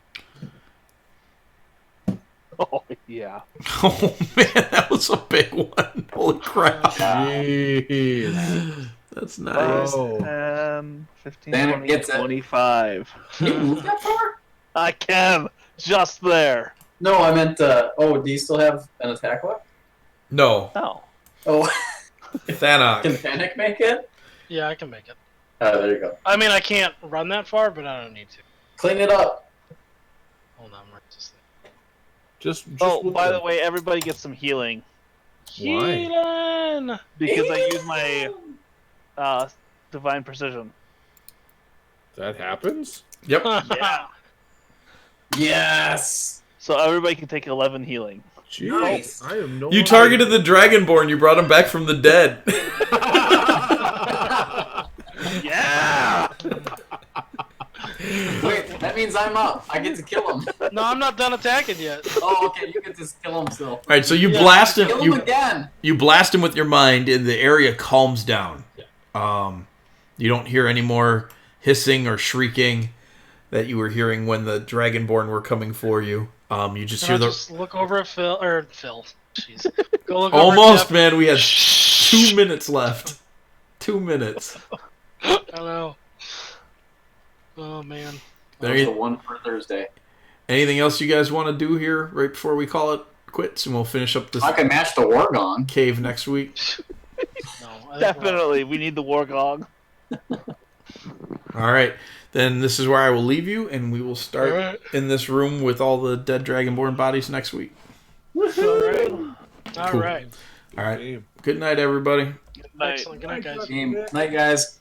Oh yeah. Oh, man, that was a big one. Holy crap. Jeez. That's nice. Oh. 10, 15, Then it 20, gets it. 25. Can you move that far? I can. Just there. No, I meant. Do you still have an attack left? No. Oh. Oh, can Thanak. Panic make it? Yeah, I can make it. Oh, there you go. I mean, I can't run that far, but I don't need to. Clean it up. Hold on, where's this thing? Just Oh, with by the way, everybody gets some healing Why? Healing! because I use my divine precision. That happens? Yep. Yeah. Yes. So everybody can take 11 healing. Jeez. Nice. I am no You targeted the Dragonborn. You brought him back from the dead. Yeah. Wait, that means I'm up. I get to kill him. No, I'm not done attacking yet. Oh, okay. You get to kill him still. All right, so you Yeah. blast him. Kill him You again. you blast him with your mind, and the area calms down. You don't hear any more hissing or shrieking that you were hearing when the Dragonborn were coming for you. You just Can hear I the just look over at Phil? Jeez. Go look over at almost, Jeff. man. We had 2 minutes left. 2 minutes. I know. Oh, man. That was the one for Thursday. Anything else you guys want to do here right before we call it quits, and we'll finish up this I can match the war gong. cave next week? No, I think Definitely, we need the war gong. All right, then this is where I will leave you, and we will start All right. in this room with all the dead Dragonborn bodies next week. All right. All Cool. right. All right. Good night, everybody. Good night. Excellent. Good night, guys. Game. Night, guys.